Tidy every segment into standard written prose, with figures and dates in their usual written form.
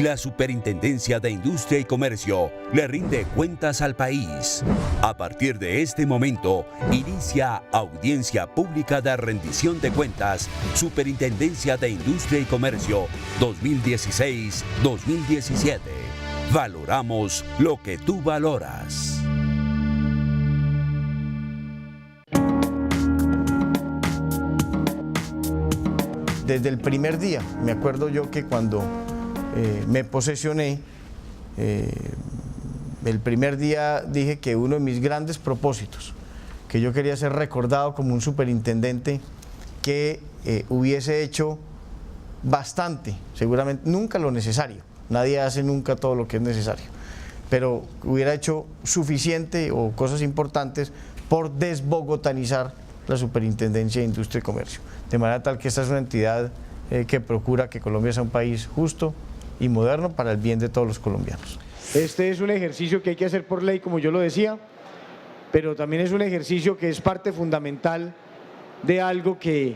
La Superintendencia de Industria y Comercio le rinde cuentas al país. A partir de este momento, inicia audiencia pública de rendición de cuentas Superintendencia de Industria y Comercio 2016-2017. Valoramos lo que tú valoras. Desde el primer día, me acuerdo yo que cuando me posesioné, el primer día dije que uno de mis grandes propósitos, que yo quería ser recordado como un superintendente que hubiese hecho bastante, seguramente nunca lo necesario, nadie hace nunca todo lo que es necesario, pero hubiera hecho suficiente o cosas importantes por desbogotanizar la Superintendencia de Industria y Comercio, de manera tal que esta es una entidad que procura que Colombia sea un país justo y moderno para el bien de todos los colombianos. Este es un ejercicio que hay que hacer por ley, como yo lo decía, pero también es un ejercicio que es parte fundamental de algo que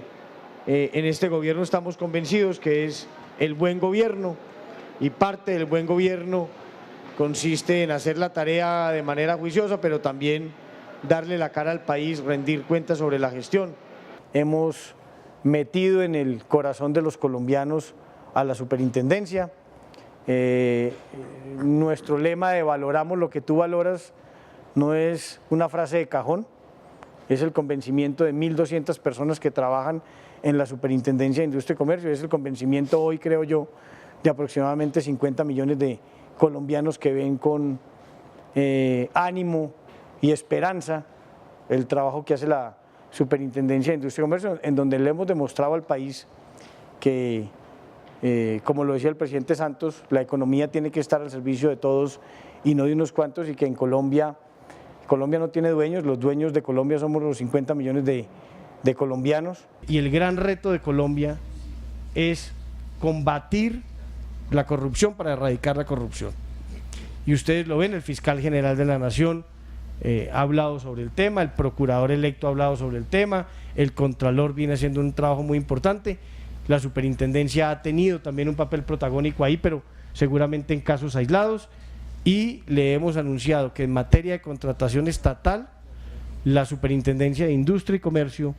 en este gobierno estamos convencidos, que es el buen gobierno, y parte del buen gobierno consiste en hacer la tarea de manera juiciosa, pero también darle la cara al país, rendir cuentas sobre la gestión. Hemos metido en el corazón de los colombianos a la superintendencia. Nuestro lema de valoramos lo que tú valoras no es una frase de cajón, es el convencimiento de 1.200 personas que trabajan en la Superintendencia de Industria y Comercio, es el convencimiento hoy, creo yo, de aproximadamente 50 millones de colombianos que ven con ánimo y esperanza el trabajo que hace la Superintendencia de Industria y Comercio, en donde le hemos demostrado al país que, como lo decía el presidente Santos, la economía tiene que estar al servicio de todos y no de unos cuantos, y que en Colombia no tiene dueños, los dueños de Colombia somos los 50 millones de colombianos. Y el gran reto de Colombia es combatir la corrupción para erradicar la corrupción. Y ustedes lo ven, el fiscal general de la Nación ha hablado sobre el tema, el procurador electo ha hablado sobre el tema, el contralor viene haciendo un trabajo muy importante, la superintendencia ha tenido también un papel protagónico ahí, pero seguramente en casos aislados, y le hemos anunciado que en materia de contratación estatal, la Superintendencia de Industria y Comercio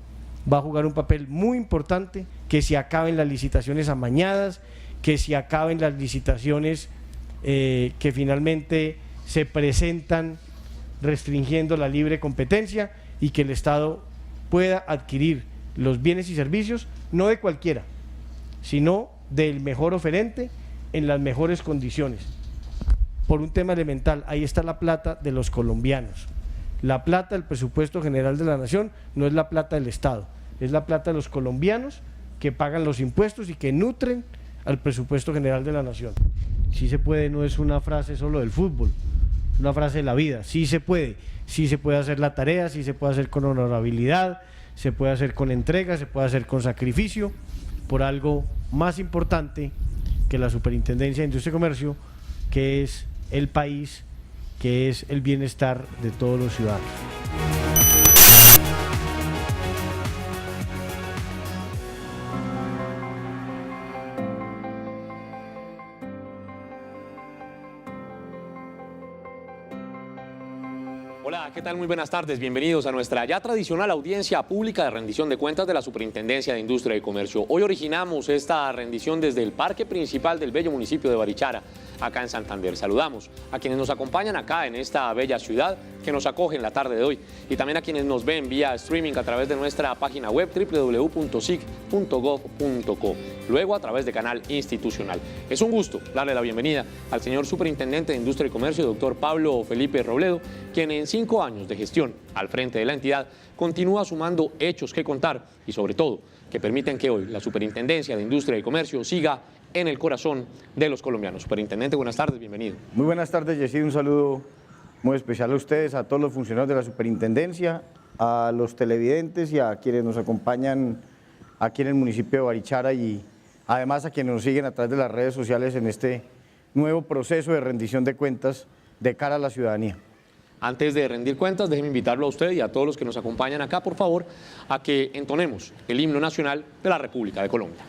va a jugar un papel muy importante, que se acaben las licitaciones amañadas, que se acaben las licitaciones que finalmente se presentan restringiendo la libre competencia, y que el Estado pueda adquirir los bienes y servicios, no de cualquiera, sino del mejor oferente en las mejores condiciones. Por un tema elemental, ahí está la plata de los colombianos. La plata del presupuesto general de la Nación no es la plata del Estado, es la plata de los colombianos que pagan los impuestos y que nutren al presupuesto general de la Nación. Sí se puede, no es una frase solo del fútbol, una frase de la vida, sí se puede hacer la tarea, sí se puede hacer con honorabilidad, se puede hacer con entrega, se puede hacer con sacrificio, por algo más importante que la Superintendencia de Industria y Comercio, que es el país, que es el bienestar de todos los ciudadanos. Hola, ¿qué tal? Muy buenas tardes. Bienvenidos a nuestra ya tradicional audiencia pública de rendición de cuentas de la Superintendencia de Industria y Comercio. Hoy originamos esta rendición desde el parque principal del bello municipio de Barichara, acá en Santander. Saludamos a quienes nos acompañan acá en esta bella ciudad que nos acoge en la tarde de hoy, y también a quienes nos ven vía streaming a través de nuestra página web www.sic.gov.co, luego a través de canal institucional. Es un gusto darle la bienvenida al señor Superintendente de Industria y Comercio, doctor Pablo Felipe Robledo, quien en 5 años de gestión al frente de la entidad continúa sumando hechos que contar, y sobre todo que permiten que hoy la Superintendencia de Industria y Comercio siga en el corazón de los colombianos. Superintendente, buenas tardes, bienvenido. Muy buenas tardes, Yesid, un saludo muy especial a ustedes, a todos los funcionarios de la Superintendencia, a los televidentes y a quienes nos acompañan aquí en el municipio de Barichara, y además a quienes nos siguen a través de las redes sociales en este nuevo proceso de rendición de cuentas de cara a la ciudadanía. Antes de rendir cuentas, déjeme invitarlo a usted y a todos los que nos acompañan acá, por favor, a que entonemos el himno nacional de la República de Colombia.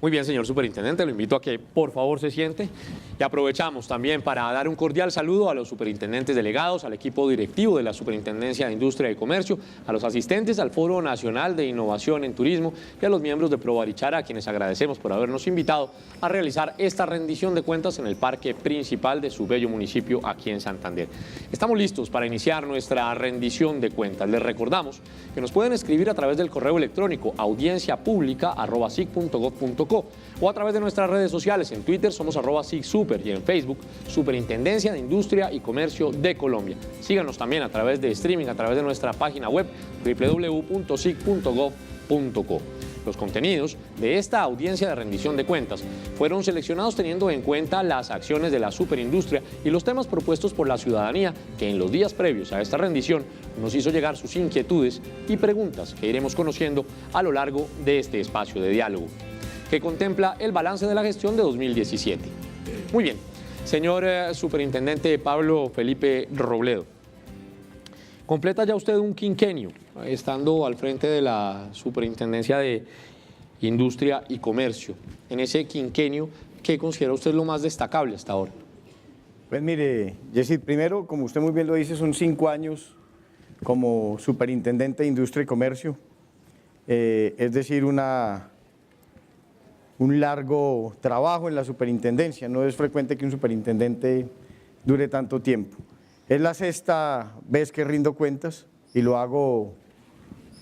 Muy bien, señor superintendente, lo invito a que por favor se siente y aprovechamos también para dar un cordial saludo a los superintendentes delegados, al equipo directivo de la Superintendencia de Industria y Comercio, a los asistentes al Foro Nacional de Innovación en Turismo y a los miembros de Provarichara, a quienes agradecemos por habernos invitado a realizar esta rendición de cuentas en el parque principal de su bello municipio aquí en Santander. Estamos listos para iniciar nuestra rendición de cuentas. Les recordamos que nos pueden escribir a través del correo electrónico audienciapublica@sic.gov.co o a través de nuestras redes sociales. En Twitter somos @SICSuper y en Facebook Superintendencia de Industria y Comercio de Colombia. Síganos también a través de streaming, a través de nuestra página web www.sic.gov.co. Los contenidos de esta audiencia de rendición de cuentas fueron seleccionados teniendo en cuenta las acciones de la superindustria y los temas propuestos por la ciudadanía que en los días previos a esta rendición nos hizo llegar sus inquietudes y preguntas que iremos conociendo a lo largo de este espacio de diálogo, que contempla el balance de la gestión de 2017. Muy bien, señor superintendente Pablo Felipe Robledo, completa ya usted un quinquenio estando al frente de la Superintendencia de Industria y Comercio. En ese quinquenio, ¿qué considera usted lo más destacable hasta ahora? Pues mire, Jessy, primero, como usted muy bien lo dice, son 5 años como Superintendente de Industria y Comercio, es decir, un largo trabajo en la superintendencia. No es frecuente que un superintendente dure tanto tiempo. Es la 6ª vez que rindo cuentas y lo hago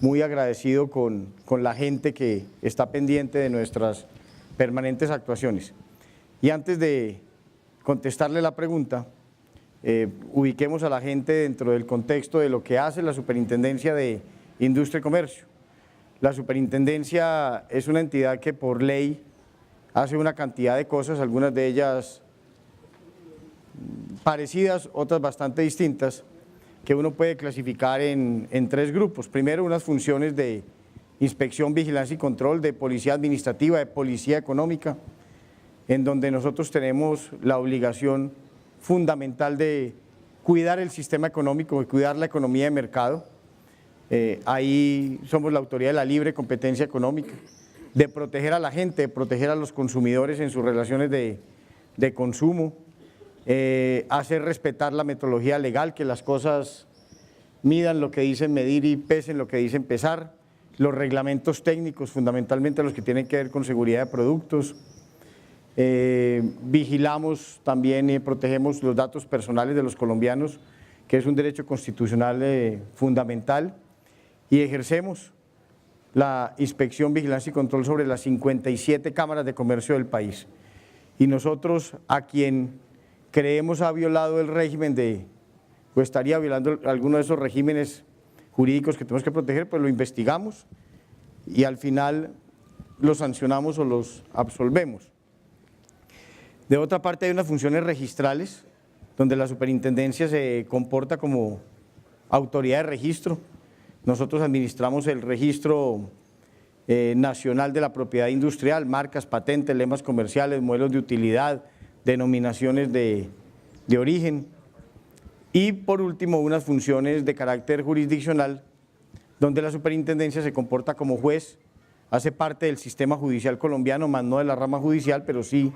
muy agradecido con la gente que está pendiente de nuestras permanentes actuaciones. Y antes de contestarle la pregunta, ubiquemos a la gente dentro del contexto de lo que hace la Superintendencia de Industria y Comercio. La superintendencia es una entidad que por ley hace una cantidad de cosas, algunas de ellas parecidas, otras bastante distintas, que uno puede clasificar en 3 grupos. Primero, unas funciones de inspección, vigilancia y control, de policía administrativa, de policía económica, en donde nosotros tenemos la obligación fundamental de cuidar el sistema económico, de cuidar la economía de mercado. Ahí somos la autoridad de la libre competencia económica, de proteger a la gente, de proteger a los consumidores en sus relaciones de consumo, hacer respetar la metodología legal, que las cosas midan lo que dicen medir y pesen lo que dicen pesar, los reglamentos técnicos, fundamentalmente los que tienen que ver con seguridad de productos. Vigilamos también y protegemos los datos personales de los colombianos, que es un derecho constitucional fundamental, y ejercemos la inspección, vigilancia y control sobre las 57 cámaras de comercio del país. Y nosotros, a quien creemos ha violado el régimen o estaría violando alguno de esos regímenes jurídicos que tenemos que proteger, pues lo investigamos y al final los sancionamos o los absolvemos. De otra parte, hay unas funciones registrales, donde la superintendencia se comporta como autoridad de registro. Nosotros administramos el registro nacional de la propiedad industrial, marcas, patentes, lemas comerciales, modelos de utilidad, denominaciones de origen. Y por último, unas funciones de carácter jurisdiccional, donde la superintendencia se comporta como juez, hace parte del sistema judicial colombiano, más no de la rama judicial, pero sí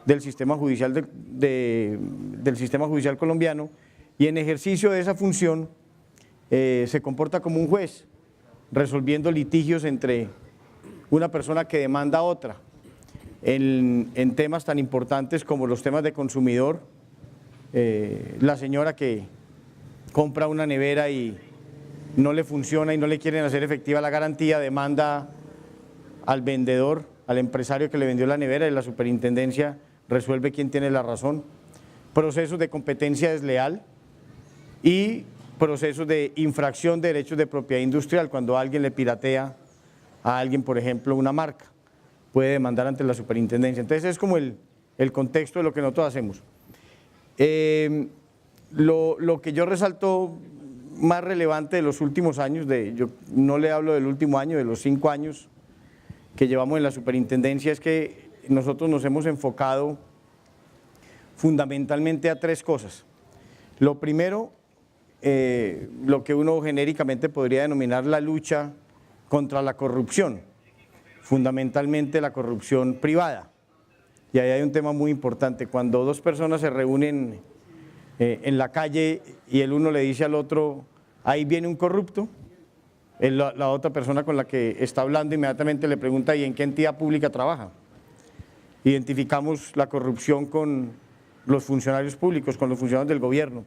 del sistema judicial, del sistema judicial colombiano, y en ejercicio de esa función se comporta como un juez, resolviendo litigios entre una persona que demanda a otra, en temas tan importantes como los temas de consumidor, la señora que compra una nevera y no le funciona y no le quieren hacer efectiva la garantía, demanda al vendedor, al empresario que le vendió la nevera, y la superintendencia resuelve quién tiene la razón. Procesos de competencia desleal y procesos de infracción de derechos de propiedad industrial, cuando alguien le piratea a alguien, por ejemplo, una marca, puede demandar ante la superintendencia. Entonces es como el contexto de lo que nosotros hacemos. Lo que yo resalto más relevante de los últimos años, yo no le hablo del último año, de los 5 años que llevamos en la superintendencia, es que nosotros nos hemos enfocado fundamentalmente a 3 cosas. Lo primero, lo que uno genéricamente podría denominar la lucha contra la corrupción, fundamentalmente la corrupción privada. Y ahí hay un tema muy importante: cuando 2 personas se reúnen en la calle y el uno le dice al otro, ahí viene un corrupto, la otra persona con la que está hablando inmediatamente le pregunta, ¿y en qué entidad pública trabaja? Identificamos la corrupción con los funcionarios públicos, con los funcionarios del gobierno.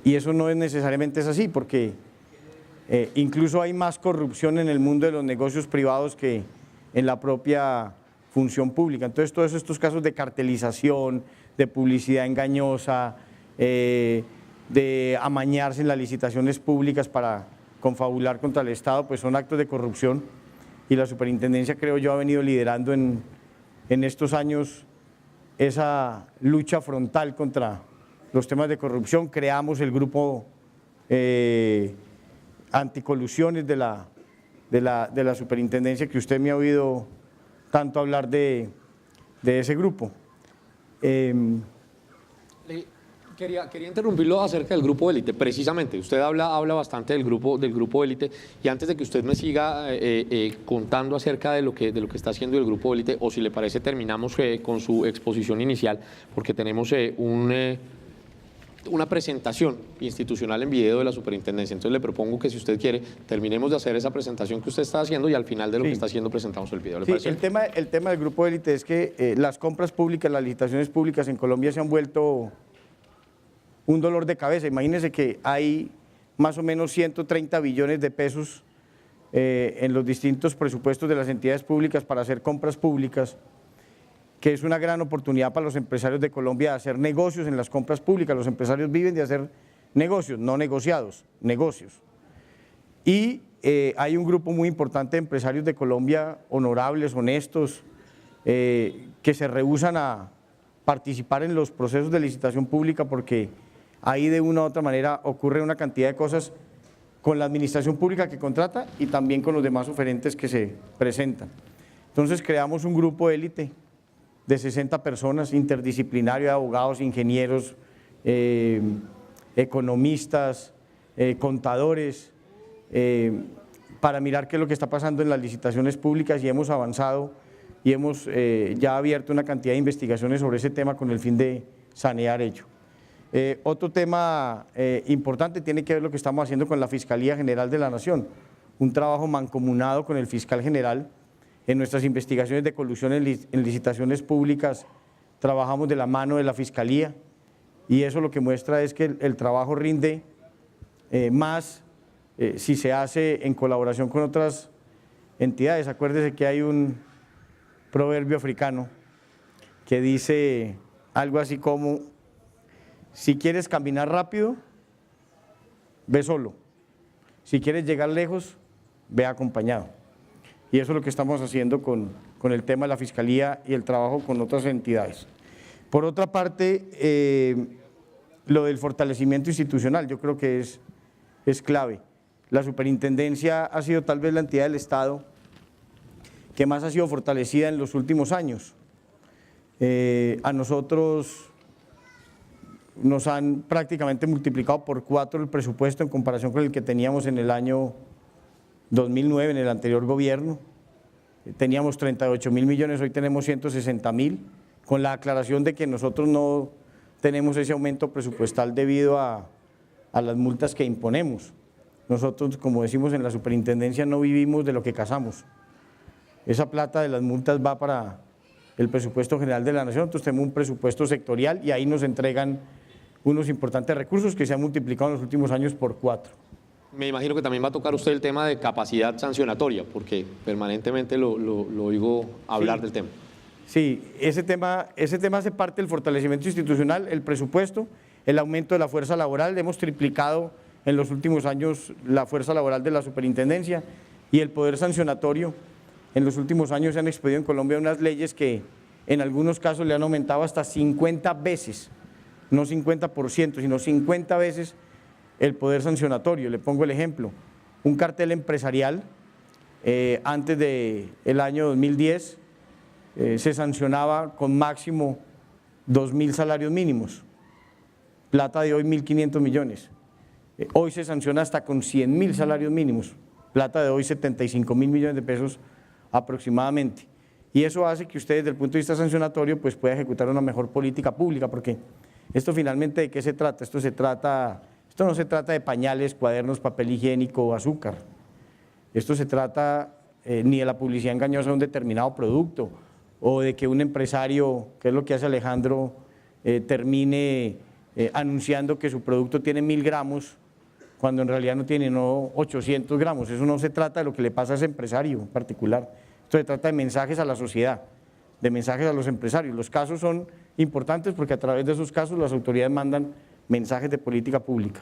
Y eso no es necesariamente así, porque incluso hay más corrupción en el mundo de los negocios privados que en la propia función pública. Entonces, todos estos casos de cartelización, de publicidad engañosa, de amañarse en las licitaciones públicas para confabular contra el Estado, pues son actos de corrupción, y la superintendencia, creo yo, ha venido liderando en estos años esa lucha frontal contra los temas de corrupción. Creamos el grupo anticolusiones de la superintendencia, que usted me ha oído tanto hablar de ese grupo. Quería interrumpirlo acerca del grupo élite. Precisamente, usted habla bastante del grupo élite, y antes de que usted me siga contando acerca de lo que está haciendo el grupo élite, o si le parece terminamos con su exposición inicial, porque tenemos una presentación institucional en video de la superintendencia. Entonces le propongo que, si usted quiere, terminemos de hacer esa presentación que usted está haciendo, y al final de lo que está haciendo presentamos el video. ¿Le parece? El tema del grupo élite es que las compras públicas, las licitaciones públicas en Colombia se han vuelto un dolor de cabeza. Imagínense que hay más o menos 130 billones de pesos en los distintos presupuestos de las entidades públicas para hacer compras públicas, que es una gran oportunidad para los empresarios de Colombia de hacer negocios en las compras públicas. Los empresarios viven de hacer negocios, no negociados, negocios. Y hay un grupo muy importante de empresarios de Colombia, honorables, honestos, que se rehúsan a participar en los procesos de licitación pública, porque ahí de una u otra manera ocurre una cantidad de cosas con la administración pública que contrata y también con los demás oferentes que se presentan. Entonces creamos un grupo élite de 60 personas, interdisciplinario, de abogados, ingenieros, economistas, contadores, para mirar qué es lo que está pasando en las licitaciones públicas, y hemos avanzado y hemos ya abierto una cantidad de investigaciones sobre ese tema con el fin de sanear ello. Otro tema importante tiene que ver lo que estamos haciendo con la Fiscalía General de la Nación, un trabajo mancomunado con el fiscal general. En nuestras investigaciones de colusión en licitaciones públicas trabajamos de la mano de la Fiscalía, y eso lo que muestra es que el trabajo rinde más si se hace en colaboración con otras entidades. Acuérdese que hay un proverbio africano que dice algo así como: si quieres caminar rápido, ve solo; si quieres llegar lejos, ve acompañado. Y eso es lo que estamos haciendo con el tema de la Fiscalía y el trabajo con otras entidades. Por otra parte, lo del fortalecimiento institucional, yo creo que es clave. La superintendencia ha sido tal vez la entidad del Estado que más ha sido fortalecida en los últimos años. A nosotros nos han prácticamente multiplicado por 4 el presupuesto en comparación con el que teníamos en el año 2009, en el anterior gobierno. Teníamos 38.000 millones, hoy tenemos 160.000, con la aclaración de que nosotros no tenemos ese aumento presupuestal debido a las multas que imponemos. Nosotros, como decimos en la superintendencia, no vivimos de lo que cazamos. Esa plata de las multas va para el presupuesto general de la nación. Nosotros tenemos un presupuesto sectorial y ahí nos entregan unos importantes recursos que se han multiplicado en los últimos años por 4. Me imagino que también va a tocar usted el tema de capacidad sancionatoria, porque permanentemente lo oigo hablar del tema. Sí, ese tema hace parte del fortalecimiento institucional, el presupuesto, el aumento de la fuerza laboral. Hemos triplicado en los últimos años la fuerza laboral de la superintendencia y el poder sancionatorio. En los últimos años se han expedido en Colombia unas leyes que en algunos casos le han aumentado hasta 50 veces, no 50%, sino 50 veces el poder sancionatorio. Le pongo el ejemplo, un cartel empresarial antes del año 2010 se sancionaba con máximo 2.000 salarios mínimos, plata de hoy 1.500 millones, hoy se sanciona hasta con 100.000 salarios mínimos, plata de hoy 75.000 millones de pesos aproximadamente, y eso hace que usted desde el punto de vista sancionatorio pues pueda ejecutar una mejor política pública, porque esto finalmente ¿de qué se trata? Esto no se trata de pañales, cuadernos, papel higiénico o azúcar. Esto se trata ni de la publicidad engañosa de un determinado producto o de que un empresario, que es lo que hace Alejandro, termine anunciando que su producto tiene 1.000 gramos cuando en realidad no tiene 800 gramos. Eso no se trata de lo que le pasa a ese empresario en particular. Esto se trata de mensajes a la sociedad, de mensajes a los empresarios. Los casos son importantes porque a través de esos casos las autoridades mandan mensajes de política pública.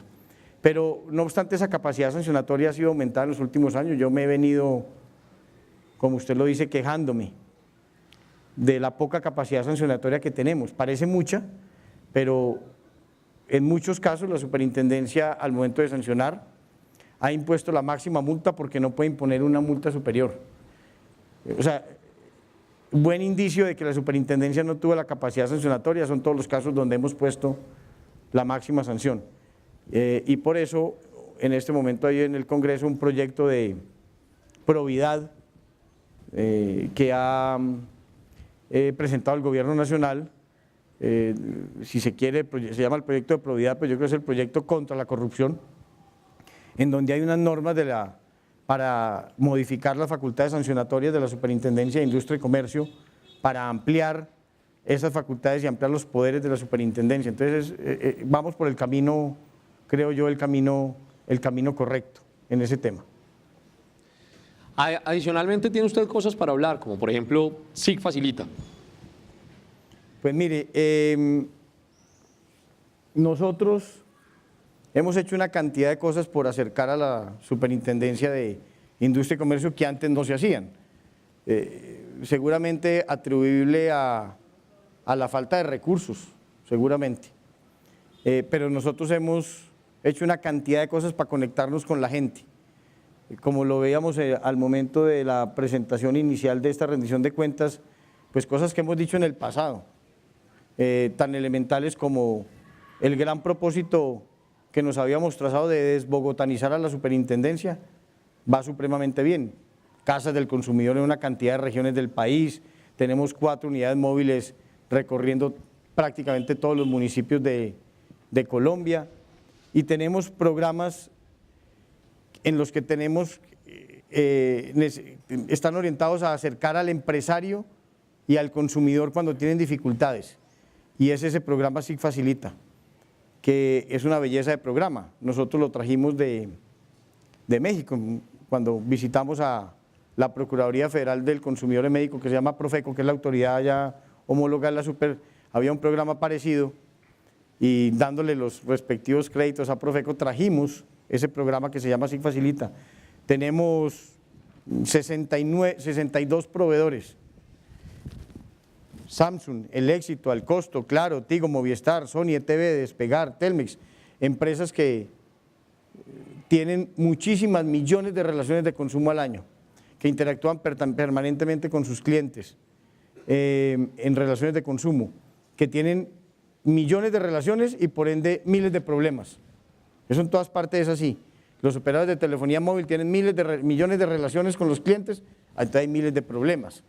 Pero no obstante, esa capacidad sancionatoria ha sido aumentada en los últimos años. Yo me he venido, como usted lo dice, quejándome de la poca capacidad sancionatoria que tenemos. Parece mucha, pero en muchos casos la superintendencia al momento de sancionar ha impuesto la máxima multa porque no puede imponer una multa superior. O sea, buen indicio de que la superintendencia no tuvo la capacidad sancionatoria son todos los casos donde hemos puesto la máxima sanción. Y por eso en este momento hay en el Congreso un proyecto de probidad que ha presentado el Gobierno Nacional, si se quiere, se llama el proyecto de probidad, pero yo creo que es el proyecto contra la corrupción, en donde hay unas normas para modificar las facultades sancionatorias de la Superintendencia de Industria y Comercio, para ampliar esas facultades y ampliar los poderes de la superintendencia. Entonces vamos por el camino, creo yo, el camino correcto en ese tema. Adicionalmente tiene usted cosas para hablar, como por ejemplo SIC Facilita. Pues mire, nosotros hemos hecho una cantidad de cosas por acercar a la Superintendencia de Industria y Comercio que antes no se hacían. Seguramente atribuible a la falta de recursos, seguramente. Pero nosotros hemos hecho una cantidad de cosas para conectarnos con la gente. Como lo veíamos al momento de la presentación inicial de esta rendición de cuentas, pues cosas que hemos dicho en el pasado, tan elementales como el gran propósito que nos habíamos trazado de desbogotanizar a la superintendencia, va supremamente bien. Casas del consumidor en una cantidad de regiones del país, tenemos 4 unidades móviles recorriendo prácticamente todos los municipios de Colombia y tenemos programas en los que están orientados a acercar al empresario y al consumidor cuando tienen dificultades, y es ese programa SIC Facilita, que es una belleza de programa. Nosotros lo trajimos de México cuando visitamos a la Procuraduría Federal del Consumidor en México, que se llama Profeco, que es la autoridad ya homologada de la había un programa parecido, y dándole los respectivos créditos a Profeco trajimos ese programa que se llama SIC Facilita. Tenemos 62 proveedores: Samsung, El Éxito, Al Costo, Claro, Tigo, Movistar, Sony, ETV, Despegar, Telmex, empresas que tienen muchísimas millones de relaciones de consumo al año, que interactúan permanentemente con sus clientes en relaciones de consumo, que tienen millones de relaciones y por ende miles de problemas. Eso en todas partes es así. Los operadores de telefonía móvil tienen millones de relaciones con los clientes, entonces hay miles de problemas.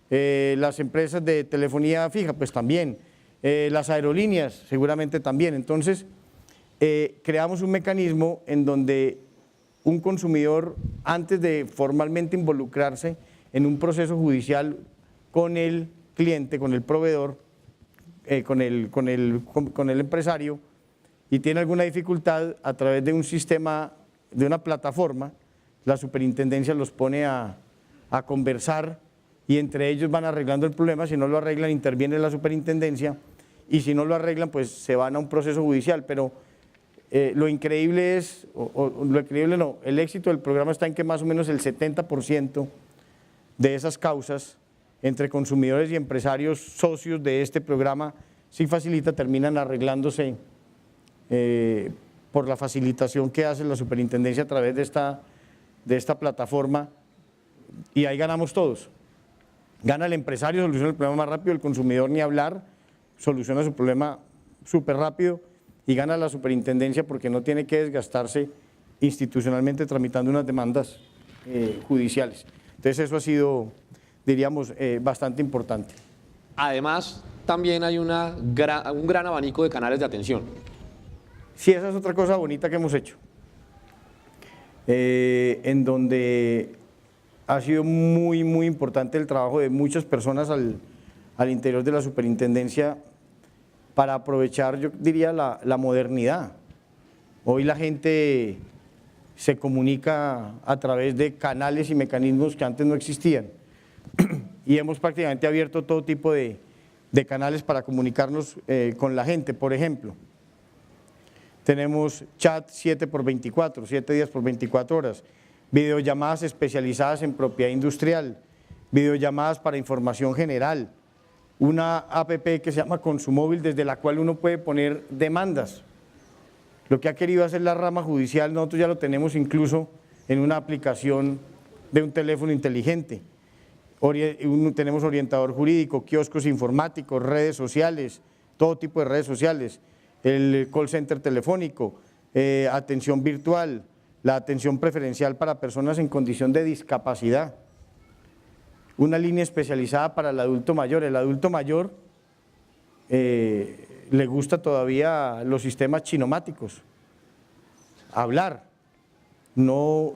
Las empresas de telefonía fija, pues también. Las aerolíneas, seguramente también. Entonces, creamos un mecanismo en donde un consumidor, antes de formalmente involucrarse en un proceso judicial con el cliente, con el proveedor, con el empresario, y tiene alguna dificultad, a través de un sistema, de una plataforma, la superintendencia los pone a conversar y entre ellos van arreglando el problema. Si no lo arreglan, interviene la superintendencia, y si no lo arreglan, pues se van a un proceso judicial. Pero lo increíble es, el éxito del programa está en que más o menos el 70% de esas causas entre consumidores y empresarios socios de este programa sí facilita, terminan arreglándose por la facilitación que hace la superintendencia a través de esta plataforma, y ahí ganamos todos. Gana el empresario, soluciona el problema más rápido, el consumidor ni hablar, soluciona su problema súper rápido, y gana la superintendencia porque no tiene que desgastarse institucionalmente tramitando unas demandas judiciales. Entonces eso ha sido, diríamos, bastante importante. Además, también hay un gran abanico de canales de atención. Sí, esa es otra cosa bonita que hemos hecho, en donde ha sido muy, muy importante el trabajo de muchas personas al interior de la superintendencia para aprovechar, yo diría, la modernidad. Hoy la gente se comunica a través de canales y mecanismos que antes no existían, y hemos prácticamente abierto todo tipo de canales para comunicarnos con la gente. Por ejemplo, tenemos chat 7x24, 7 días por 24 horas, videollamadas especializadas en propiedad industrial, videollamadas para información general, una app que se llama Consumóvil, desde la cual uno puede poner demandas. Lo que ha querido hacer la rama judicial, nosotros ya lo tenemos incluso en una aplicación de un teléfono inteligente. Tenemos orientador jurídico, kioscos informáticos, redes sociales, todo tipo de redes sociales, el call center telefónico, atención virtual, la atención preferencial para personas en condición de discapacidad, una línea especializada para el adulto mayor. El adulto mayor le gusta todavía los sistemas chinomáticos, hablar, no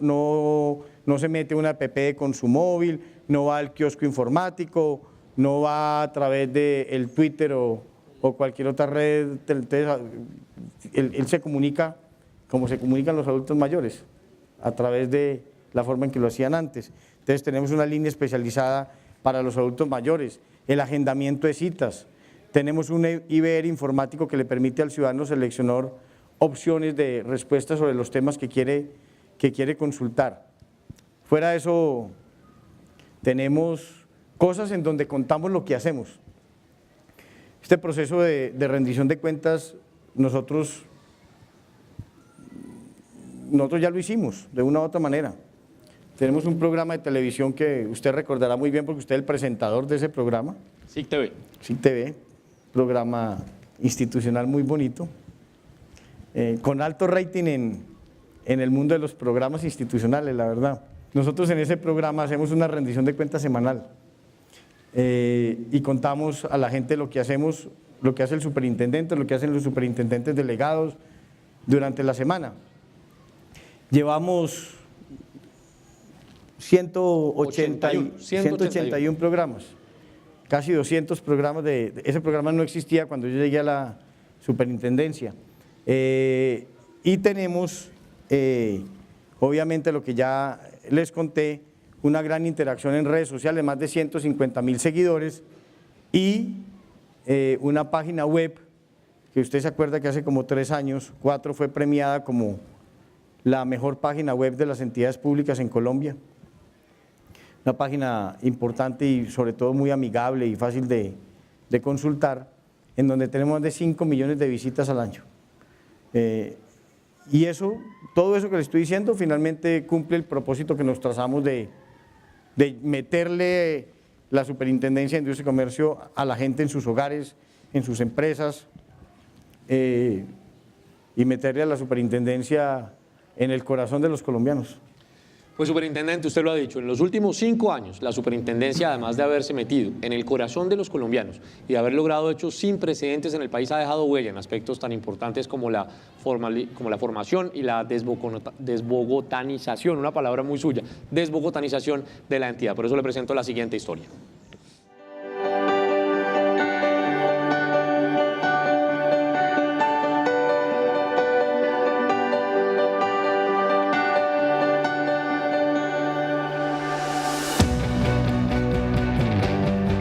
se mete una app de Consumóvil, no va al kiosco informático, no va a través del Twitter o cualquier otra red. Él se comunica como se comunican los adultos mayores, a través de la forma en que lo hacían antes. Entonces tenemos una línea especializada para los adultos mayores, el agendamiento de citas, tenemos un IVR informático que le permite al ciudadano seleccionar opciones de respuestas sobre los temas que quiere consultar. Fuera de eso, tenemos cosas en donde contamos lo que hacemos. Este proceso de rendición de cuentas, nosotros ya lo hicimos de una u otra manera. Tenemos un programa de televisión que usted recordará muy bien porque usted es el presentador de ese programa. SIC TV. SIC TV, programa institucional muy bonito, con alto rating en el mundo de los programas institucionales, la verdad. Nosotros en ese programa hacemos una rendición de cuentas semanal y contamos a la gente lo que hacemos, lo que hace el superintendente, lo que hacen los superintendentes delegados durante la semana. Llevamos 181 programas, casi 200 programas. Ese programa no existía cuando yo llegué a la superintendencia. Y tenemos, obviamente, lo que ya les conté, una gran interacción en redes sociales, más de 150.000 seguidores y una página web que usted se acuerda que hace como 3 años, 4, fue premiada como la mejor página web de las entidades públicas en Colombia. Una página importante y sobre todo muy amigable y fácil de consultar, en donde tenemos más de 5 millones de visitas al año. Y eso, todo eso que le estoy diciendo, finalmente cumple el propósito que nos trazamos de meterle la Superintendencia de Industria y Comercio a la gente en sus hogares, en sus empresas, y meterle a la superintendencia en el corazón de los colombianos. Pues, superintendente, usted lo ha dicho, en los últimos 5 años la superintendencia, además de haberse metido en el corazón de los colombianos y de haber logrado hechos sin precedentes en el país, ha dejado huella en aspectos tan importantes como la formación y la desbogotanización, una palabra muy suya, desbogotanización de la entidad. Por eso le presento la siguiente historia.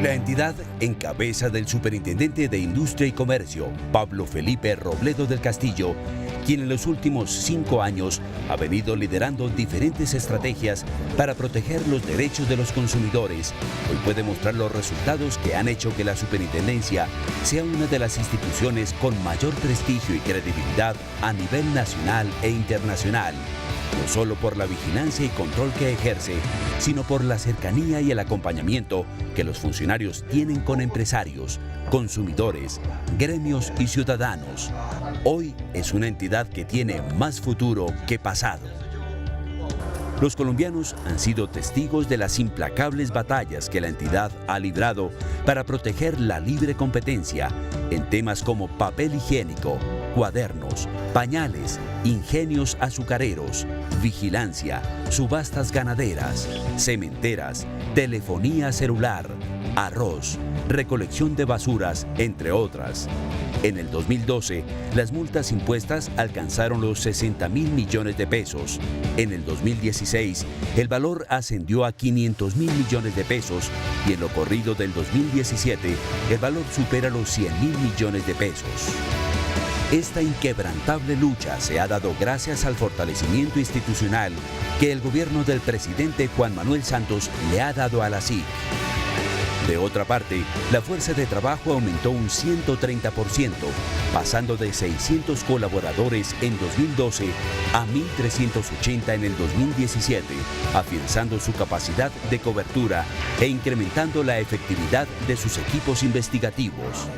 La entidad en cabeza del superintendente de Industria y Comercio, Pablo Felipe Robledo del Castillo, quien en los últimos 5 años ha venido liderando diferentes estrategias para proteger los derechos de los consumidores, hoy puede mostrar los resultados que han hecho que la superintendencia sea una de las instituciones con mayor prestigio y credibilidad a nivel nacional e internacional. No solo por la vigilancia y control que ejerce, sino por la cercanía y el acompañamiento que los funcionarios tienen con empresarios, consumidores, gremios y ciudadanos. Hoy es una entidad que tiene más futuro que pasado. Los colombianos han sido testigos de las implacables batallas que la entidad ha librado para proteger la libre competencia en temas como papel higiénico, cuadernos, pañales, ingenios azucareros, vigilancia, subastas ganaderas, cementeras, telefonía celular, arroz, recolección de basuras, entre otras. En el 2012, las multas impuestas alcanzaron los 60.000 millones de pesos. En el 2016, el valor ascendió a 500.000 millones de pesos y en lo corrido del 2017, el valor supera los 100.000 millones de pesos. Esta inquebrantable lucha se ha dado gracias al fortalecimiento institucional que el gobierno del presidente Juan Manuel Santos le ha dado a la SIC. De otra parte, la fuerza de trabajo aumentó un 130%, pasando de 600 colaboradores en 2012 a 1.380 en el 2017, afianzando su capacidad de cobertura e incrementando la efectividad de sus equipos investigativos.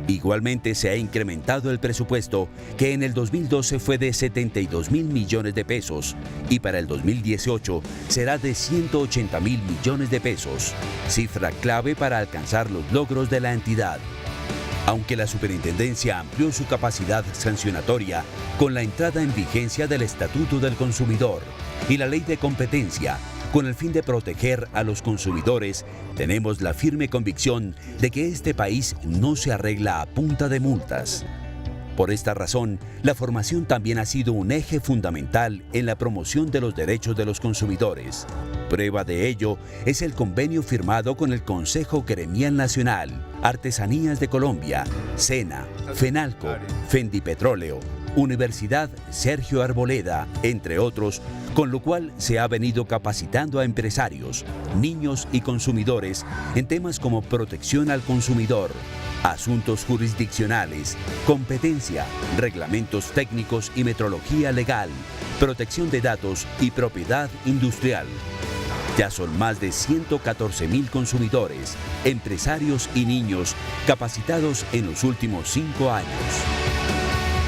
Igualmente se ha incrementado el presupuesto, que en el 2012 fue de 72.000 millones de pesos y para el 2018 será de 180.000 millones de pesos, cifra clave para alcanzar los logros de la entidad. Aunque la superintendencia amplió su capacidad sancionatoria con la entrada en vigencia del Estatuto del Consumidor y la Ley de Competencia, con el fin de proteger a los consumidores, tenemos la firme convicción de que este país no se arregla a punta de multas. Por esta razón, la formación también ha sido un eje fundamental en la promoción de los derechos de los consumidores. Prueba de ello es el convenio firmado con el Consejo Gremial Nacional, Artesanías de Colombia, SENA, FENALCO, Fendipetróleo, Universidad Sergio Arboleda, entre otros, con lo cual se ha venido capacitando a empresarios, niños y consumidores en temas como protección al consumidor, asuntos jurisdiccionales, competencia, reglamentos técnicos y metrología legal, protección de datos y propiedad industrial. Ya son más de 114.000 consumidores, empresarios y niños capacitados en los últimos 5 años.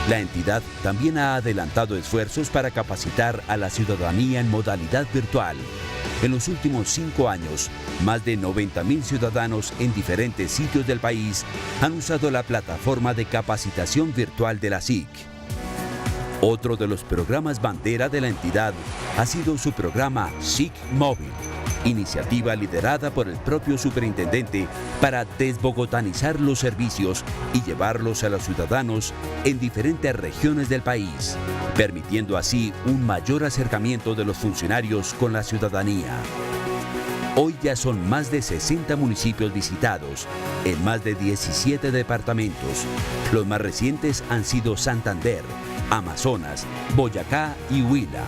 La entidad también ha adelantado esfuerzos para capacitar a la ciudadanía en modalidad virtual. En los últimos 5 años, más de 90.000 ciudadanos en diferentes sitios del país han usado la plataforma de capacitación virtual de la SIC. Otro de los programas bandera de la entidad ha sido su programa SIC Móvil, iniciativa liderada por el propio superintendente para desbogotanizar los servicios y llevarlos a los ciudadanos en diferentes regiones del país, permitiendo así un mayor acercamiento de los funcionarios con la ciudadanía. Hoy ya son más de 60 municipios visitados, en más de 17 departamentos. Los más recientes han sido Santander, Amazonas, Boyacá y Huila.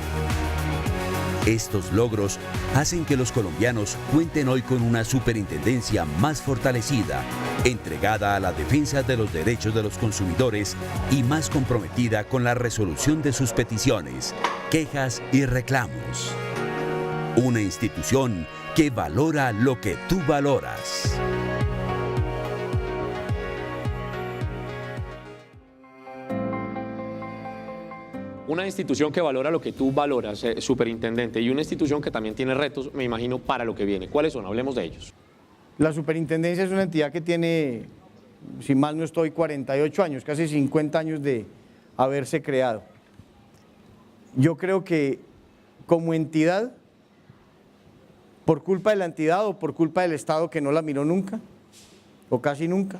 Estos logros hacen que los colombianos cuenten hoy con una superintendencia más fortalecida, entregada a la defensa de los derechos de los consumidores y más comprometida con la resolución de sus peticiones, quejas y reclamos. Una institución que valora lo que tú valoras. Una institución que valora lo que tú valoras, superintendente, y una institución que también tiene retos, me imagino, para lo que viene. ¿Cuáles son? Hablemos de ellos. La superintendencia es una entidad que tiene, si mal no estoy, 48 años, casi 50 años de haberse creado. Yo creo que como entidad, por culpa de la entidad o por culpa del Estado que no la miró nunca, o casi nunca,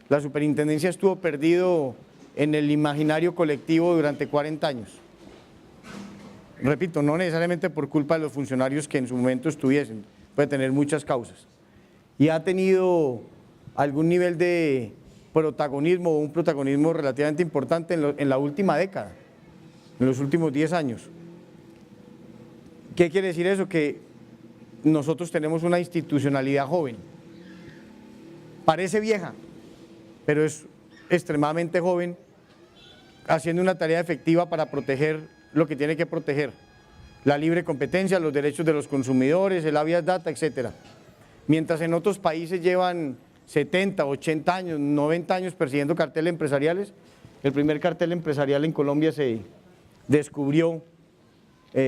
la superintendencia estuvo perdido en el imaginario colectivo durante 40 años. Repito, no necesariamente por culpa de los funcionarios que en su momento estuviesen, puede tener muchas causas. Y ha tenido algún nivel de protagonismo o un protagonismo relativamente importante en la última década, en los últimos 10 años. ¿Qué quiere decir eso? Que nosotros tenemos una institucionalidad joven. Parece vieja, pero es extremadamente joven, haciendo una tarea efectiva para proteger lo que tiene que proteger: la libre competencia, los derechos de los consumidores, el habeas data, etcétera. Mientras en otros países llevan 70, 80 años, 90 años persiguiendo carteles empresariales, el primer cartel empresarial en Colombia se descubrió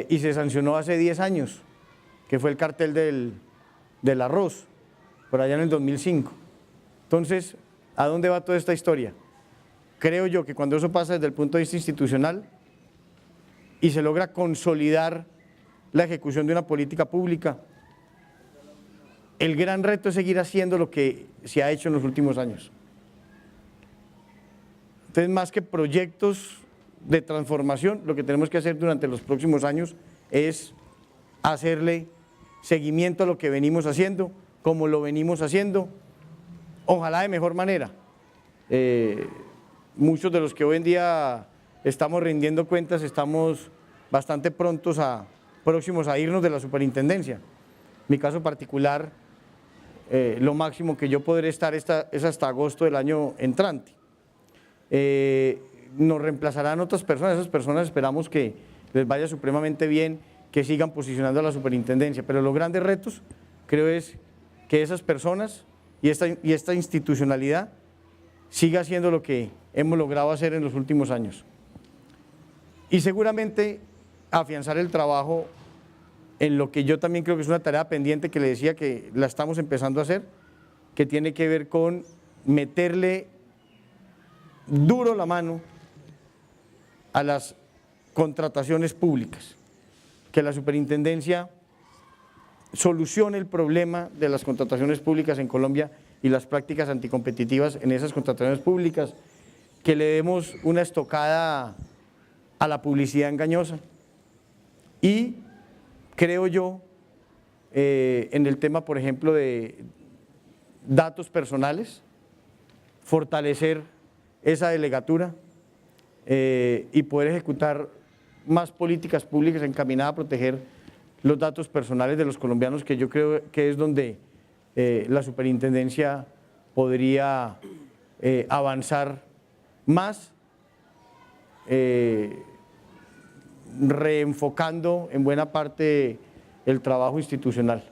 y se sancionó hace 10 años, que fue el cartel del arroz, por allá en el 2005. Entonces, ¿a dónde va toda esta historia? Creo yo que cuando eso pasa desde el punto de vista institucional y se logra consolidar la ejecución de una política pública, el gran reto es seguir haciendo lo que se ha hecho en los últimos años. Entonces, más que proyectos de transformación, lo que tenemos que hacer durante los próximos años es hacerle seguimiento a lo que venimos haciendo, como lo venimos haciendo, ojalá de mejor manera. Muchos de los que hoy en día estamos rindiendo cuentas estamos bastante próximos a irnos de la superintendencia. En mi caso particular, lo máximo que yo podré estar es hasta agosto del año entrante. Nos reemplazarán otras personas, esas personas esperamos que les vaya supremamente bien, que sigan posicionando a la superintendencia, pero los grandes retos creo es que esas personas y esta institucionalidad siga haciendo lo que hemos logrado hacer en los últimos años. Y seguramente afianzar el trabajo en lo que yo también creo que es una tarea pendiente, que le decía que la estamos empezando a hacer, que tiene que ver con meterle duro la mano a las contrataciones públicas, que la superintendencia solucione el problema de las contrataciones públicas en Colombia y las prácticas anticompetitivas en esas contrataciones públicas, que le demos una estocada a la publicidad engañosa y creo yo en el tema, por ejemplo, de datos personales, fortalecer esa delegatura y poder ejecutar más políticas públicas encaminadas a proteger los datos personales de los colombianos, que yo creo que es donde la superintendencia podría avanzar más, reenfocando en buena parte el trabajo institucional.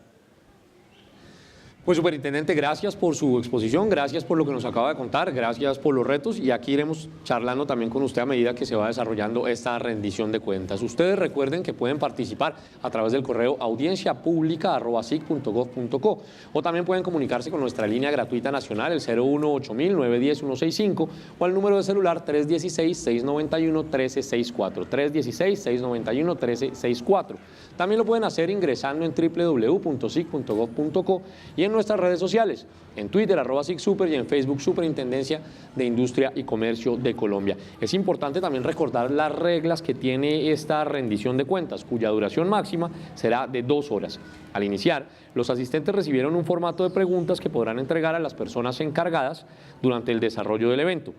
Pues superintendente, gracias por su exposición, gracias por lo que nos acaba de contar, gracias por los retos, y aquí iremos charlando también con usted a medida que se va desarrollando esta rendición de cuentas. Ustedes recuerden que pueden participar a través del correo audienciapublica@sic.gov.co, o también pueden comunicarse con nuestra línea gratuita nacional, el 018-910-165, o al número de celular 316-691-1364, 316-691-1364. También lo pueden hacer ingresando en www.sic.gov.co y en nuestras redes sociales, en Twitter, @SICSuper, y en Facebook, Superintendencia de Industria y Comercio de Colombia. Es importante también recordar las reglas que tiene esta rendición de cuentas, cuya duración máxima será de 2 horas. Al iniciar, los asistentes recibieron un formato de preguntas que podrán entregar a las personas encargadas durante el desarrollo del evento.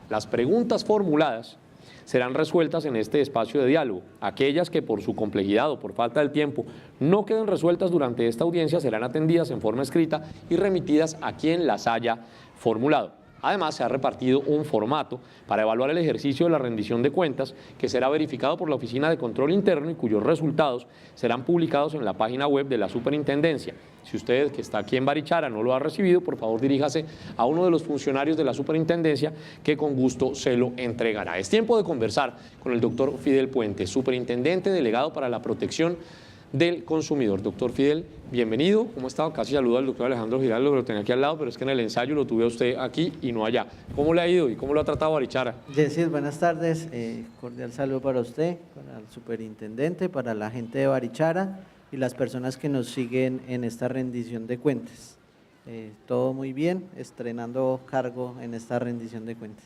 Las preguntas formuladas serán resueltas en este espacio de diálogo. Aquellas que por su complejidad o por falta del tiempo no queden resueltas durante esta audiencia serán atendidas en forma escrita y remitidas a quien las haya formulado. Además, se ha repartido un formato para evaluar el ejercicio de la rendición de cuentas que será verificado por la Oficina de Control Interno y cuyos resultados serán publicados en la página web de la Superintendencia. Si usted, que está aquí en Barichara, no lo ha recibido, por favor diríjase a uno de los funcionarios de la Superintendencia que con gusto se lo entregará. Es tiempo de conversar con el doctor Fidel Puente, Superintendente Delegado para la Protección del Consumidor. Doctor Fidel, bienvenido. ¿Cómo está? Casi saludo al doctor Alejandro Giraldo, que lo tenía aquí al lado, pero es que en el ensayo lo tuve a usted aquí y no allá. ¿Cómo le ha ido y cómo lo ha tratado Barichara? Yesid, buenas tardes. Cordial saludo para usted, para el superintendente, para la gente de Barichara y las personas que nos siguen en esta rendición de cuentas. Todo muy bien, estrenando cargo en esta rendición de cuentas.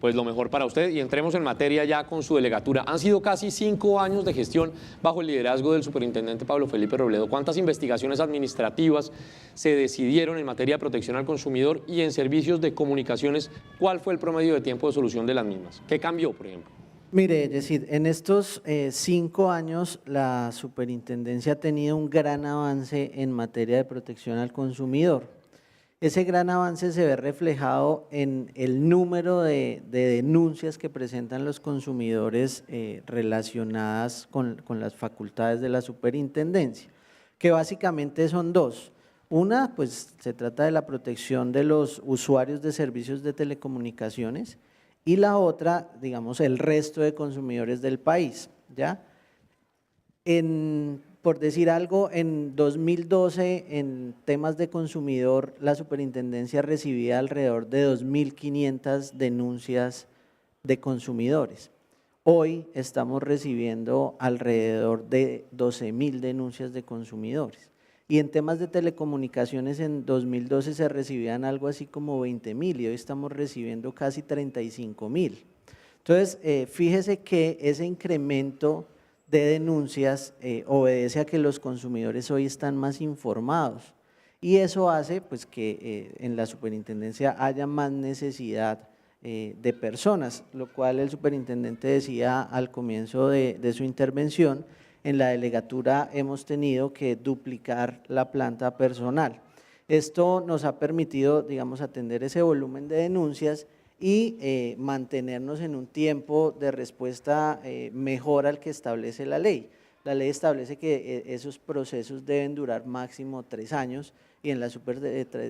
Pues lo mejor para usted y entremos en materia ya con su delegatura. Han sido casi 5 años de gestión bajo el liderazgo del superintendente Pablo Felipe Robledo. ¿Cuántas investigaciones administrativas se decidieron en materia de protección al consumidor y en servicios de comunicaciones? ¿Cuál fue el promedio de tiempo de solución de las mismas? ¿Qué cambió, por ejemplo? Mire, Yesid, en estos 5 años la superintendencia ha tenido un gran avance en materia de protección al consumidor. Ese gran avance se ve reflejado en el número de denuncias que presentan los consumidores relacionadas con las facultades de la superintendencia, que básicamente son 2. Una, pues se trata de la protección de los usuarios de servicios de telecomunicaciones y la otra, digamos, el resto de consumidores del país, ¿ya? Por decir algo, en 2012, en temas de consumidor, la superintendencia recibía alrededor de 2.500 denuncias de consumidores. Hoy estamos recibiendo alrededor de 12.000 denuncias de consumidores. Y en temas de telecomunicaciones, en 2012 se recibían algo así como 20.000 y hoy estamos recibiendo casi 35.000. Entonces, fíjese que ese incremento de denuncias obedece a que los consumidores hoy están más informados y eso hace pues que en la superintendencia haya más necesidad de personas, lo cual el superintendente decía al comienzo de su intervención. En la delegatura hemos tenido que duplicar la planta personal. Esto nos ha permitido, digamos, atender ese volumen de denuncias y mantenernos en un tiempo de respuesta mejor al que establece la ley. La ley establece que esos procesos deben durar máximo 3 años y en la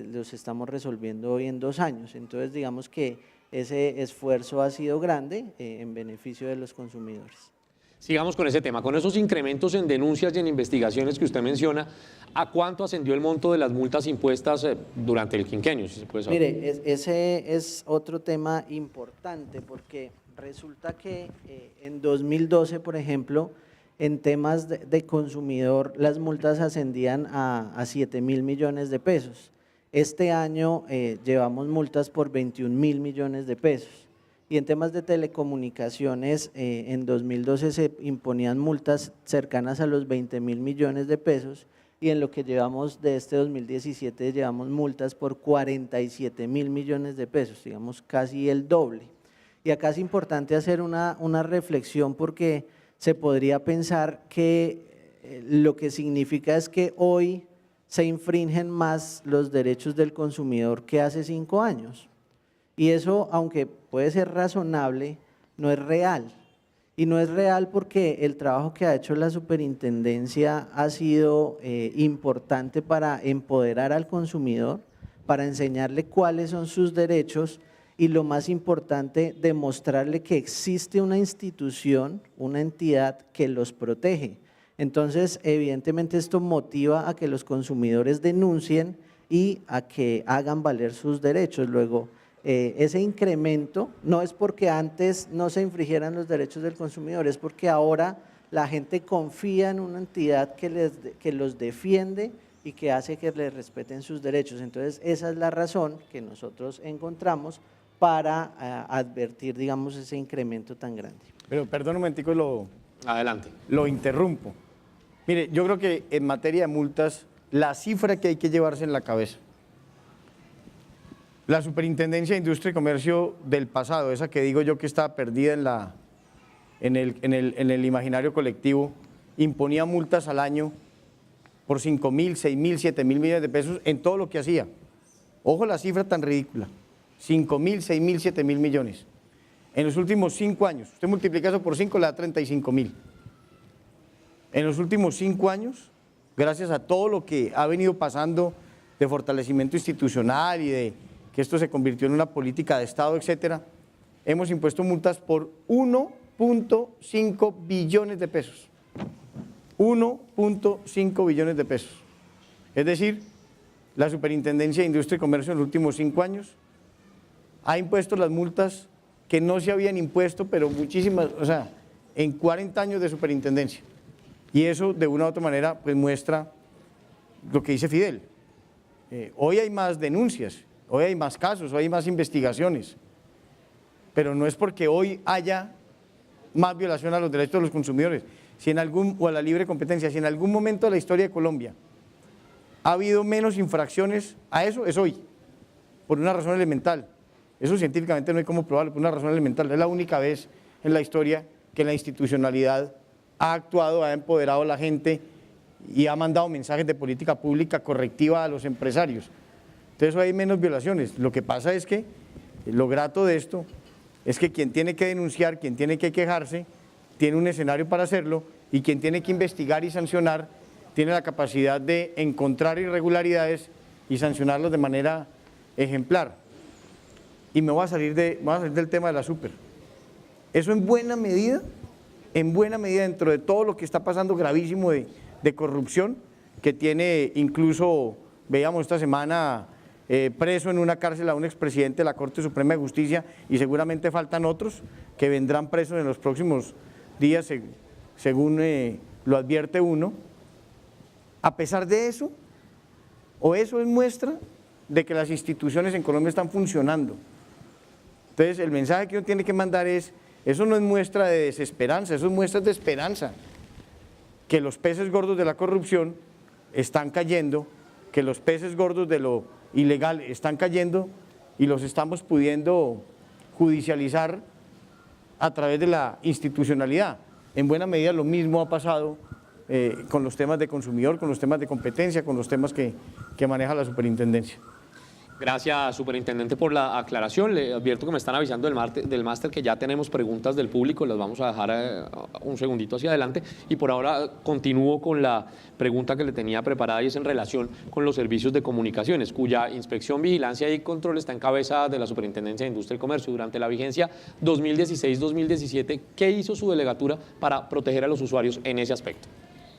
los estamos resolviendo hoy en 2 años. Entonces, digamos que ese esfuerzo ha sido grande en beneficio de los consumidores. Sigamos con ese tema, con esos incrementos en denuncias y en investigaciones que usted menciona, ¿a cuánto ascendió el monto de las multas impuestas durante el quinquenio? Si se puede saber. Mire, ese es otro tema importante porque resulta que en 2012, por ejemplo, en temas de consumidor, las multas ascendían a 7.000 millones de pesos. Este año llevamos multas por 21.000 millones de pesos. Y en temas de telecomunicaciones, en 2012 se imponían multas cercanas a los 20.000 millones de pesos y en lo que llevamos de este 2017 llevamos multas por 47.000 millones de pesos, digamos casi el doble. Y acá es importante hacer una reflexión porque se podría pensar que lo que significa es que hoy se infringen más los derechos del consumidor que hace 5 años. Y eso, aunque puede ser razonable, no es real. Y no es real porque el trabajo que ha hecho la superintendencia ha sido importante para empoderar al consumidor, para enseñarle cuáles son sus derechos y lo más importante, demostrarle que existe una institución, una entidad que los protege. Entonces, evidentemente esto motiva a que los consumidores denuncien y a que hagan valer sus derechos. Luego, ese incremento no es porque antes no se infringieran los derechos del consumidor, es porque ahora la gente confía en una entidad que los defiende y que hace que les respeten sus derechos. Entonces, esa es la razón que nosotros encontramos para advertir, digamos, ese incremento tan grande. Pero perdón un momentico, Adelante. lo interrumpo. Mire, yo creo que en materia de multas, la cifra que hay que llevarse en la cabeza, la Superintendencia de Industria y Comercio del pasado, esa que digo yo que estaba perdida en el imaginario colectivo, imponía multas al año por 5.000, 6.000, 7.000 millones de pesos en todo lo que hacía. Ojo la cifra tan ridícula, 5.000, 6.000, 7.000 millones. En los últimos 5 años, usted multiplica eso por 5, le da 35.000. En los últimos 5 años, gracias a todo lo que ha venido pasando de fortalecimiento institucional y de que esto se convirtió en una política de Estado, etcétera, hemos impuesto multas por 1.5 billones de pesos. 1.5 billones de pesos. Es decir, la Superintendencia de Industria y Comercio en los últimos 5 años ha impuesto las multas que no se habían impuesto, pero muchísimas, o sea, en 40 años de superintendencia. Y eso, de una u otra manera, pues muestra lo que dice Fidel. Hoy hay más denuncias, hoy hay más casos, hoy hay más investigaciones, pero no es porque hoy haya más violación a los derechos de los consumidores, o a la libre competencia. Si en algún momento de la historia de Colombia ha habido menos infracciones a eso, es hoy, por una razón elemental. Eso científicamente no hay cómo probarlo, por una razón elemental. Es la única vez en la historia que la institucionalidad ha actuado, ha empoderado a la gente y ha mandado mensajes de política pública correctiva a los empresarios. Entonces hay menos violaciones. Lo que pasa es que lo grato de esto es que quien tiene que denunciar, quien tiene que quejarse, tiene un escenario para hacerlo, y quien tiene que investigar y sancionar tiene la capacidad de encontrar irregularidades y sancionarlos de manera ejemplar. Y me voy a salir del tema de la super. Eso en buena medida dentro de todo lo que está pasando gravísimo de corrupción, que tiene incluso, veíamos esta semana, preso en una cárcel a un expresidente de la Corte Suprema de Justicia, y seguramente faltan otros que vendrán presos en los próximos días, según lo advierte uno. A pesar de eso, eso es muestra de que las instituciones en Colombia están funcionando. Entonces el mensaje que uno tiene que mandar es, eso no es muestra de desesperanza, eso es muestra de esperanza, que los peces gordos de la corrupción están cayendo, que los peces gordos de lo ilegal están cayendo y los estamos pudiendo judicializar a través de la institucionalidad. En buena medida lo mismo ha pasado con los temas de consumidor, con los temas de competencia, con los temas que maneja la superintendencia. Gracias, superintendente, por la aclaración. Le advierto que me están avisando del máster que ya tenemos preguntas del público, las vamos a dejar un segundito hacia adelante, y por ahora continúo con la pregunta que le tenía preparada, y es en relación con los servicios de comunicaciones, cuya inspección, vigilancia y control está en cabeza de la Superintendencia de Industria y Comercio. Durante la vigencia 2016-2017, ¿qué hizo su delegatura para proteger a los usuarios en ese aspecto?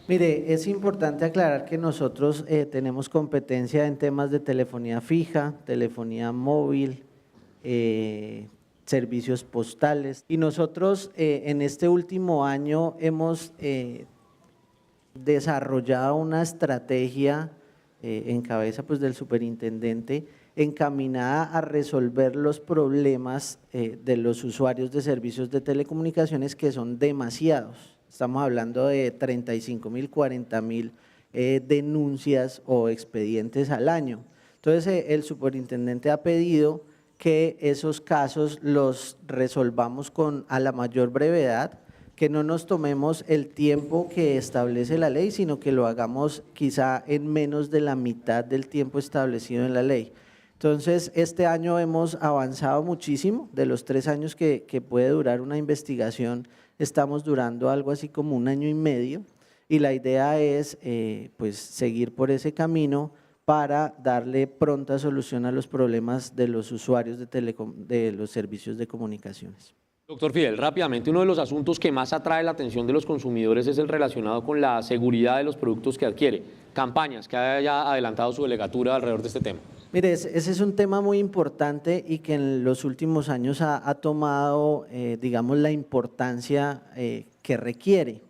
Mire, es importante aclarar que nosotros tenemos competencia en temas de telefonía fija, telefonía móvil, servicios postales, y nosotros en este último año hemos desarrollado una estrategia en cabeza pues del superintendente, encaminada a resolver los problemas de los usuarios de servicios de telecomunicaciones, que son demasiados. Estamos hablando de 35.000, 40.000 denuncias o expedientes al año. Entonces, el superintendente ha pedido que esos casos los resolvamos a la mayor brevedad, que no nos tomemos el tiempo que establece la ley, sino que lo hagamos quizá en menos de la mitad del tiempo establecido en la ley. Entonces, este año hemos avanzado muchísimo. De los 3 años que puede durar una investigación, estamos durando algo así como 1 año y medio, y la idea es pues seguir por ese camino para darle pronta solución a los problemas de los usuarios de los servicios de comunicaciones. Doctor Fidel, rápidamente, uno de los asuntos que más atrae la atención de los consumidores es el relacionado con la seguridad de los productos que adquiere. Campañas que haya adelantado su delegatura alrededor de este tema. Mire, ese es un tema muy importante y que en los últimos años ha tomado, digamos, la importancia que requiere.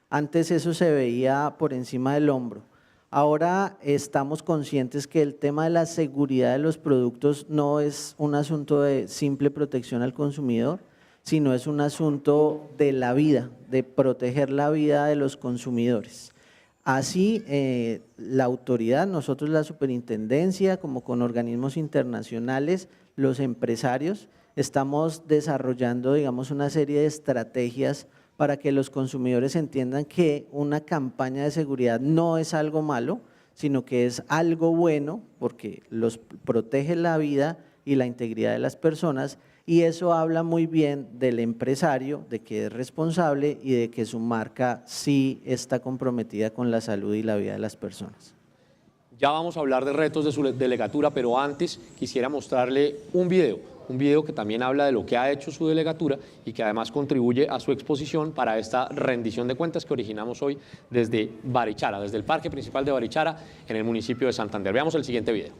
Antes eso se veía por encima del hombro. Ahora estamos conscientes que el tema de la seguridad de los productos no es un asunto de simple protección al consumidor, sino es un asunto de la vida, de proteger la vida de los consumidores. Así, la autoridad, nosotros la superintendencia, como con organismos internacionales, los empresarios, estamos desarrollando, digamos, una serie de estrategias para que los consumidores entiendan que una campaña de seguridad no es algo malo, sino que es algo bueno porque los protege la vida y la integridad de las personas, y eso habla muy bien del empresario, de que es responsable y de que su marca sí está comprometida con la salud y la vida de las personas. Ya vamos a hablar de retos de su delegatura, pero antes quisiera mostrarle un video que también habla de lo que ha hecho su delegatura y que además contribuye a su exposición para esta rendición de cuentas que originamos hoy desde Barichara, desde el Parque Principal de Barichara, en el municipio de Santander. Veamos el siguiente video.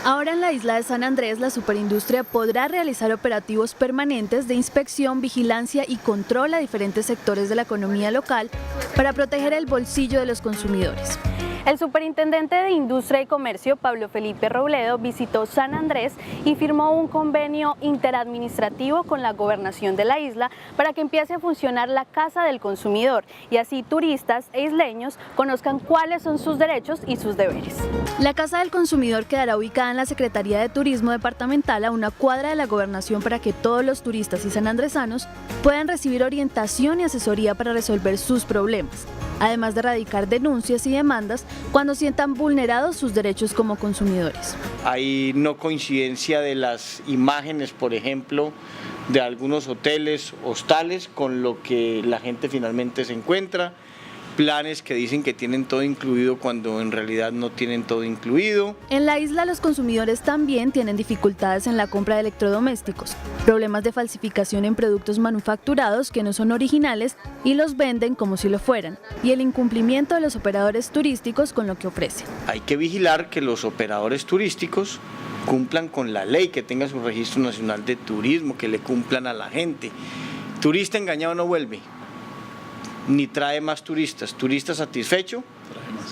Ahora en la isla de San Andrés, la superindustria podrá realizar operativos permanentes de inspección, vigilancia y control a diferentes sectores de la economía local para proteger el bolsillo de los consumidores. El superintendente de Industria y Comercio, Pablo Felipe Robledo, visitó San Andrés y firmó un convenio interadministrativo con la gobernación de la isla para que empiece a funcionar la Casa del Consumidor y así turistas e isleños conozcan cuáles son sus derechos y sus deberes. La Casa del Consumidor quedará ubicada en la Secretaría de Turismo Departamental a una cuadra de la gobernación para que todos los turistas y sanandresanos puedan recibir orientación y asesoría para resolver sus problemas, además de erradicar denuncias y demandas cuando sientan vulnerados sus derechos como consumidores. Hay no coincidencia de las imágenes, por ejemplo, de algunos hoteles, hostales, con lo que la gente finalmente se encuentra, planes que dicen que tienen todo incluido cuando en realidad no tienen todo incluido. En la isla los consumidores también tienen dificultades en la compra de electrodomésticos, problemas de falsificación en productos manufacturados que no son originales y los venden como si lo fueran, y el incumplimiento de los operadores turísticos con lo que ofrecen. Hay que vigilar que los operadores turísticos cumplan con la ley, que tengan su registro nacional de turismo, que le cumplan a la gente. Turista engañado no vuelve, ni trae más turistas. Turista satisfecho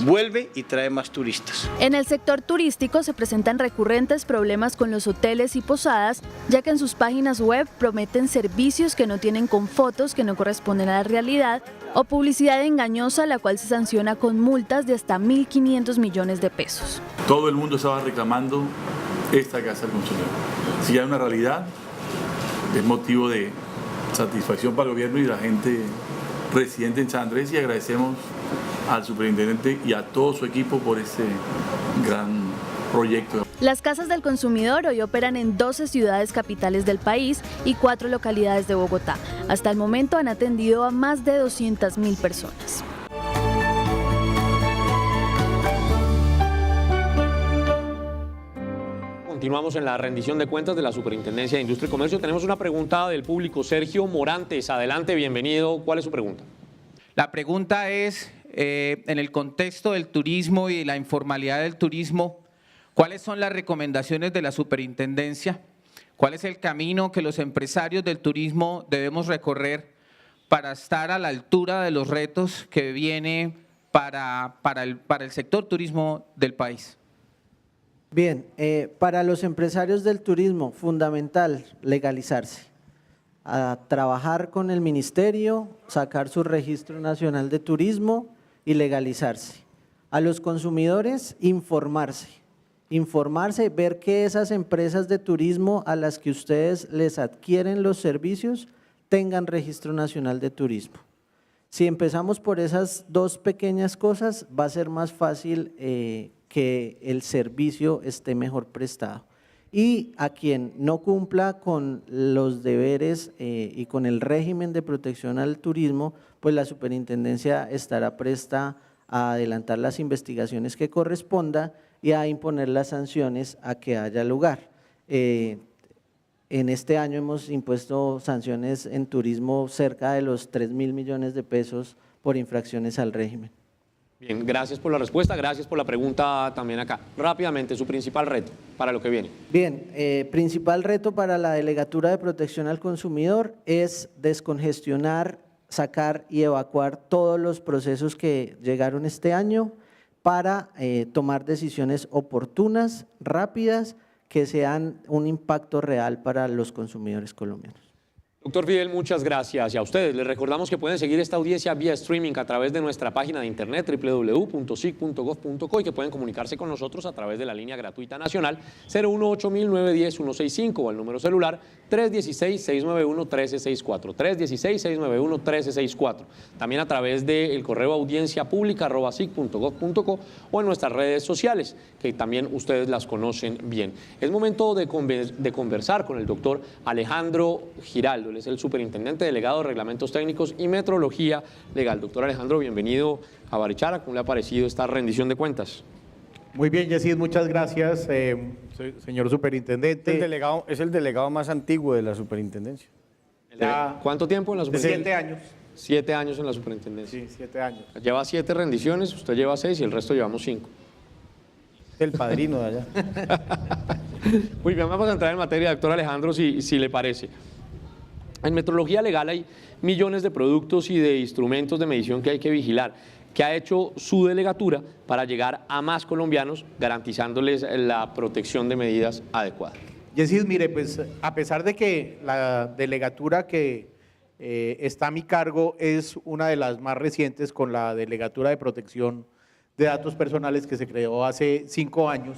vuelve y trae más turistas. En el sector turístico se presentan recurrentes problemas con los hoteles y posadas, ya que en sus páginas web prometen servicios que no tienen con fotos que no corresponden a la realidad o publicidad engañosa, la cual se sanciona con multas de hasta 1.500 millones de pesos. Todo el mundo estaba reclamando esta Casa del Consumidor. Si hay una realidad, es motivo de satisfacción para el gobierno y la gente residente en San Andrés, y agradecemos al superintendente y a todo su equipo por este gran proyecto. Las Casas del Consumidor hoy operan en 12 ciudades capitales del país y 4 localidades de Bogotá. Hasta el momento han atendido a más de 200.000 personas. Continuamos en la rendición de cuentas de la Superintendencia de Industria y Comercio. Tenemos una pregunta del público. Sergio Morantes, adelante, bienvenido. ¿Cuál es su pregunta? La pregunta es, en el contexto del turismo y la informalidad del turismo, ¿cuáles son las recomendaciones de la Superintendencia? ¿Cuál es el camino que los empresarios del turismo debemos recorrer para estar a la altura de los retos que viene para el sector turismo del país? Bien, para los empresarios del turismo, fundamental legalizarse, a trabajar con el ministerio, sacar su registro nacional de turismo y legalizarse. A los consumidores, informarse, ver que esas empresas de turismo a las que ustedes les adquieren los servicios tengan registro nacional de turismo. Si empezamos por esas dos pequeñas cosas, va a ser más fácil que el servicio esté mejor prestado. Y a quien no cumpla con los deberes y con el régimen de protección al turismo, pues la superintendencia estará presta a adelantar las investigaciones que corresponda y a imponer las sanciones a que haya lugar. En este año hemos impuesto sanciones en turismo cerca de los 3.000 millones de pesos por infracciones al régimen. Bien, gracias por la respuesta, gracias por la pregunta también acá. Rápidamente, su principal reto para lo que viene. Bien, principal reto para la Delegatura de Protección al Consumidor es descongestionar, sacar y evacuar todos los procesos que llegaron este año para tomar decisiones oportunas, rápidas, que sean un impacto real para los consumidores colombianos. Doctor Fidel, muchas gracias. Y a ustedes les recordamos que pueden seguir esta audiencia vía streaming a través de nuestra página de internet www.sic.gov.co y que pueden comunicarse con nosotros a través de la línea gratuita nacional 018-910-165 o el número celular 316-691-1364, 316-691-1364. También a través del correo audienciapublica@sic.gov.co o en nuestras redes sociales, que también ustedes las conocen bien. Es momento de conversar con el doctor Alejandro Giraldo. Él es el superintendente delegado de Reglamentos Técnicos y Metrología Legal. Doctor Alejandro, bienvenido a Barichara. ¿Cómo le ha parecido esta rendición de cuentas? Muy bien, Yesid, muchas gracias, señor superintendente. Es el delegado más antiguo de la superintendencia. ¿Cuánto tiempo en la superintendencia? 7 años. 7 años en la superintendencia. Sí, 7 años. Lleva 7 rendiciones, usted lleva 6 y el resto llevamos 5. El padrino de allá. Muy bien, vamos a entrar en materia, doctor Alejandro, si le parece. En metrología legal hay millones de productos y de instrumentos de medición que hay que vigilar. ¿Qué ha hecho su delegatura para llegar a más colombianos garantizándoles la protección de medidas adecuadas? Yesid, mire, pues a pesar de que la delegatura que está a mi cargo es una de las más recientes con la Delegatura de Protección de Datos Personales que se creó hace 5 años,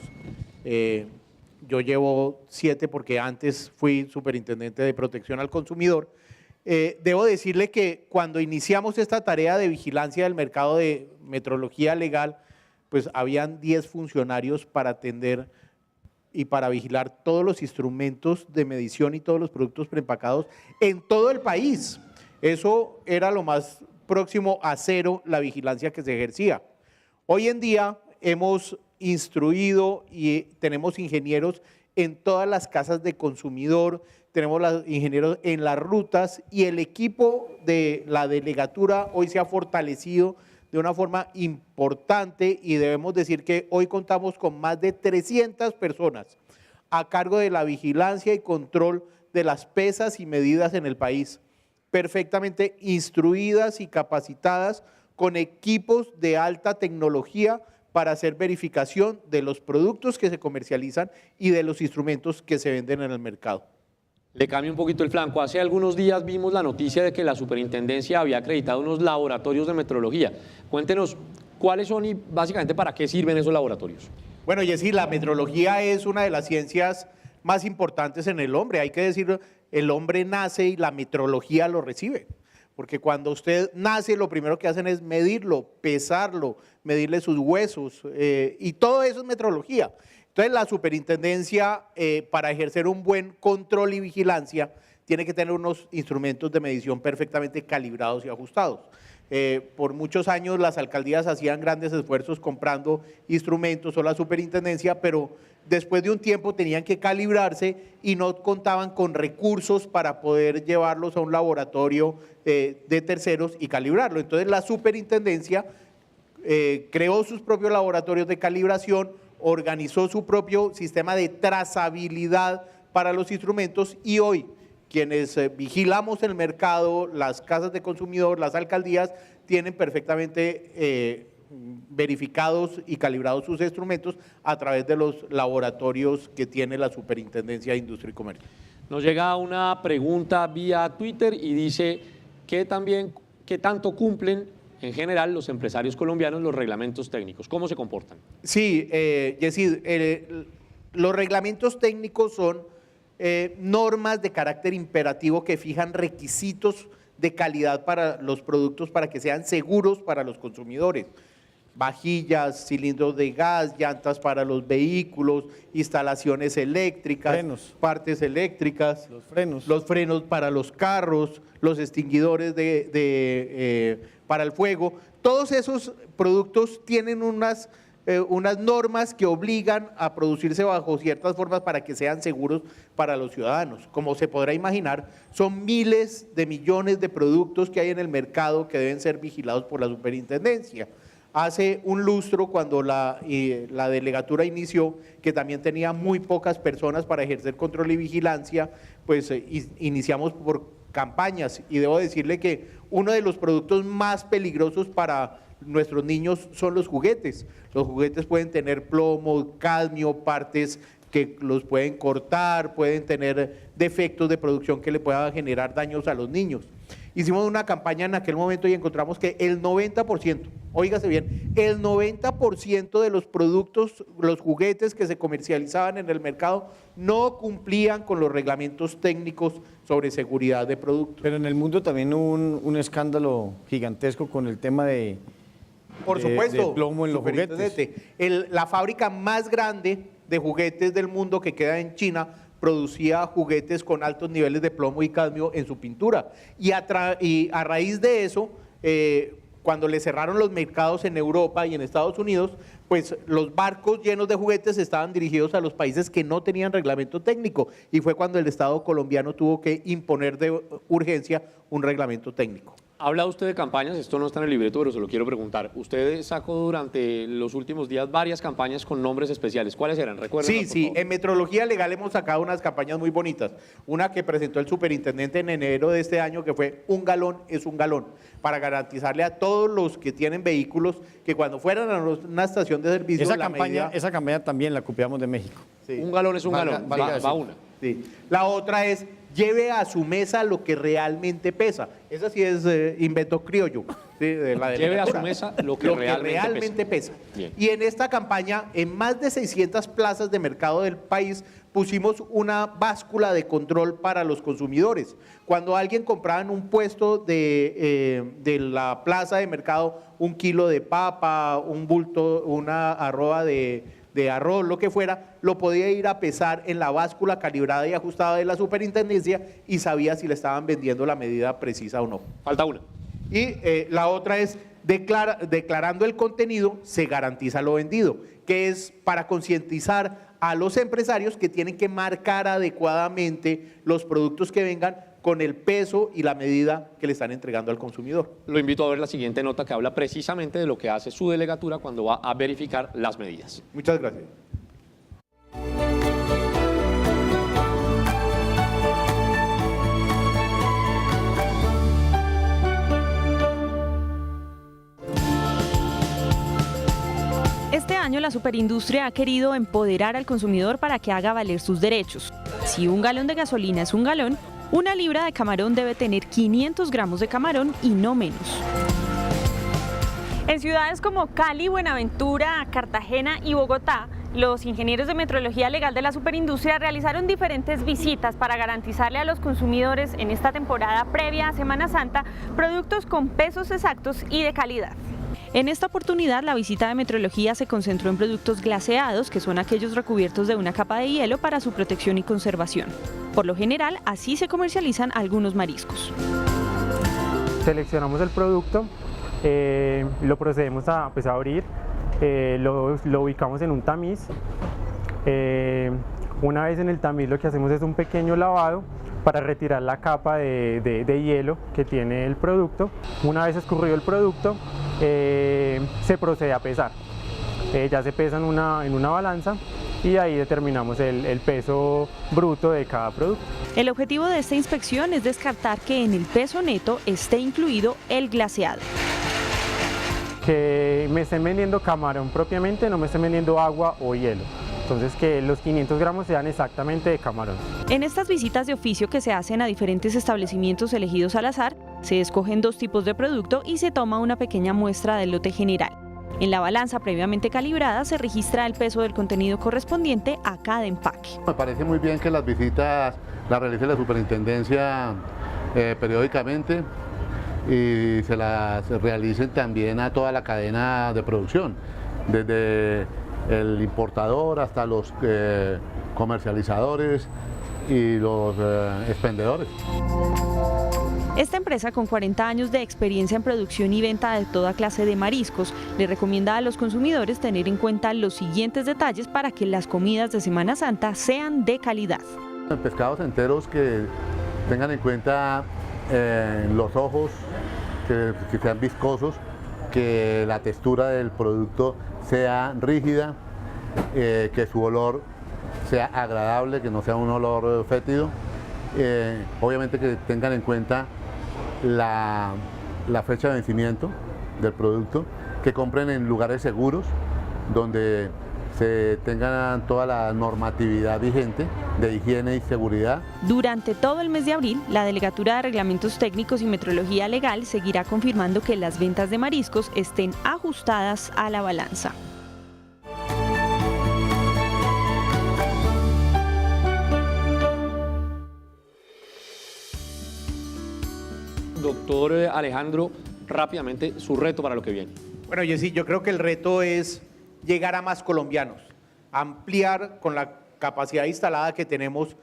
yo llevo 7 porque antes fui superintendente de protección al consumidor. Debo decirle que cuando iniciamos esta tarea de vigilancia del mercado de metrología legal, pues habían 10 funcionarios para atender y para vigilar todos los instrumentos de medición y todos los productos preempacados en todo el país. Eso era lo más próximo a cero, la vigilancia que se ejercía. Hoy en día hemos instruido y tenemos ingenieros en todas las casas de consumidor, tenemos ingenieros en las rutas y el equipo de la delegatura hoy se ha fortalecido de una forma importante y debemos decir que hoy contamos con más de 300 personas a cargo de la vigilancia y control de las pesas y medidas en el país, perfectamente instruidas y capacitadas con equipos de alta tecnología para hacer verificación de los productos que se comercializan y de los instrumentos que se venden en el mercado. Le cambio un poquito el flanco. Hace algunos días vimos la noticia de que la superintendencia había acreditado unos laboratorios de metrología. Cuéntenos cuáles son y básicamente para qué sirven esos laboratorios. Bueno, Yesí, la metrología es una de las ciencias más importantes en el hombre. Hay que decir, el hombre nace y la metrología lo recibe. Porque cuando usted nace, lo primero que hacen es medirlo, pesarlo, medirle sus huesos y todo eso es metrología. Entonces la superintendencia para ejercer un buen control y vigilancia tiene que tener unos instrumentos de medición perfectamente calibrados y ajustados. Por muchos años las alcaldías hacían grandes esfuerzos comprando instrumentos o la superintendencia, pero después de un tiempo tenían que calibrarse y no contaban con recursos para poder llevarlos a un laboratorio de terceros y calibrarlo. Entonces la superintendencia creó sus propios laboratorios de calibración, organizó su propio sistema de trazabilidad para los instrumentos y hoy quienes vigilamos el mercado, las casas de consumidor, las alcaldías, tienen perfectamente verificados y calibrados sus instrumentos a través de los laboratorios que tiene la Superintendencia de Industria y Comercio. Nos llega una pregunta vía Twitter y dice ¿qué tanto cumplen en general los empresarios colombianos los reglamentos técnicos? ¿Cómo se comportan? Sí, Yesid, los reglamentos técnicos son normas de carácter imperativo que fijan requisitos de calidad para los productos para que sean seguros para los consumidores. Vajillas, cilindros de gas, llantas para los vehículos, instalaciones eléctricas, partes eléctricas, los frenos para los carros, los extinguidores para el fuego. Todos esos productos tienen unas normas que obligan a producirse bajo ciertas formas para que sean seguros para los ciudadanos. Como se podrá imaginar, son miles de millones de productos que hay en el mercado que deben ser vigilados por la superintendencia. Hace un lustro, cuando la delegatura inició, que también tenía muy pocas personas para ejercer control y vigilancia, pues iniciamos por campañas y debo decirle que uno de los productos más peligrosos para nuestros niños son los juguetes. Los juguetes pueden tener plomo, cadmio, partes que los pueden cortar, pueden tener defectos de producción que le puedan generar daños a los niños. Hicimos una campaña en aquel momento y encontramos que el 90%, óigase bien, el 90% de los productos, los juguetes que se comercializaban en el mercado no cumplían con los reglamentos técnicos sobre seguridad de productos. Pero en el mundo también hubo un escándalo gigantesco con el tema de Por supuesto, de plomo en los juguetes. La fábrica más grande de juguetes del mundo, que queda en China, producía juguetes con altos niveles de plomo y cadmio en su pintura. Y a raíz de eso, cuando le cerraron los mercados en Europa y en Estados Unidos, pues los barcos llenos de juguetes estaban dirigidos a los países que no tenían reglamento técnico. Y fue cuando el Estado colombiano tuvo que imponer de urgencia un reglamento técnico. Habla usted de campañas, esto no está en el libreto, pero se lo quiero preguntar. Usted sacó durante los últimos días varias campañas con nombres especiales. ¿Cuáles eran? ¿Recuerdan? Sí, en metrología legal hemos sacado unas campañas muy bonitas. Una que presentó el superintendente en enero de este año, que fue "Un galón es un galón", para garantizarle a todos los que tienen vehículos que cuando fueran a una estación de servicio... Esa campaña también la copiamos de México. Sí. Un galón es un galón, va una. Sí. La otra es: lleve a su mesa lo que realmente pesa. Esa sí es invento criollo. ¿Sí? Lleve a su mesa lo que realmente pesa. Bien. Y en esta campaña, en más de 600 plazas de mercado del país, pusimos una báscula de control para los consumidores. Cuando alguien compraba en un puesto de la plaza de mercado 1 kilo de papa, un bulto, una arroba de arroz, lo que fuera, lo podía ir a pesar en la báscula calibrada y ajustada de la superintendencia y sabía si le estaban vendiendo la medida precisa o no. Falta una. Y la otra es: declarando el contenido, se garantiza lo vendido, que es para concientizar a los empresarios que tienen que marcar adecuadamente los productos que vengan con el peso y la medida que le están entregando al consumidor. Lo invito a ver la siguiente nota que habla precisamente de lo que hace su delegatura cuando va a verificar las medidas. Muchas gracias. Este año la superindustria ha querido empoderar al consumidor para que haga valer sus derechos. Si un galón de gasolina es un galón, una libra de camarón debe tener 500 gramos de camarón y no menos. En ciudades como Cali, Buenaventura, Cartagena y Bogotá, los ingenieros de metrología legal de la superindustria realizaron diferentes visitas para garantizarle a los consumidores en esta temporada previa a Semana Santa productos con pesos exactos y de calidad. En esta oportunidad, la visita de metrología se concentró en productos glaseados, que son aquellos recubiertos de una capa de hielo para su protección y conservación. Por lo general, así se comercializan algunos mariscos. Seleccionamos el producto, lo procedemos a abrir, lo ubicamos en un tamiz. Una vez en el tamiz, lo que hacemos es un pequeño lavado para retirar la capa de hielo que tiene el producto. Una vez escurrido el producto, se procede a pesar. Ya se pesa en una balanza y ahí determinamos el peso bruto de cada producto. El objetivo de esta inspección es descartar que en el peso neto esté incluido el glaseado. Que me estén vendiendo camarón propiamente, no me estén vendiendo agua o hielo. Entonces, que los 500 gramos sean exactamente de camarón. En estas visitas de oficio que se hacen a diferentes establecimientos elegidos al azar, se escogen 2 tipos de producto y se toma una pequeña muestra del lote general. En la balanza previamente calibrada se registra el peso del contenido correspondiente a cada empaque. Me parece muy bien que las visitas las realice la superintendencia periódicamente y se las realicen también a toda la cadena de producción, desde el importador hasta los comercializadores y los expendedores. Esta empresa, con 40 años de experiencia en producción y venta de toda clase de mariscos, le recomienda a los consumidores tener en cuenta los siguientes detalles para que las comidas de Semana Santa sean de calidad. Pescados enteros que tengan en cuenta los ojos, que sean viscosos, que la textura del producto sea rígida, que su olor sea agradable, que no sea un olor fétido. Obviamente que tengan en cuenta la fecha de vencimiento del producto, que compren en lugares seguros, donde se tengan toda la normatividad vigente de higiene y seguridad. Durante todo el mes de abril, la Delegatura de Reglamentos Técnicos y Metrología Legal seguirá confirmando que las ventas de mariscos estén ajustadas a la balanza. Doctor Alejandro, rápidamente su reto para lo que viene. Bueno, Jessy, yo creo que el reto es llegar a más colombianos, ampliar con la capacidad instalada que tenemos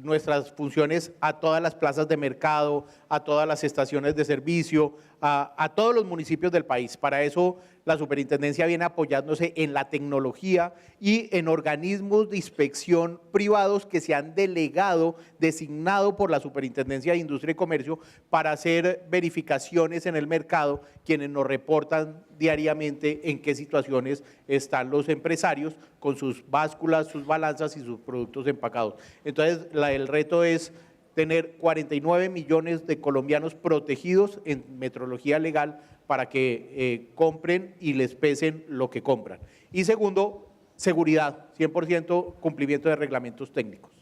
nuestras funciones a todas las plazas de mercado, a todas las estaciones de servicio, a todos los municipios del país. Para eso la superintendencia viene apoyándose en la tecnología y en organismos de inspección privados que se han designado por la Superintendencia de Industria y Comercio para hacer verificaciones en el mercado, quienes nos reportan diariamente en qué situaciones están los empresarios con sus básculas, sus balanzas y sus productos empacados. Entonces, el reto es tener 49 millones de colombianos protegidos en metrología legal para que compren y les pesen lo que compran. Y segundo, seguridad, 100% cumplimiento de reglamentos técnicos.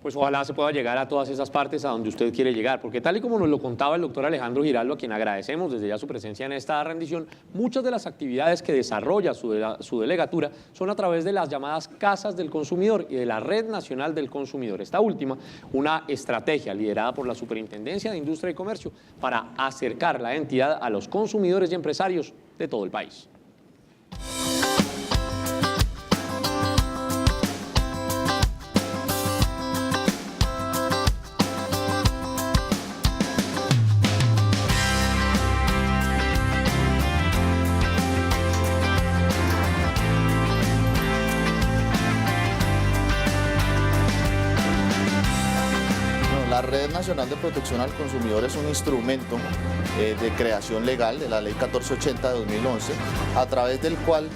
Pues ojalá se pueda llegar a todas esas partes a donde usted quiere llegar, porque tal y como nos lo contaba el doctor Alejandro Giraldo, a quien agradecemos desde ya su presencia en esta rendición, muchas de las actividades que desarrolla su delegatura son a través de las llamadas Casas del Consumidor y de la Red Nacional del Consumidor. Esta última, una estrategia liderada por la Superintendencia de Industria y Comercio para acercar la entidad a los consumidores y empresarios de todo el país. La Red Nacional de Protección al Consumidor es un instrumento de creación legal de la Ley 1480 de 2011, a través del cual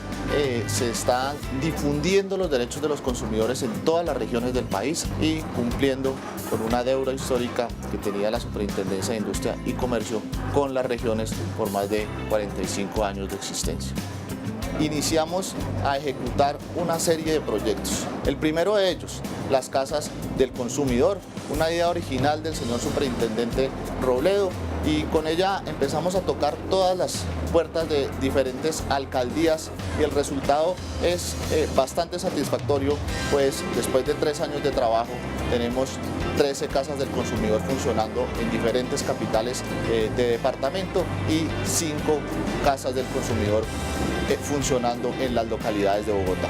se están difundiendo los derechos de los consumidores en todas las regiones del país y cumpliendo con una deuda histórica que tenía la Superintendencia de Industria y Comercio con las regiones por más de 45 años de existencia. Iniciamos a ejecutar una serie de proyectos. El primero de ellos, las Casas del Consumidor, una idea original del señor Superintendente Robledo, y con ella empezamos a tocar todas las puertas de diferentes alcaldías y el resultado es bastante satisfactorio, pues después de 3 años de trabajo tenemos 13 Casas del Consumidor funcionando en diferentes capitales de departamento y 5 Casas del Consumidor funcionando en las localidades de Bogotá.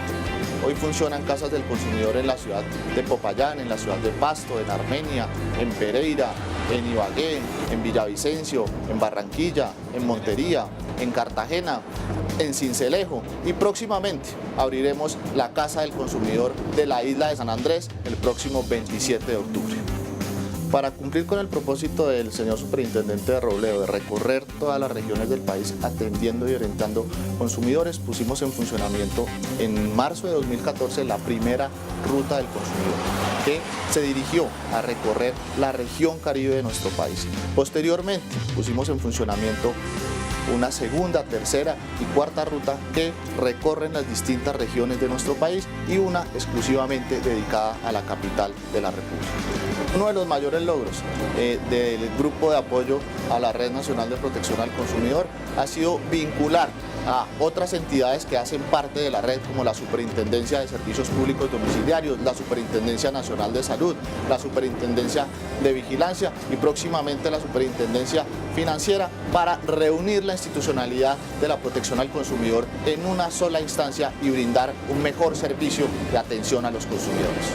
Hoy funcionan Casas del Consumidor en la ciudad de Popayán, en la ciudad de Pasto, en Armenia, en Pereira, en Ibagué, en Villavicencio, en Barranquilla, en Montería, en Cartagena, en Sincelejo, y próximamente abriremos la Casa del Consumidor de la isla de San Andrés el próximo 27 de octubre. Para cumplir con el propósito del señor Superintendente de Robledo de recorrer todas las regiones del país atendiendo y orientando consumidores, pusimos en funcionamiento en marzo de 2014 la primera Ruta del Consumidor, que se dirigió a recorrer la región Caribe de nuestro país. Posteriormente pusimos en funcionamiento una segunda, tercera y cuarta ruta que recorren las distintas regiones de nuestro país y una exclusivamente dedicada a la capital de la República. Uno de los mayores logros del grupo de apoyo a la Red Nacional de Protección al Consumidor ha sido vincular a otras entidades que hacen parte de la red, como la Superintendencia de Servicios Públicos Domiciliarios, la Superintendencia Nacional de Salud, la Superintendencia de Vigilancia y próximamente la Superintendencia Financiera, para reunir la institucionalidad de la protección al consumidor en una sola instancia y brindar un mejor servicio de atención a los consumidores.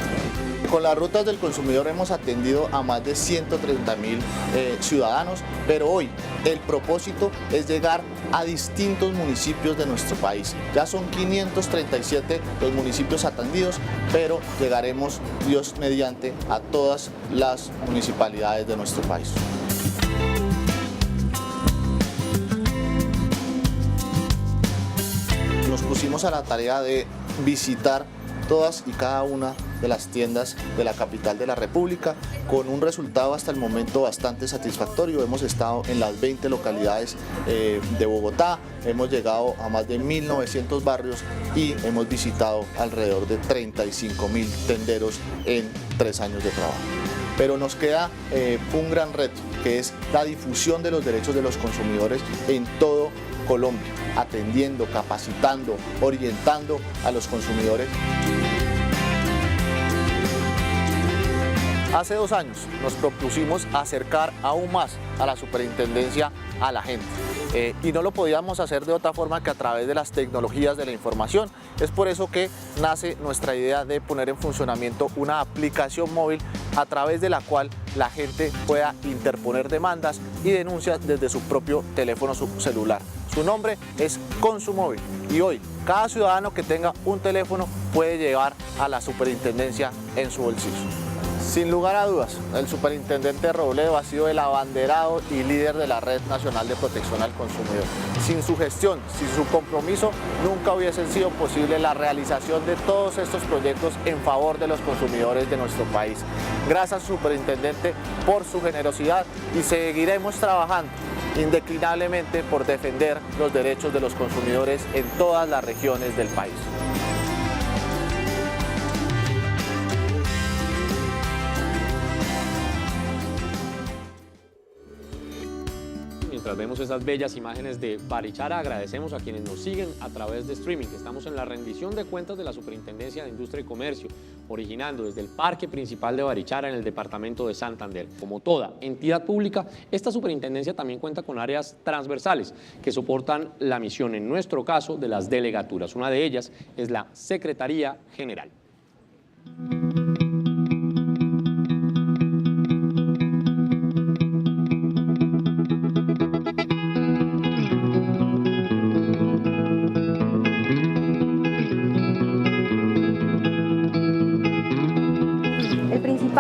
Con las rutas del consumidor hemos atendido a más de 130.000 ciudadanos, pero hoy el propósito es llegar a distintos municipios de nuestro país. Ya son 537 los municipios atendidos, pero llegaremos, Dios mediante, a todas las municipalidades de nuestro país. Nos pusimos a la tarea de visitar todas y cada una de las tiendas de la capital de la República, con un resultado hasta el momento bastante satisfactorio. Hemos estado en las 20 localidades de Bogotá, hemos llegado a más de 1.900 barrios y hemos visitado alrededor de 35.000 tenderos en 3 años de trabajo. Pero nos queda un gran reto, que es la difusión de los derechos de los consumidores en todo Colombia, atendiendo, capacitando, orientando a los consumidores. Hace 2 años nos propusimos acercar aún más a la superintendencia a la gente y no lo podíamos hacer de otra forma que a través de las tecnologías de la información. Es por eso que nace nuestra idea de poner en funcionamiento una aplicación móvil a través de la cual la gente pueda interponer demandas y denuncias desde su propio teléfono celular. Su nombre es Consumóvil y hoy cada ciudadano que tenga un teléfono puede llevar a la superintendencia en su bolsillo. Sin lugar a dudas, el superintendente Robledo ha sido el abanderado y líder de la Red Nacional de Protección al Consumidor. Sin su gestión, sin su compromiso, nunca hubiese sido posible la realización de todos estos proyectos en favor de los consumidores de nuestro país. Gracias, superintendente, por su generosidad y seguiremos trabajando indeclinablemente por defender los derechos de los consumidores en todas las regiones del país. Mientras vemos esas bellas imágenes de Barichara, agradecemos a quienes nos siguen a través de streaming. Estamos en la rendición de cuentas de la Superintendencia de Industria y Comercio, originando desde el parque principal de Barichara en el departamento de Santander. Como toda entidad pública, esta superintendencia también cuenta con áreas transversales que soportan la misión, en nuestro caso, de las delegaturas. Una de ellas es la Secretaría General.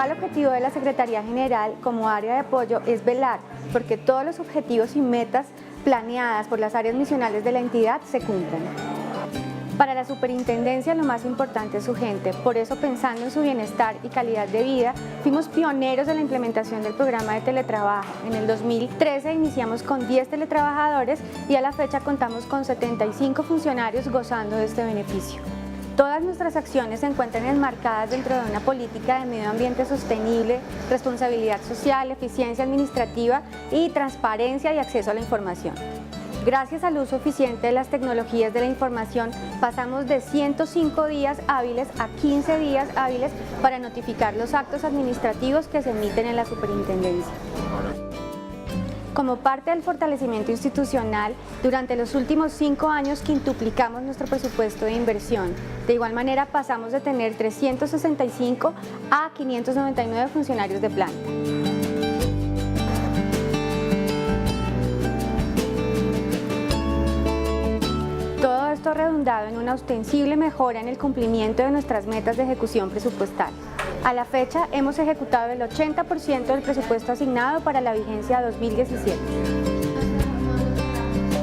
El objetivo de la Secretaría General como área de apoyo es velar porque todos los objetivos y metas planeadas por las áreas misionales de la entidad se cumplan. Para la superintendencia lo más importante es su gente, por eso pensando en su bienestar y calidad de vida, fuimos pioneros de la implementación del programa de teletrabajo. En el 2013 iniciamos con 10 teletrabajadores y a la fecha contamos con 75 funcionarios gozando de este beneficio. Todas nuestras acciones se encuentran enmarcadas dentro de una política de medio ambiente sostenible, responsabilidad social, eficiencia administrativa y transparencia y acceso a la información. Gracias al uso eficiente de las tecnologías de la información, pasamos de 105 días hábiles a 15 días hábiles para notificar los actos administrativos que se emiten en la superintendencia. Como parte del fortalecimiento institucional, durante los últimos 5 años quintuplicamos nuestro presupuesto de inversión. De igual manera pasamos de tener 365 a 599 funcionarios de planta. Todo esto ha redundado en una ostensible mejora en el cumplimiento de nuestras metas de ejecución presupuestal. A la fecha hemos ejecutado el 80% del presupuesto asignado para la vigencia 2017.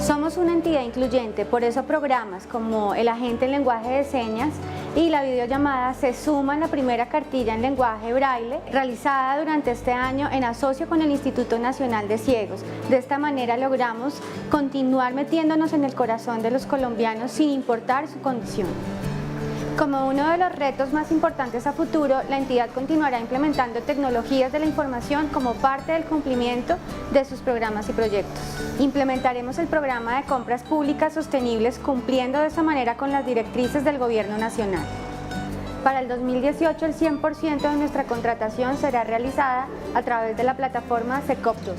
Somos una entidad incluyente, por eso programas como el agente en lenguaje de señas y la videollamada se suman a la primera cartilla en lenguaje braille realizada durante este año en asocio con el Instituto Nacional de Ciegos. De esta manera logramos continuar metiéndonos en el corazón de los colombianos sin importar su condición. Como uno de los retos más importantes a futuro, la entidad continuará implementando tecnologías de la información como parte del cumplimiento de sus programas y proyectos. Implementaremos el programa de compras públicas sostenibles cumpliendo de esta manera con las directrices del Gobierno Nacional. Para el 2018, el 100% de nuestra contratación será realizada a través de la plataforma SECOP2.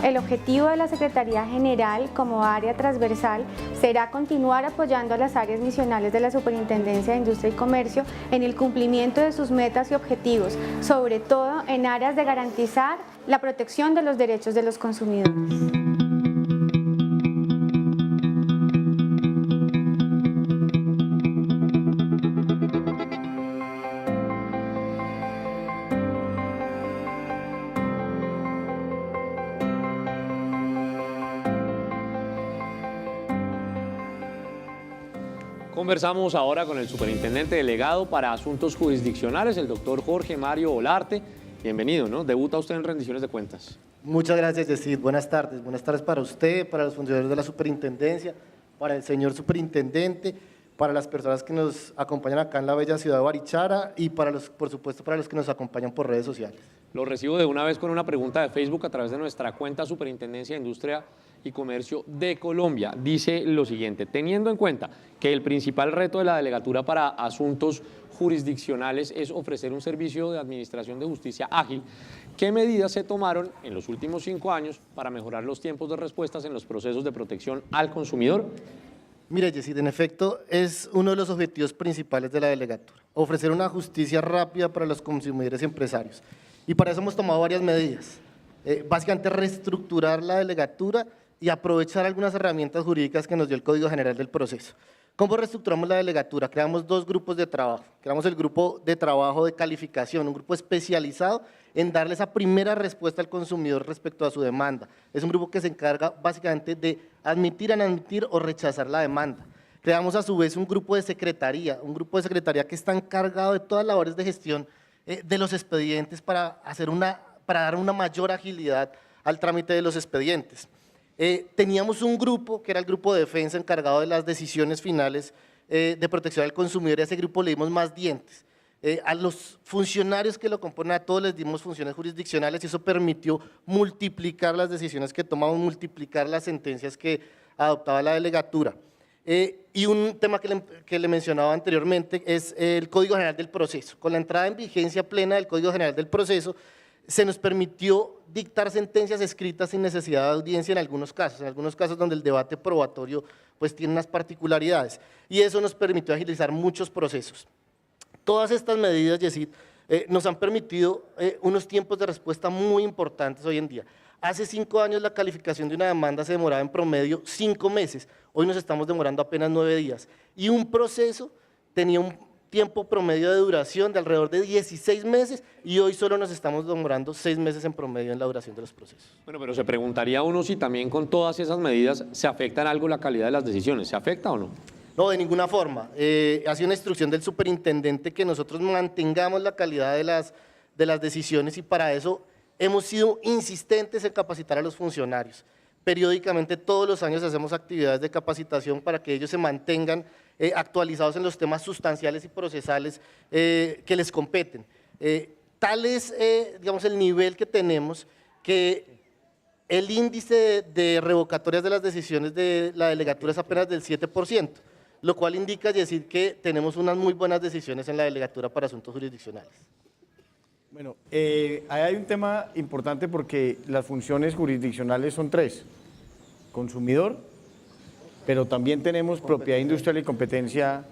El objetivo de la Secretaría General como área transversal será continuar apoyando a las áreas misionales de la Superintendencia de Industria y Comercio en el cumplimiento de sus metas y objetivos, sobre todo en áreas de garantizar la protección de los derechos de los consumidores. Conversamos ahora con el superintendente delegado para asuntos jurisdiccionales, el doctor Jorge Mario Olarte. Bienvenido, ¿no? Debuta usted en rendiciones de cuentas. Muchas gracias, Yesid. Buenas tardes. Buenas tardes para usted, para los funcionarios de la superintendencia, para el señor superintendente, para las personas que nos acompañan acá en la bella ciudad de Barichara y por supuesto, para los que nos acompañan por redes sociales. Lo recibo de una vez con una pregunta de Facebook a través de nuestra cuenta Superintendencia de Industria y Comercio de Colombia. Dice lo siguiente: teniendo en cuenta que el principal reto de la Delegatura para Asuntos Jurisdiccionales es ofrecer un servicio de administración de justicia ágil, ¿qué medidas se tomaron en los últimos 5 años para mejorar los tiempos de respuestas en los procesos de protección al consumidor? Mire, Yesid, en efecto, es uno de los objetivos principales de la Delegatura, ofrecer una justicia rápida para los consumidores y empresarios. Y para eso hemos tomado varias medidas. Básicamente, reestructurar la Delegatura y aprovechar algunas herramientas jurídicas que nos dio el Código General del Proceso. ¿Cómo reestructuramos la Delegatura? Creamos 2 grupos de trabajo. Creamos el grupo de trabajo de calificación, un grupo especializado en darle esa primera respuesta al consumidor respecto a su demanda. Es un grupo que se encarga básicamente de admitir o rechazar la demanda. Creamos a su vez un grupo de secretaría que está encargado de todas las labores de gestión de los expedientes para dar una mayor agilidad al trámite de los expedientes. Teníamos un grupo que era el grupo de defensa encargado de las decisiones finales de protección al consumidor, y a ese grupo le dimos más dientes. A los funcionarios que lo componen, a todos les dimos funciones jurisdiccionales, y eso permitió multiplicar las decisiones que tomamos, multiplicar las sentencias que adoptaba la Delegatura. Y un tema que le mencionaba anteriormente es el Código General del Proceso. Con la entrada en vigencia plena del Código General del Proceso, se nos permitió dictar sentencias escritas sin necesidad de audiencia en algunos casos donde el debate probatorio pues tiene unas particularidades, y eso nos permitió agilizar muchos procesos. Todas estas medidas, Yesid, nos han permitido unos tiempos de respuesta muy importantes hoy en día. Hace 5 años la calificación de una demanda se demoraba en promedio 5 meses, hoy nos estamos demorando apenas 9 días, y un proceso tenía un tiempo promedio de duración de alrededor de 16 meses, y hoy solo nos estamos demorando 6 meses en promedio en la duración de los procesos. Bueno, pero se preguntaría uno si también con todas esas medidas se afecta en algo la calidad de las decisiones. ¿Se afecta o no? No, de ninguna forma. Ha sido una instrucción del superintendente que nosotros mantengamos la calidad de las decisiones, y para eso hemos sido insistentes en capacitar a los funcionarios. Periódicamente, todos los años hacemos actividades de capacitación para que ellos se mantengan actualizados en los temas sustanciales y procesales que les competen. Tal es, digamos, el nivel que tenemos, que el índice de revocatorias de las decisiones de la Delegatura es apenas del 7%, lo cual indica decir que tenemos unas muy buenas decisiones en la Delegatura para Asuntos Jurisdiccionales. Bueno, ahí hay un tema importante porque las funciones jurisdiccionales son 3: consumidor, pero también tenemos propiedad industrial y competencia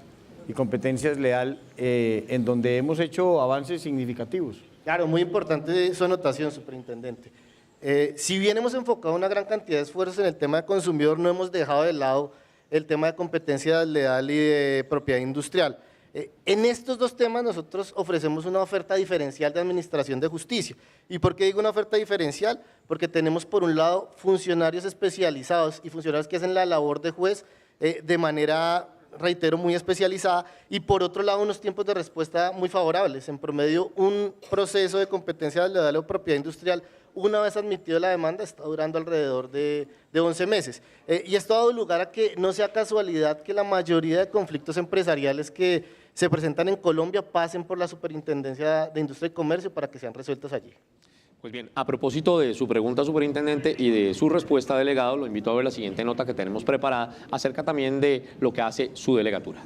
desleal, en donde hemos hecho avances significativos. Claro, muy importante su anotación, superintendente. Si bien hemos enfocado una gran cantidad de esfuerzos en el tema de consumidor, no hemos dejado de lado el tema de competencia desleal y de propiedad industrial. En estos 2 temas nosotros ofrecemos una oferta diferencial de administración de justicia. ¿Y por qué digo una oferta diferencial? Porque tenemos por un lado funcionarios especializados y funcionarios que hacen la labor de juez de manera, reitero, muy especializada, y por otro lado unos tiempos de respuesta muy favorables. En promedio, un proceso de competencia desleal o propiedad industrial, una vez admitido la demanda, está durando alrededor de 11 meses. Y esto ha dado lugar a que no sea casualidad que la mayoría de conflictos empresariales que se presentan en Colombia pasen por la Superintendencia de Industria y Comercio para que sean resueltos allí. Pues bien, a propósito de su pregunta, superintendente, y de su respuesta, delegado, lo invito a ver la siguiente nota que tenemos preparada acerca también de lo que hace su delegatura.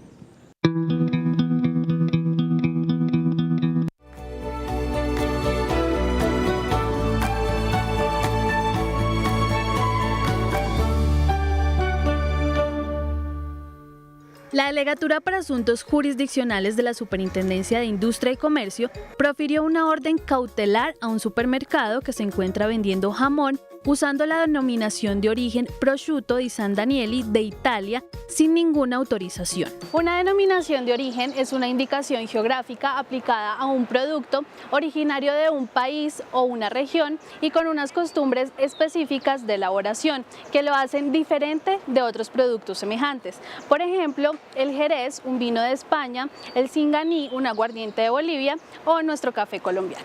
La Delegatura para Asuntos Jurisdiccionales de la Superintendencia de Industria y Comercio profirió una orden cautelar a un supermercado que se encuentra vendiendo jamón usando la denominación de origen Prosciutto di San Daniele de Italia sin ninguna autorización. Una denominación de origen es una indicación geográfica aplicada a un producto originario de un país o una región y con unas costumbres específicas de elaboración que lo hacen diferente de otros productos semejantes. Por ejemplo, el Jerez, un vino de España, el Singaní, un aguardiente de Bolivia o nuestro café colombiano.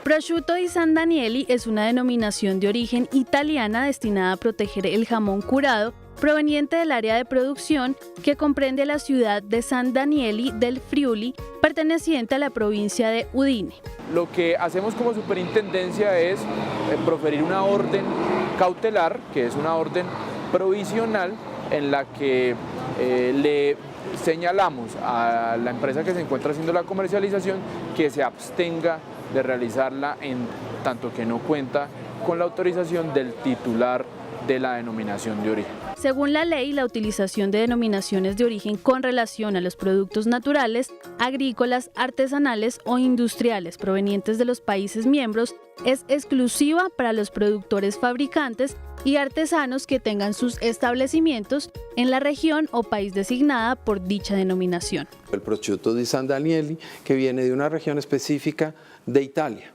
Prosciutto di San Daniele es una denominación de origen italiana destinada a proteger el jamón curado proveniente del área de producción que comprende la ciudad de San Daniele del Friuli, perteneciente a la provincia de Udine. Lo que hacemos como superintendencia es proferir una orden cautelar, que es una orden provisional en la que le señalamos a la empresa que se encuentra haciendo la comercialización que se abstenga de realizarla en tanto que no cuenta con la autorización del titular de la denominación de origen. Según la ley, la utilización de denominaciones de origen con relación a los productos naturales, agrícolas, artesanales o industriales provenientes de los países miembros es exclusiva para los productores, fabricantes y artesanos que tengan sus establecimientos en la región o país designada por dicha denominación. El prosciutto di San Daniele, que viene de una región específica de Italia.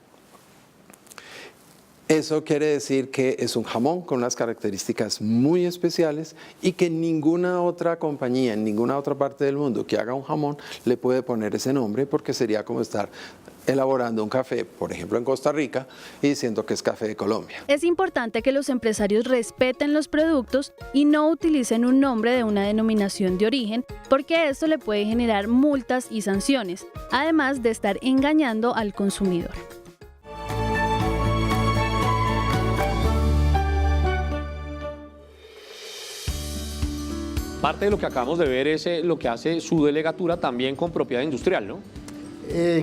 Eso quiere decir que es un jamón con unas características muy especiales y que ninguna otra compañía en ninguna otra parte del mundo que haga un jamón le puede poner ese nombre, porque sería como estar elaborando un café, por ejemplo en Costa Rica, y diciendo que es café de Colombia. Es importante que los empresarios respeten los productos y no utilicen un nombre de una denominación de origen, porque esto le puede generar multas y sanciones, además de estar engañando al consumidor. Parte de lo que acabamos de ver es lo que hace su delegatura también con propiedad industrial, ¿no?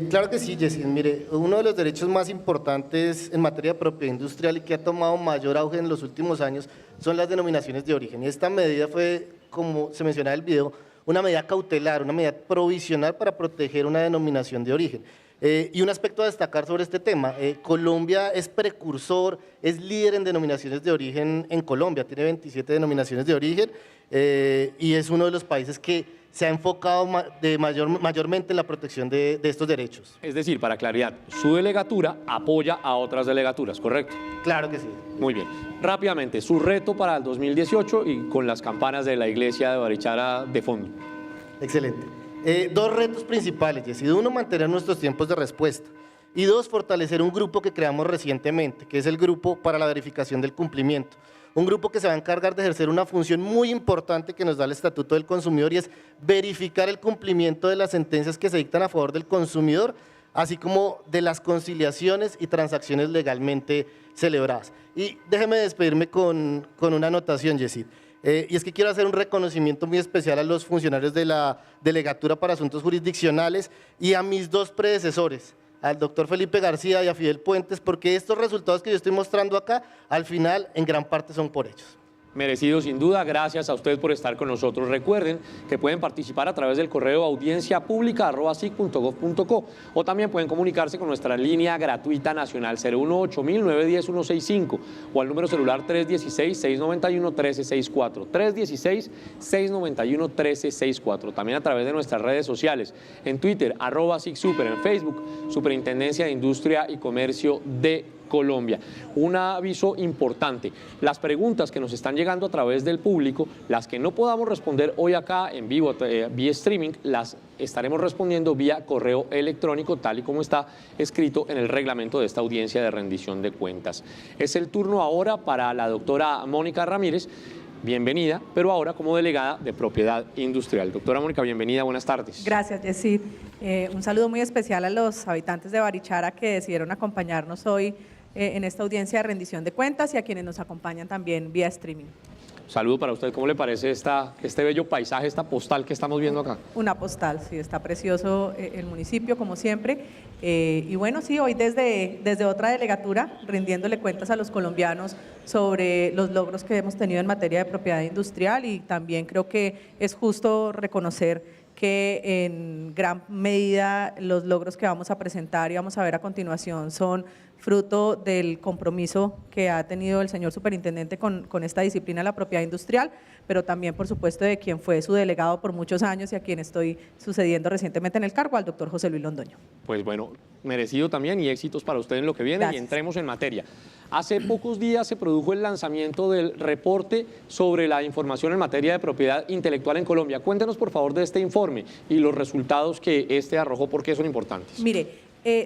Claro que sí, Jessy. Mire, uno de los derechos más importantes en materia de propiedad industrial y que ha tomado mayor auge en los últimos años son las denominaciones de origen. Y esta medida fue, como se mencionaba en el video, una medida cautelar, una medida provisional para proteger una denominación de origen. Y un aspecto a destacar sobre este tema, Colombia es precursor, es líder en denominaciones de origen en Colombia, tiene 27 denominaciones de origen y es uno de los países que se ha enfocado mayormente en la protección de estos derechos. Es decir, para claridad, su delegatura apoya a otras delegaturas, ¿correcto? Claro que sí. Muy bien. Rápidamente, su reto para el 2018 y con las campanas de la iglesia de Barichara de fondo. Excelente. Dos retos principales, Jessy. Uno, mantener nuestros tiempos de respuesta. Y dos, fortalecer un grupo que creamos recientemente, que es el Grupo para la Verificación del Cumplimiento. Un grupo que se va a encargar de ejercer una función muy importante que nos da el Estatuto del Consumidor, y es verificar el cumplimiento de las sentencias que se dictan a favor del consumidor, así como de las conciliaciones y transacciones legalmente celebradas. Y déjeme despedirme con una anotación, Jessy. Y es que quiero hacer un reconocimiento muy especial a los funcionarios de la Delegatura para Asuntos Jurisdiccionales y a mis dos predecesores, al doctor Felipe García y a Fidel Puentes, porque estos resultados que yo estoy mostrando acá, al final, en gran parte son por ellos. Merecido sin duda, gracias a ustedes por estar con nosotros. Recuerden que pueden participar a través del correo audienciapublica@sic.gov.co o también pueden comunicarse con nuestra línea gratuita nacional 018-910-165 o al número celular 316-691-1364, 316-691-1364. También a través de nuestras redes sociales, en Twitter, @SICSuper, en Facebook, Superintendencia de Industria y Comercio de Colombia. Un aviso importante, las preguntas que nos están llegando a través del público, las que no podamos responder hoy acá en vivo, vía streaming, las estaremos respondiendo vía correo electrónico, tal y como está escrito en el reglamento de esta audiencia de rendición de cuentas. Es el turno ahora para la doctora Mónica Ramírez. Bienvenida, pero ahora como delegada de Propiedad Industrial. Doctora Mónica, bienvenida, buenas tardes. Gracias, Jessy. Un saludo muy especial a los habitantes de Barichara que decidieron acompañarnos hoy en esta audiencia de rendición de cuentas y a quienes nos acompañan también vía streaming. Saludo para usted. ¿Cómo le parece este bello paisaje, esta postal que estamos viendo acá? Una postal, sí, está precioso el municipio, como siempre. Y bueno, sí, hoy desde otra delegatura, rindiéndole cuentas a los colombianos sobre los logros que hemos tenido en materia de propiedad industrial, y también creo que es justo reconocer que en gran medida los logros que vamos a presentar y vamos a ver a continuación son fruto del compromiso que ha tenido el señor superintendente con esta disciplina de la propiedad industrial, pero también, por supuesto, de quien fue su delegado por muchos años y a quien estoy sucediendo recientemente en el cargo, al doctor José Luis Londoño. Pues bueno, merecido también y éxitos para usted en lo que viene. Gracias. Y entremos en materia. Hace pocos días se produjo el lanzamiento del reporte sobre la información en materia de propiedad intelectual en Colombia. Cuéntenos, por favor, de este informe y los resultados que este arrojó, por qué son importantes. Mire,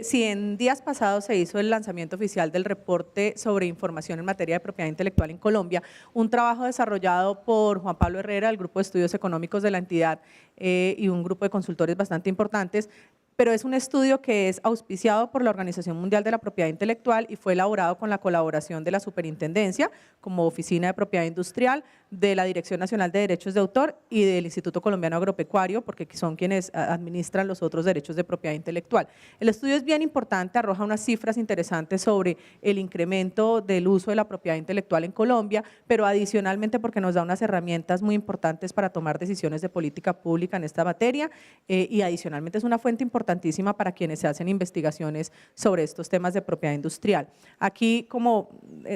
sí, en días pasados se hizo el lanzamiento oficial del reporte sobre información en materia de propiedad intelectual en Colombia, un trabajo desarrollado por Juan Pablo Herrera, el Grupo de Estudios Económicos de la entidad y un grupo de consultores bastante importantes, pero es un estudio que es auspiciado por la Organización Mundial de la Propiedad Intelectual y fue elaborado con la colaboración de la Superintendencia como Oficina de Propiedad Industrial, de la Dirección Nacional de Derechos de Autor y del Instituto Colombiano Agropecuario, porque son quienes administran los otros derechos de propiedad intelectual. El estudio es bien importante, arroja unas cifras interesantes sobre el incremento del uso de la propiedad intelectual en Colombia, pero adicionalmente porque nos da unas herramientas muy importantes para tomar decisiones de política pública en esta materia y adicionalmente es una fuente importantísima para quienes se hacen investigaciones sobre estos temas de propiedad industrial. Aquí, como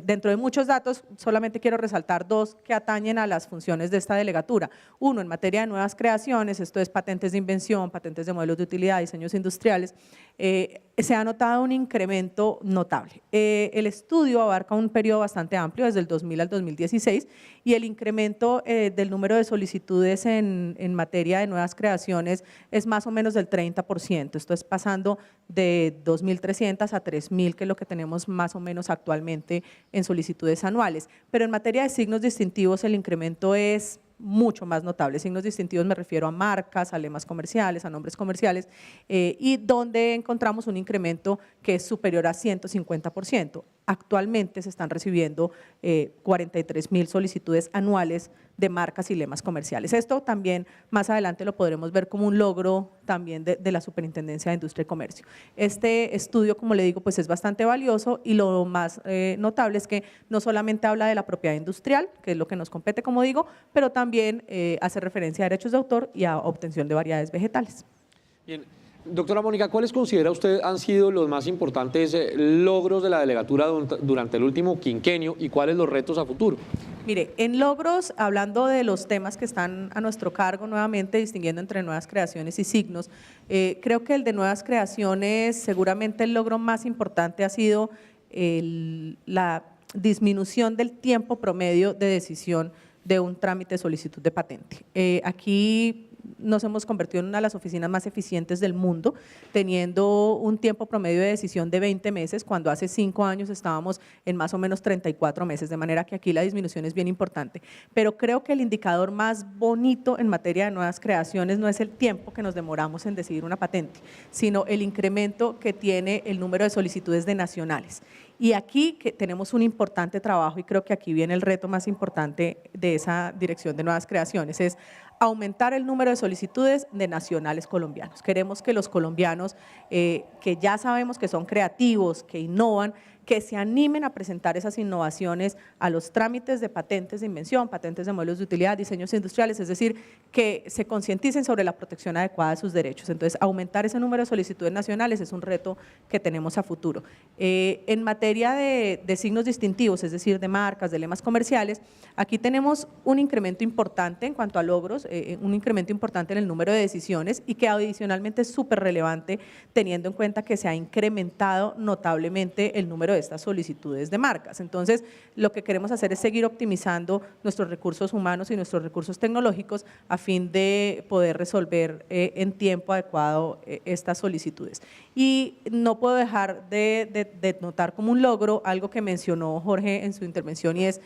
dentro de muchos datos, solamente quiero resaltar dos que atañen a las funciones de esta delegatura. Uno, en materia de nuevas creaciones, esto es patentes de invención, patentes de modelos de utilidad, diseños industriales, se ha notado un incremento notable. El estudio abarca un periodo bastante amplio, desde el 2000 al 2016, y el incremento del número de solicitudes en materia de nuevas creaciones es más o menos del 30%. Esto es pasando de 2.300 a 3.000, que es lo que tenemos más o menos actualmente en solicitudes anuales. Pero en materia de signos distintivos el incremento es mucho más notable. Signos distintivos me refiero a marcas, a lemas comerciales, a nombres comerciales, y donde encontramos un incremento que es superior a 150%. Actualmente se están recibiendo 43.000 solicitudes anuales de marcas y lemas comerciales. Esto también más adelante lo podremos ver como un logro también de la Superintendencia de Industria y Comercio. Este estudio, como le digo, pues es bastante valioso y lo más notable es que no solamente habla de la propiedad industrial, que es lo que nos compete, como digo, pero también hace referencia a derechos de autor y a obtención de variedades vegetales. Bien. Doctora Mónica, ¿cuáles considera usted han sido los más importantes logros de la delegatura durante el último quinquenio y cuáles los retos a futuro? Mire, en logros, hablando de los temas que están a nuestro cargo, nuevamente distinguiendo entre nuevas creaciones y signos, creo que el de nuevas creaciones, seguramente el logro más importante ha sido la disminución del tiempo promedio de decisión de un trámite de solicitud de patente. Aquí nos hemos convertido en una de las oficinas más eficientes del mundo, teniendo un tiempo promedio de decisión de 20 meses, cuando hace 5 años estábamos en más o menos 34 meses, de manera que aquí la disminución es bien importante. Pero creo que el indicador más bonito en materia de nuevas creaciones no es el tiempo que nos demoramos en decidir una patente, sino el incremento que tiene el número de solicitudes de nacionales. Y aquí que tenemos un importante trabajo, y creo que aquí viene el reto más importante de esa dirección de nuevas creaciones, es aumentar el número de solicitudes de nacionales colombianos. Queremos que los colombianos, que ya sabemos que son creativos, que innovan, que se animen a presentar esas innovaciones a los trámites de patentes de invención, patentes de modelos de utilidad, diseños industriales, es decir, que se concienticen sobre la protección adecuada de sus derechos. Entonces, aumentar ese número de solicitudes nacionales es un reto que tenemos a futuro. En materia de signos distintivos, es decir, de marcas, de lemas comerciales, aquí tenemos un incremento importante en cuanto a logros, un incremento importante en el número de decisiones y que adicionalmente es súper relevante teniendo en cuenta que se ha incrementado notablemente el número de estas solicitudes de marcas. Entonces, lo que queremos hacer es seguir optimizando nuestros recursos humanos y nuestros recursos tecnológicos a fin de poder resolver en tiempo adecuado estas solicitudes. Y no puedo dejar de notar como un logro algo que mencionó Jorge en su intervención, y es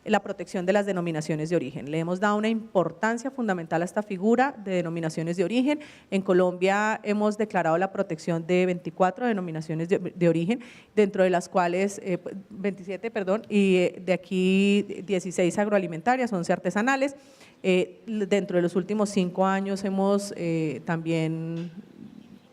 la protección de las denominaciones de origen. Le hemos dado una importancia fundamental a esta figura de denominaciones de origen. En Colombia hemos declarado la protección de 24 denominaciones de origen, dentro de las cuales, 27, perdón, y de aquí 16 agroalimentarias, 11 artesanales. Dentro de los últimos 5 años hemos también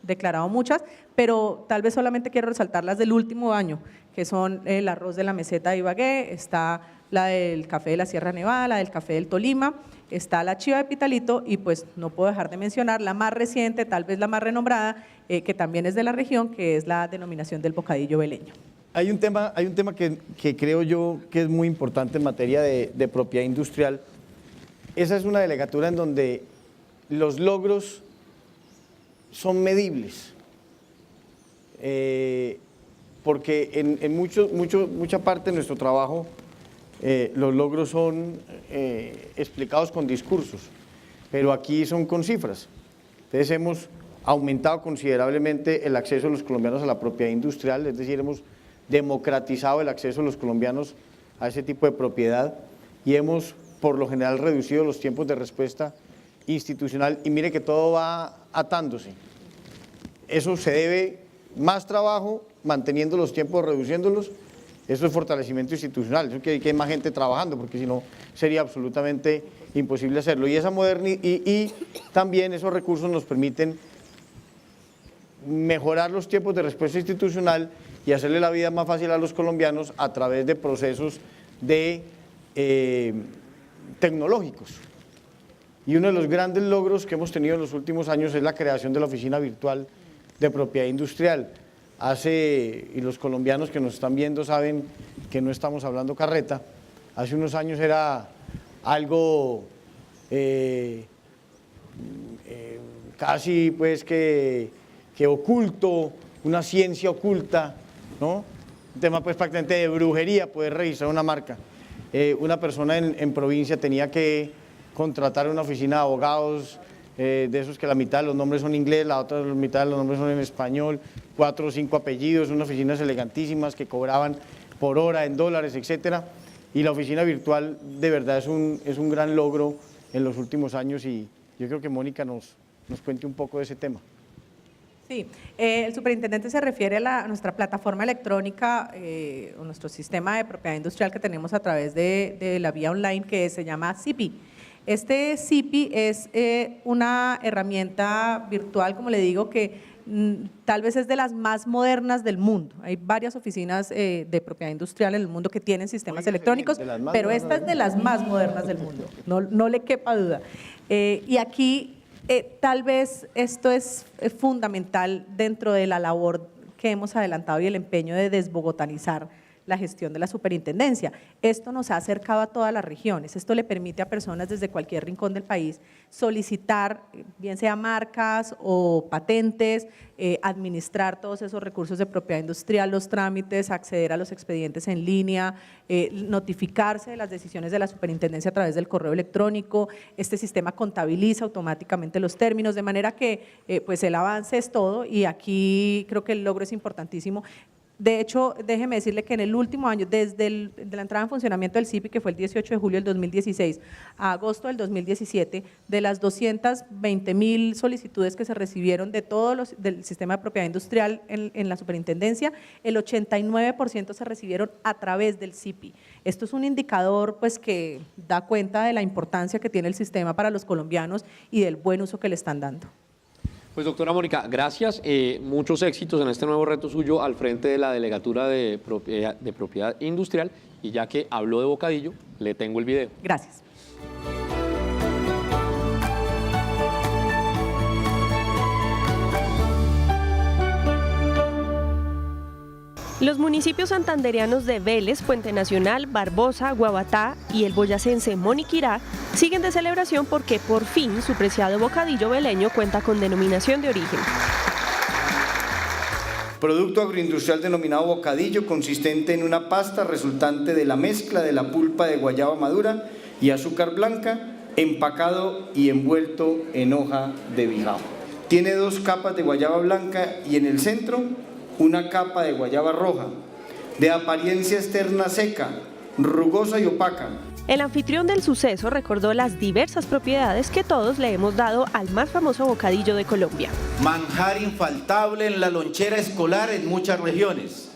declarado muchas, pero tal vez solamente quiero resaltar las del último año, que son el arroz de la meseta de Ibagué, está la del café de la Sierra Nevada, la del café del Tolima, está la chiva de Pitalito y pues no puedo dejar de mencionar la más reciente, tal vez la más renombrada, que también es de la región, que es la denominación del bocadillo veleño. Hay un tema que creo yo que es muy importante en materia de propiedad industrial. Esa es una delegatura en donde los logros son medibles, porque en mucha parte de nuestro trabajo los logros son explicados con discursos, pero aquí son con cifras. Entonces hemos aumentado considerablemente el acceso de los colombianos a la propiedad industrial, es decir, hemos democratizado el acceso de los colombianos a ese tipo de propiedad y hemos por lo general reducido los tiempos de respuesta institucional, y mire que todo va atándose. Eso se debe más trabajo, manteniendo los tiempos, reduciéndolos. Eso es fortalecimiento institucional, eso que hay más gente trabajando, porque si no sería absolutamente imposible hacerlo. Y y también esos recursos nos permiten mejorar los tiempos de respuesta institucional y hacerle la vida más fácil a los colombianos a través de procesos tecnológicos. Y uno de los grandes logros que hemos tenido en los últimos años es la creación de la Oficina Virtual de Propiedad Industrial. Y los colombianos que nos están viendo saben que no estamos hablando carreta. Hace unos años era algo casi pues que oculto, una ciencia oculta, ¿no? Un tema pues prácticamente de brujería, poder registrar una marca. Una persona en provincia tenía que contratar una oficina de abogados, de esos que la mitad de los nombres son en inglés, la otra mitad de los nombres son en español, 4 o 5 apellidos, unas oficinas elegantísimas que cobraban por hora en dólares, etcétera. Y la oficina virtual de verdad es un gran logro en los últimos años, y yo creo que Mónica nos cuente un poco de ese tema. Sí, el superintendente se refiere a nuestra plataforma electrónica, o nuestro sistema de propiedad industrial que tenemos a través de la vía online, que se llama CIPI. Este CIPI es una herramienta virtual, como le digo, que tal vez es de las más modernas del mundo. Hay varias oficinas de propiedad industrial en el mundo que tienen sistemas electrónicos, pero esta es de las más modernas del mundo, no le quepa duda. Y aquí tal vez esto es fundamental dentro de la labor que hemos adelantado y el empeño de desbogotanizar la gestión de la superintendencia. Esto nos ha acercado a todas las regiones, esto le permite a personas desde cualquier rincón del país solicitar, bien sea marcas o patentes, administrar todos esos recursos de propiedad industrial, los trámites, acceder a los expedientes en línea, notificarse de las decisiones de la superintendencia a través del correo electrónico. Este sistema contabiliza automáticamente los términos, de manera que pues el avance es todo, y aquí creo que el logro es importantísimo. De hecho, déjeme decirle que en el último año, desde la entrada en funcionamiento del CIPI, que fue el 18 de julio del 2016 a agosto del 2017, de las 220.000 solicitudes que se recibieron de todos del sistema de propiedad industrial en la superintendencia, el 89% se recibieron a través del CIPI. Esto es un indicador pues que da cuenta de la importancia que tiene el sistema para los colombianos y del buen uso que le están dando. Pues doctora Mónica, gracias, muchos éxitos en este nuevo reto suyo al frente de la Delegatura de Propiedad Industrial, y ya que habló de bocadillo, le tengo el video. Gracias. Los municipios santandereanos de Vélez, Puente Nacional, Barbosa, Guabatá y el boyacense Moniquirá siguen de celebración porque por fin su preciado bocadillo veleño cuenta con denominación de origen. Producto agroindustrial denominado bocadillo, consistente en una pasta resultante de la mezcla de la pulpa de guayaba madura y azúcar blanca, empacado y envuelto en hoja de bijao. Tiene 2 capas de guayaba blanca y en el centro una capa de guayaba roja, de apariencia externa seca, rugosa y opaca. El anfitrión del suceso recordó las diversas propiedades que todos le hemos dado al más famoso bocadillo de Colombia. Manjar infaltable en la lonchera escolar en muchas regiones,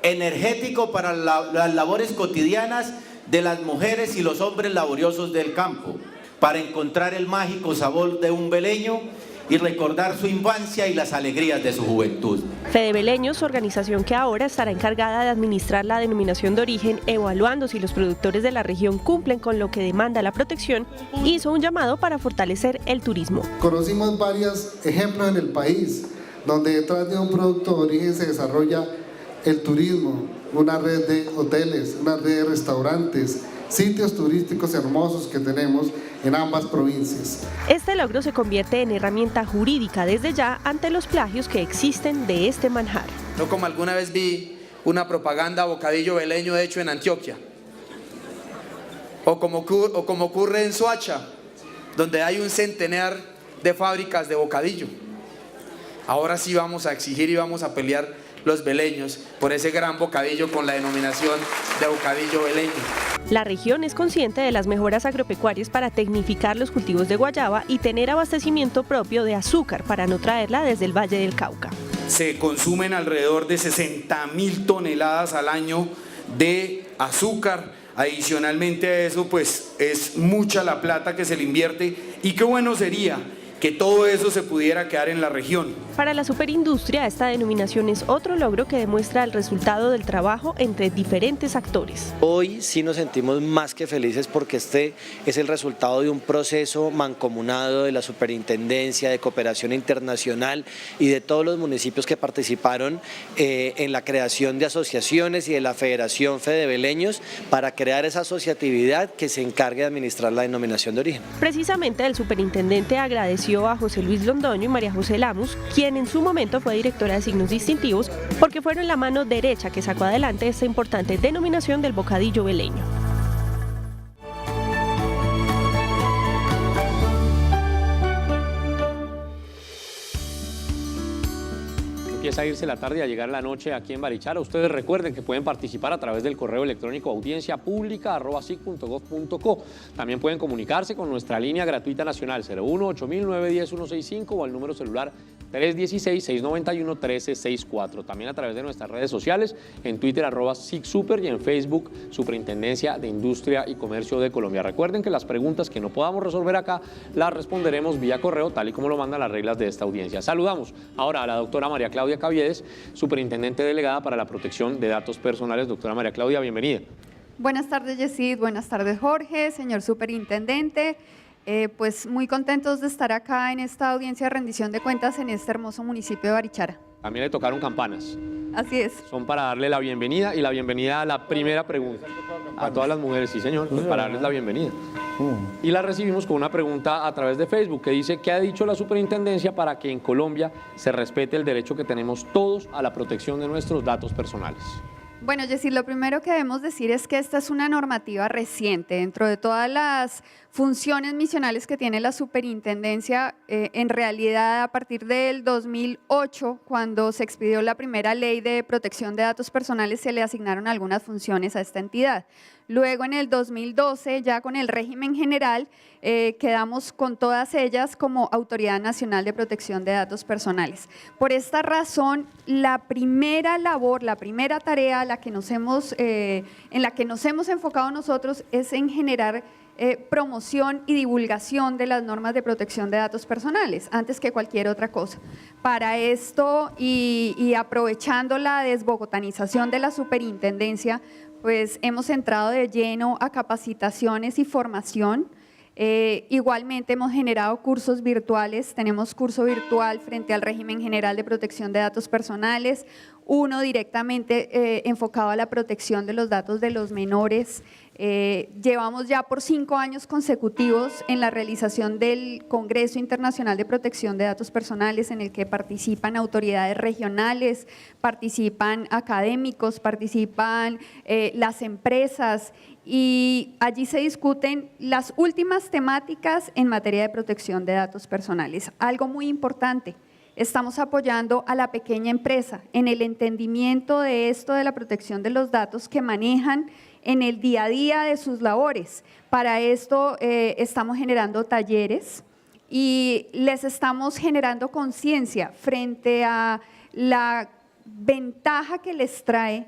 energético para las labores cotidianas de las mujeres y los hombres laboriosos del campo, para encontrar el mágico sabor de un veleño y recordar su infancia y las alegrías de su juventud. Fede Veleños, organización que ahora estará encargada de administrar la denominación de origen, evaluando si los productores de la región cumplen con lo que demanda la protección, hizo un llamado para fortalecer el turismo. Conocimos varios ejemplos en el país donde detrás de un producto de origen se desarrolla el turismo, una red de hoteles, una red de restaurantes, sitios turísticos hermosos que tenemos en ambas provincias. Este logro se convierte en herramienta jurídica desde ya ante los plagios que existen de este manjar. No como alguna vez vi una propaganda bocadillo veleño hecho en Antioquia, o como ocurre en Soacha, donde hay un centenar de fábricas de bocadillo. Ahora sí vamos a exigir y vamos a pelear los veleños por ese gran bocadillo con la denominación de bocadillo veleño. La región es consciente de las mejoras agropecuarias para tecnificar los cultivos de guayaba y tener abastecimiento propio de azúcar para no traerla desde el Valle del Cauca. Se consumen alrededor de 60.000 toneladas al año de azúcar. Adicionalmente a eso, pues es mucha la plata que se le invierte y qué bueno sería que todo eso se pudiera quedar en la región. Para la superindustria, esta denominación es otro logro que demuestra el resultado del trabajo entre diferentes actores. Hoy sí nos sentimos más que felices porque este es el resultado de un proceso mancomunado de la Superintendencia de Cooperación Internacional y de todos los municipios que participaron en la creación de asociaciones y de la Federación Fedeveleños para crear esa asociatividad que se encargue de administrar la denominación de origen. Precisamente el superintendente agradeció a José Luis Londoño y María José Lamus, quien en su momento fue directora de signos distintivos, porque fueron la mano derecha que sacó adelante esta importante denominación del bocadillo veleño. Empieza a irse la tarde y a llegar la noche aquí en Barichara. Ustedes recuerden que pueden participar a través del correo electrónico audienciapublica@sic.gov.co. También pueden comunicarse con nuestra línea gratuita nacional 01-8000-910-165 o al número celular 316-691-1364. También a través de nuestras redes sociales, en Twitter @SICSuper y en Facebook Superintendencia de Industria y Comercio de Colombia. Recuerden que las preguntas que no podamos resolver acá las responderemos vía correo, tal y como lo mandan las reglas de esta audiencia. Saludamos ahora a la doctora María Claudia Caviedes, superintendente delegada para la protección de datos personales. Doctora María Claudia, bienvenida. Buenas tardes, Yesid. Buenas tardes, Jorge, señor superintendente. Pues muy contentos de estar acá en esta audiencia de rendición de cuentas en este hermoso municipio de Barichara. También le tocaron campanas. Así es. Son para darle la bienvenida y la bienvenida a la primera pregunta. A todas las mujeres, sí señor, pues para darles la bienvenida. Y la recibimos con una pregunta a través de Facebook que dice: ¿qué ha dicho la superintendencia para que en Colombia se respete el derecho que tenemos todos a la protección de nuestros datos personales? Bueno, Yesid, lo primero que debemos decir es que esta es una normativa reciente. Dentro de todas las funciones misionales que tiene la superintendencia, en realidad a partir del 2008, cuando se expidió la primera ley de protección de datos personales, se le asignaron algunas funciones a esta entidad. Luego en el 2012, ya con el régimen general, quedamos con todas ellas como Autoridad Nacional de Protección de Datos Personales. Por esta razón, la primera labor, la primera tarea en la que nos hemos enfocado nosotros es en generar promoción y divulgación de las normas de protección de datos personales, antes que cualquier otra cosa. Para esto, y aprovechando la desbogotanización de la superintendencia, pues hemos entrado de lleno a capacitaciones y formación. Igualmente hemos generado cursos virtuales, tenemos curso virtual frente al régimen general de protección de datos personales, uno directamente enfocado a la protección de los datos de los menores. Llevamos ya por 5 años consecutivos en la realización del Congreso Internacional de Protección de Datos Personales, en el que participan autoridades regionales, participan académicos, participan las empresas, y allí se discuten las últimas temáticas en materia de protección de datos personales. Algo muy importante: estamos apoyando a la pequeña empresa en el entendimiento de esto de la protección de los datos que manejan en el día a día de sus labores. Para esto estamos generando talleres y les estamos generando conciencia frente a la ventaja que les trae,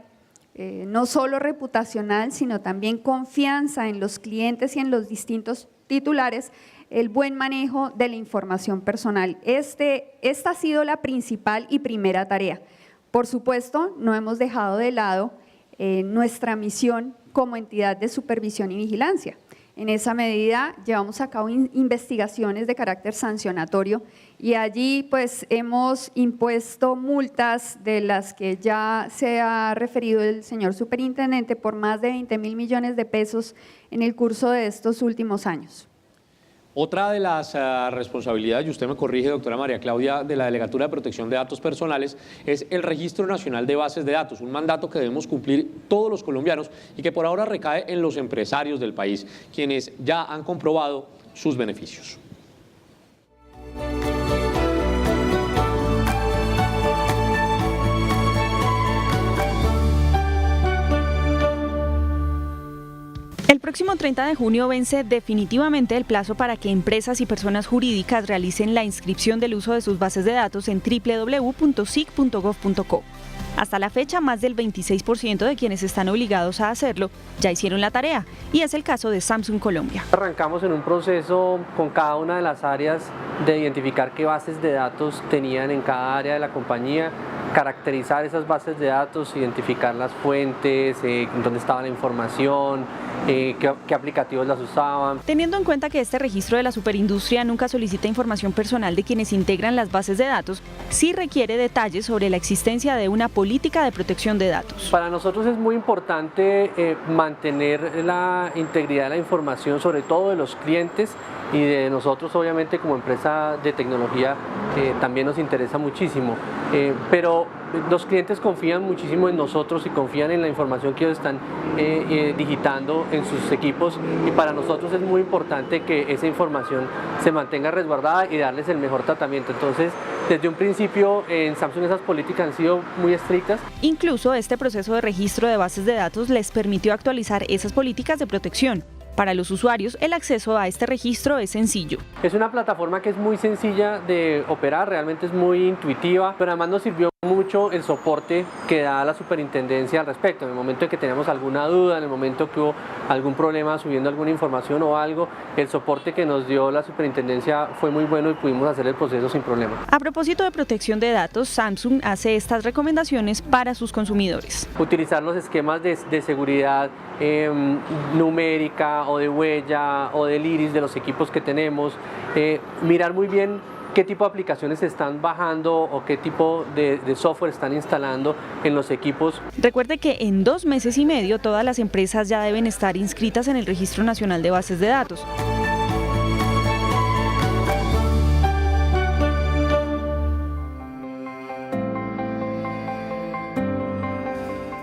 no solo reputacional, sino también confianza en los clientes y en los distintos titulares, el buen manejo de la información personal. Esta ha sido la principal y primera tarea. Por supuesto, no hemos dejado de lado nuestra misión como entidad de supervisión y vigilancia. En esa medida llevamos a cabo investigaciones de carácter sancionatorio y allí pues hemos impuesto multas de las que ya se ha referido el señor superintendente por más de 20.000 millones de pesos en el curso de estos últimos años. Otra de las responsabilidades, y usted me corrige, doctora María Claudia, de la Delegatura de Protección de Datos Personales, es el Registro Nacional de Bases de Datos, un mandato que debemos cumplir todos los colombianos y que por ahora recae en los empresarios del país, quienes ya han comprobado sus beneficios. El próximo 30 de junio vence definitivamente el plazo para que empresas y personas jurídicas realicen la inscripción del uso de sus bases de datos en www.sic.gov.co. Hasta la fecha, más del 26% de quienes están obligados a hacerlo ya hicieron la tarea, y es el caso de Samsung Colombia. Arrancamos en un proceso con cada una de las áreas de identificar qué bases de datos tenían en cada área de la compañía, caracterizar esas bases de datos, identificar las fuentes, dónde estaba la información, qué aplicativos las usaban. Teniendo en cuenta que este registro de la superindustria nunca solicita información personal de quienes integran las bases de datos, sí requiere detalles sobre la existencia de una política de protección de datos. Para nosotros es muy importante mantener la integridad de la información, sobre todo de los clientes y de nosotros, obviamente, como empresa de tecnología, también nos interesa muchísimo. Pero los clientes confían muchísimo en nosotros y confían en la información que ellos están digitando en sus equipos, y para nosotros es muy importante que esa información se mantenga resguardada y darles el mejor tratamiento. Entonces, desde un principio en Samsung esas políticas han sido muy estrictas. Incluso este proceso de registro de bases de datos les permitió actualizar esas políticas de protección. Para los usuarios, el acceso a este registro es sencillo. Es una plataforma que es muy sencilla de operar, realmente es muy intuitiva, pero además nos sirvió mucho el soporte que da la superintendencia al respecto. En el momento en que teníamos alguna duda, en el momento que hubo algún problema subiendo alguna información o algo, el soporte que nos dio la superintendencia fue muy bueno y pudimos hacer el proceso sin problema. A propósito de protección de datos, Samsung hace estas recomendaciones para sus consumidores. Utilizar los esquemas de seguridad numérica o de huella o del iris de los equipos que tenemos, mirar muy bien qué tipo de aplicaciones se están bajando o qué tipo de software están instalando en los equipos. Recuerde que en 2 meses y medio todas las empresas ya deben estar inscritas en el Registro Nacional de Bases de Datos.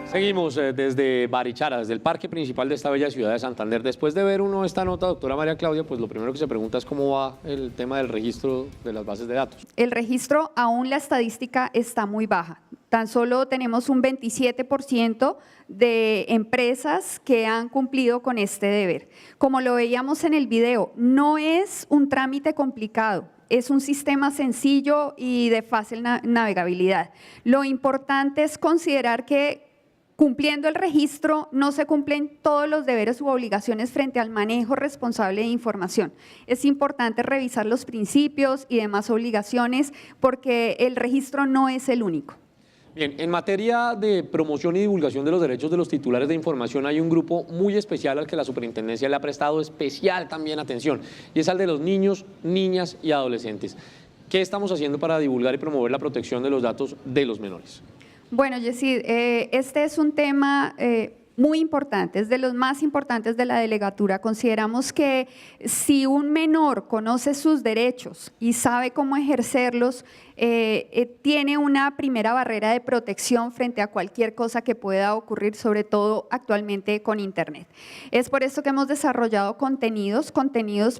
Seguimos desde Barichara, desde el parque principal de esta bella ciudad de Santander. Después de ver uno esta nota, doctora María Claudia, pues lo primero que se pregunta es cómo va el tema del registro de las bases de datos. El registro, aún la estadística está muy baja. Tan solo tenemos un 27% de empresas que han cumplido con este deber. Como lo veíamos en el video, no es un trámite complicado. Es un sistema sencillo y de fácil navegabilidad. Lo importante es considerar que cumpliendo el registro no se cumplen todos los deberes u obligaciones frente al manejo responsable de información. Es importante revisar los principios y demás obligaciones porque el registro no es el único. Bien, en materia de promoción y divulgación de los derechos de los titulares de información hay un grupo muy especial al que la superintendencia le ha prestado especial también atención, y es al de los niños, niñas y adolescentes. ¿Qué estamos haciendo para divulgar y promover la protección de los datos de los menores? Bueno, Yesid, este es un tema muy importante, es de los más importantes de la delegatura. Consideramos que si un menor conoce sus derechos y sabe cómo ejercerlos, tiene una primera barrera de protección frente a cualquier cosa que pueda ocurrir, sobre todo actualmente con Internet. Es por eso que hemos desarrollado contenidos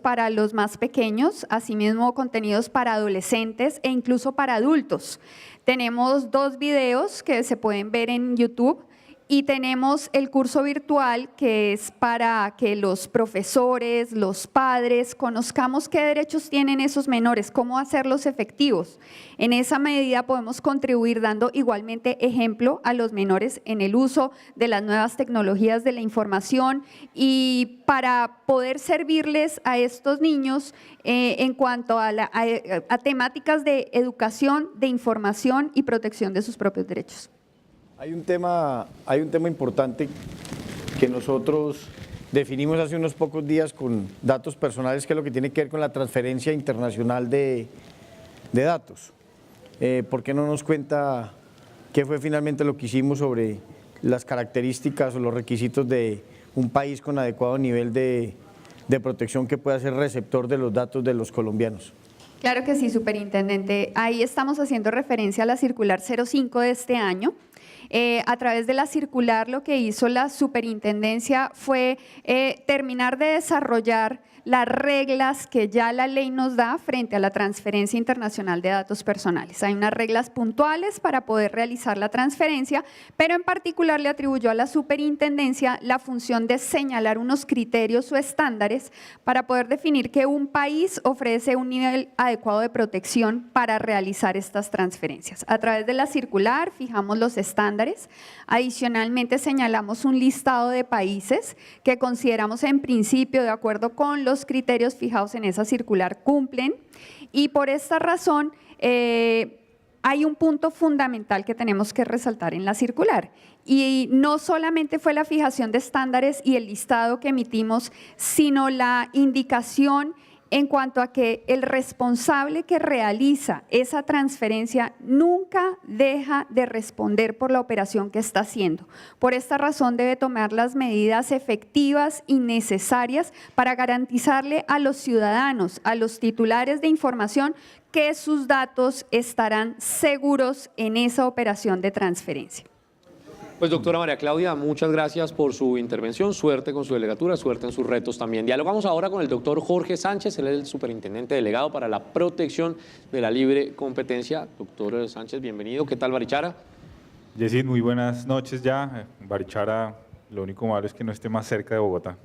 para los más pequeños, asimismo contenidos para adolescentes e incluso para adultos. Tenemos 2 videos que se pueden ver en YouTube y tenemos el curso virtual que es para que los profesores, los padres, conozcamos qué derechos tienen esos menores, cómo hacerlos efectivos. En esa medida podemos contribuir dando igualmente ejemplo a los menores en el uso de las nuevas tecnologías de la información y para poder servirles a estos niños en cuanto a temáticas de educación, de información y protección de sus propios derechos. Hay un tema importante que nosotros definimos hace unos pocos días con datos personales, que es lo que tiene que ver con la transferencia internacional de datos. ¿Por qué no nos cuenta qué fue finalmente lo que hicimos sobre las características o los requisitos de un país con adecuado nivel de protección que pueda ser receptor de los datos de los colombianos? Claro que sí, superintendente. Ahí estamos haciendo referencia a la circular 05 de este año. A través de la circular, lo que hizo la superintendencia fue terminar de desarrollar las reglas que ya la ley nos da frente a la transferencia internacional de datos personales. Hay unas reglas puntuales para poder realizar la transferencia, pero en particular le atribuyó a la superintendencia la función de señalar unos criterios o estándares para poder definir que un país ofrece un nivel adecuado de protección para realizar estas transferencias. A través de la circular fijamos los estándares. Adicionalmente señalamos un listado de países que consideramos en principio, de acuerdo con los criterios fijados en esa circular, cumplen, y por esta razón hay un punto fundamental que tenemos que resaltar en la circular, y no solamente fue la fijación de estándares y el listado que emitimos, sino la indicación en cuanto a que el responsable que realiza esa transferencia nunca deja de responder por la operación que está haciendo. Por esta razón debe tomar las medidas efectivas y necesarias para garantizarle a los ciudadanos, a los titulares de información, que sus datos estarán seguros en esa operación de transferencia. Pues doctora María Claudia, muchas gracias por su intervención, suerte con su delegatura, suerte en sus retos también. Dialogamos ahora con el doctor Jorge Sánchez, él es el superintendente delegado para la protección de la libre competencia. Doctor Sánchez, bienvenido. ¿Qué tal, Barichara? Yesid, muy buenas noches ya. Barichara, lo único malo es que no esté más cerca de Bogotá.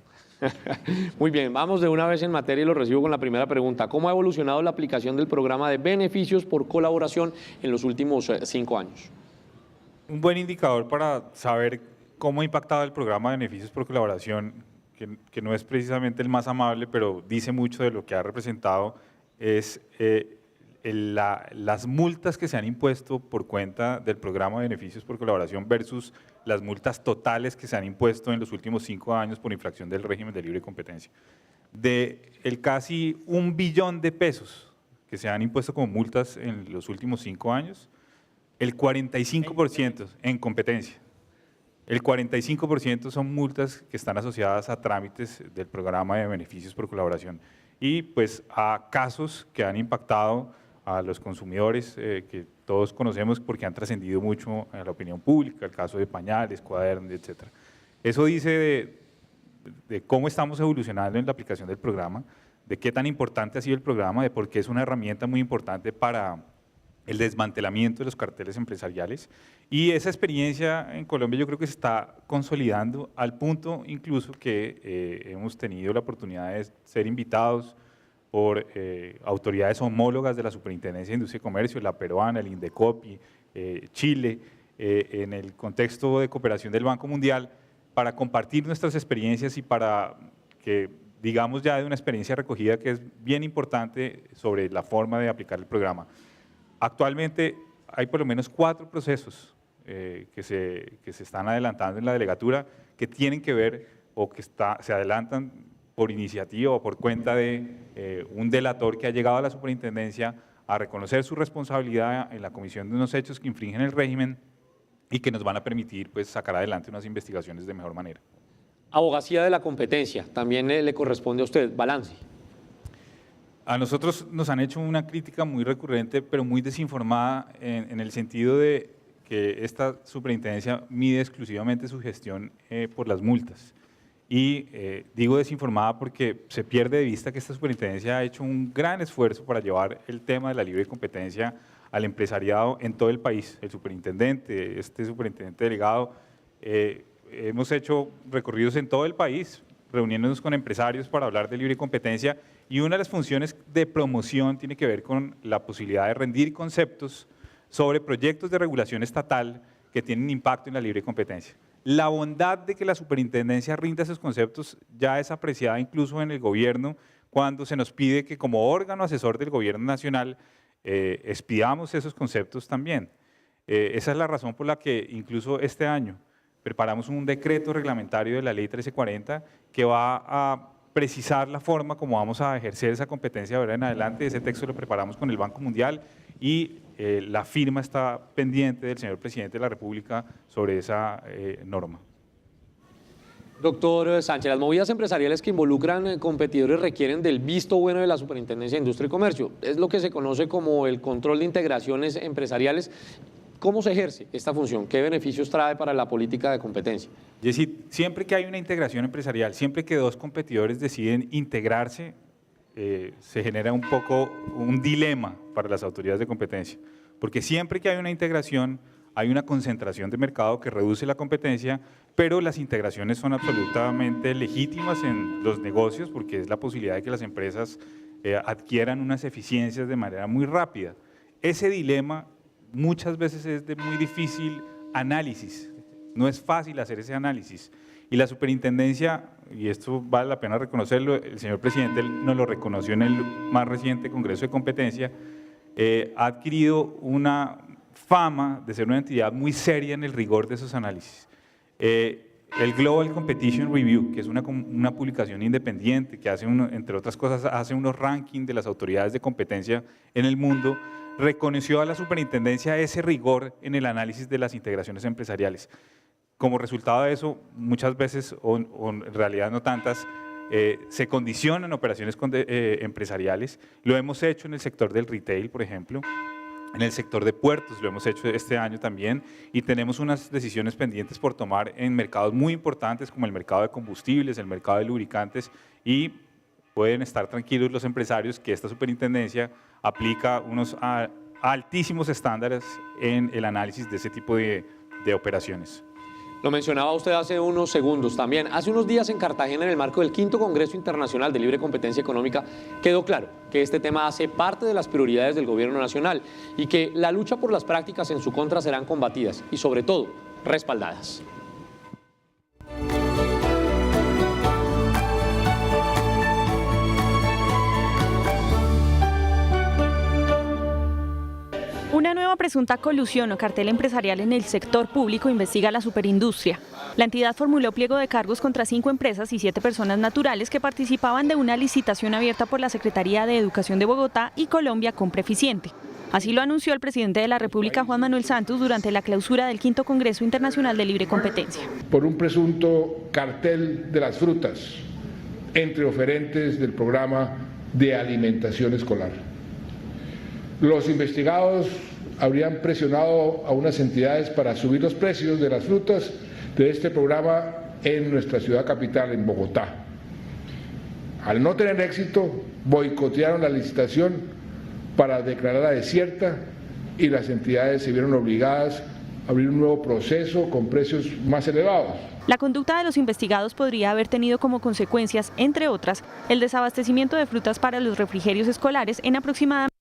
Muy bien, vamos de una vez en materia y lo recibo con la primera pregunta. ¿Cómo ha evolucionado la aplicación del programa de beneficios por colaboración en los últimos 5 años? Un buen indicador para saber cómo ha impactado el programa de beneficios por colaboración, que no es precisamente el más amable, pero dice mucho de lo que ha representado, es las multas que se han impuesto por cuenta del programa de beneficios por colaboración versus las multas totales que se han impuesto en los últimos 5 años por infracción del régimen de libre competencia. De el casi 1 billón de pesos que se han impuesto como multas en los últimos 5 años, el 45% en competencia. El 45% son multas que están asociadas a trámites del programa de beneficios por colaboración y pues a casos que han impactado a los consumidores que todos conocemos porque han trascendido mucho a la opinión pública, el caso de pañales, cuadernos, etc. Eso dice de cómo estamos evolucionando en la aplicación del programa, de qué tan importante ha sido el programa, de por qué es una herramienta muy importante para el desmantelamiento de los carteles empresariales, y esa experiencia en Colombia yo creo que se está consolidando al punto incluso que hemos tenido la oportunidad de ser invitados por autoridades homólogas de la Superintendencia de Industria y Comercio, la peruana, el Indecopi, Chile, en el contexto de cooperación del Banco Mundial, para compartir nuestras experiencias y para que digamos ya de una experiencia recogida que es bien importante sobre la forma de aplicar el programa. Actualmente hay por lo menos 4 procesos que se están adelantando en la delegatura que tienen que ver o que se adelantan por iniciativa o por cuenta de un delator que ha llegado a la superintendencia a reconocer su responsabilidad en la comisión de unos hechos que infringen el régimen y que nos van a permitir pues, sacar adelante unas investigaciones de mejor manera. Abogacía de la competencia, también le corresponde a usted, balance. A nosotros nos han hecho una crítica muy recurrente, pero muy desinformada en el sentido de que esta superintendencia mide exclusivamente su gestión por las multas. Y digo desinformada porque se pierde de vista que esta superintendencia ha hecho un gran esfuerzo para llevar el tema de la libre competencia al empresariado en todo el país. El superintendente, este superintendente delegado, hemos hecho recorridos en todo el país, reuniéndonos con empresarios para hablar de libre competencia, y una de las funciones de promoción tiene que ver con la posibilidad de rendir conceptos sobre proyectos de regulación estatal que tienen impacto en la libre competencia. La bondad de que la superintendencia rinda esos conceptos ya es apreciada incluso en el gobierno cuando se nos pide que como órgano asesor del gobierno nacional expidamos esos conceptos también. Esa es la razón por la que incluso este año preparamos un decreto reglamentario de la Ley 1340 que va a precisar la forma como vamos a ejercer esa competencia de ahora en adelante. Ese texto lo preparamos con el Banco Mundial y la firma está pendiente del señor Presidente de la República sobre esa norma. Doctor Sánchez, las movidas empresariales que involucran competidores requieren del visto bueno de la Superintendencia de Industria y Comercio. Es lo que se conoce como el control de integraciones empresariales. ¿Cómo se ejerce esta función? ¿Qué beneficios trae para la política de competencia? Jessy, siempre que hay una integración empresarial, siempre que dos competidores deciden integrarse, se genera un poco un dilema para las autoridades de competencia, porque siempre que hay una integración, hay una concentración de mercado que reduce la competencia, pero las integraciones son absolutamente legítimas en los negocios porque es la posibilidad de que las empresas adquieran unas eficiencias de manera muy rápida. Ese dilema muchas veces es de muy difícil análisis, no es fácil hacer ese análisis. Y la superintendencia, y esto vale la pena reconocerlo, el señor presidente nos lo reconoció en el más reciente Congreso de Competencia, ha adquirido una fama de ser una entidad muy seria en el rigor de esos análisis. El Global Competition Review, que es una publicación independiente que hace, entre otras cosas, hace unos rankings de las autoridades de competencia en el mundo, reconoció a la superintendencia ese rigor en el análisis de las integraciones empresariales. Como resultado de eso, muchas veces, o en realidad no tantas, se condicionan operaciones empresariales. Lo hemos hecho en el sector del retail, por ejemplo, en el sector de puertos, lo hemos hecho este año también, y tenemos unas decisiones pendientes por tomar en mercados muy importantes como el mercado de combustibles, el mercado de lubricantes, y pueden estar tranquilos los empresarios que esta superintendencia aplica unos altísimos estándares en el análisis de ese tipo de operaciones. Lo mencionaba usted hace unos segundos también. Hace unos días en Cartagena, en el marco del 5º Congreso Internacional de Libre Competencia Económica, quedó claro que este tema hace parte de las prioridades del Gobierno Nacional y que la lucha por las prácticas en su contra serán combatidas y, sobre todo, respaldadas. Una nueva presunta colusión o cartel empresarial en el sector público investiga la Superindustria. La entidad formuló pliego de cargos contra 5 empresas y 7 personas naturales que participaban de una licitación abierta por la Secretaría de Educación de Bogotá y Colombia Compra Eficiente. Así lo anunció el presidente de la República, Juan Manuel Santos, durante la clausura del 5º Congreso Internacional de Libre Competencia. Por un presunto cartel de las frutas entre oferentes del programa de alimentación escolar. Los investigados habrían presionado a unas entidades para subir los precios de las frutas de este programa en nuestra ciudad capital, en Bogotá. Al no tener éxito, boicotearon la licitación para declararla desierta y las entidades se vieron obligadas a abrir un nuevo proceso con precios más elevados. La conducta de los investigados podría haber tenido como consecuencias, entre otras, el desabastecimiento de frutas para los refrigerios escolares en aproximadamente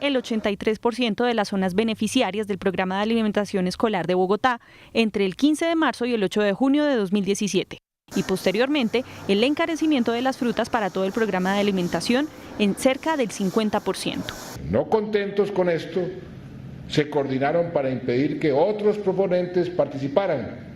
el 83% de las zonas beneficiarias del programa de alimentación escolar de Bogotá entre el 15 de marzo y el 8 de junio de 2017. Y posteriormente, el encarecimiento de las frutas para todo el programa de alimentación en cerca del 50%. No contentos con esto, se coordinaron para impedir que otros proponentes participaran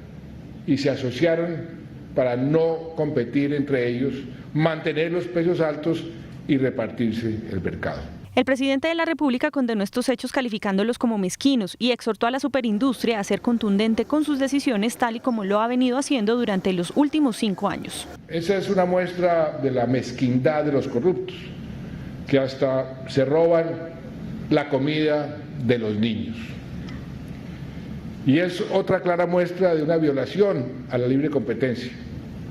y se asociaron para no competir entre ellos, mantener los precios altos y repartirse el mercado. El presidente de la República condenó estos hechos calificándolos como mezquinos y exhortó a la superindustria a ser contundente con sus decisiones, tal y como lo ha venido haciendo durante los últimos 5 años. Esa es una muestra de la mezquindad de los corruptos, que hasta se roban la comida de los niños. Y es otra clara muestra de una violación a la libre competencia.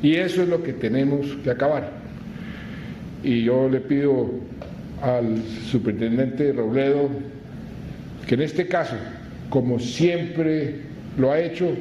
Y eso es lo que tenemos que acabar. Y yo le pido al superintendente Robledo que en este caso, como siempre lo ha hecho,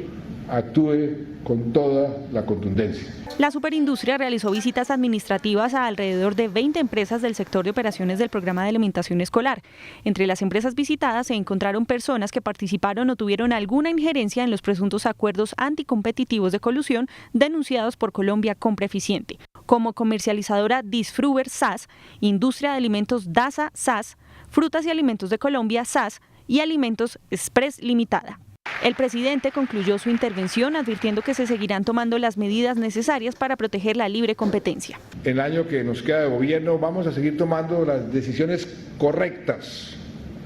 actúe con toda la contundencia. La Superindustria realizó visitas administrativas a alrededor de 20 empresas del sector de operaciones del programa de alimentación escolar. Entre las empresas visitadas se encontraron personas que participaron o tuvieron alguna injerencia en los presuntos acuerdos anticompetitivos de colusión denunciados por Colombia Compra Eficiente, como comercializadora Disfruber SAS, Industria de Alimentos DASA SAS, Frutas y Alimentos de Colombia SAS y Alimentos Express Limitada. El presidente concluyó su intervención advirtiendo que se seguirán tomando las medidas necesarias para proteger la libre competencia. En el año que nos queda de gobierno vamos a seguir tomando las decisiones correctas,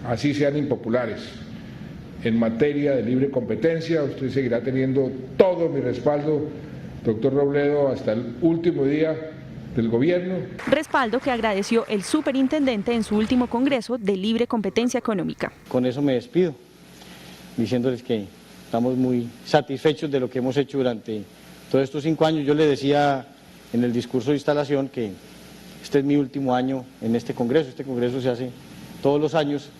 así sean impopulares. En materia de libre competencia, usted seguirá teniendo todo mi respaldo, doctor Robledo, hasta el último día del gobierno. Respaldo que agradeció el superintendente en su último congreso de libre competencia económica. Con eso me despido, diciéndoles que estamos muy satisfechos de lo que hemos hecho durante todos estos 5 años. Yo le decía en el discurso de instalación que este es mi último año en este congreso. Este congreso se hace todos los años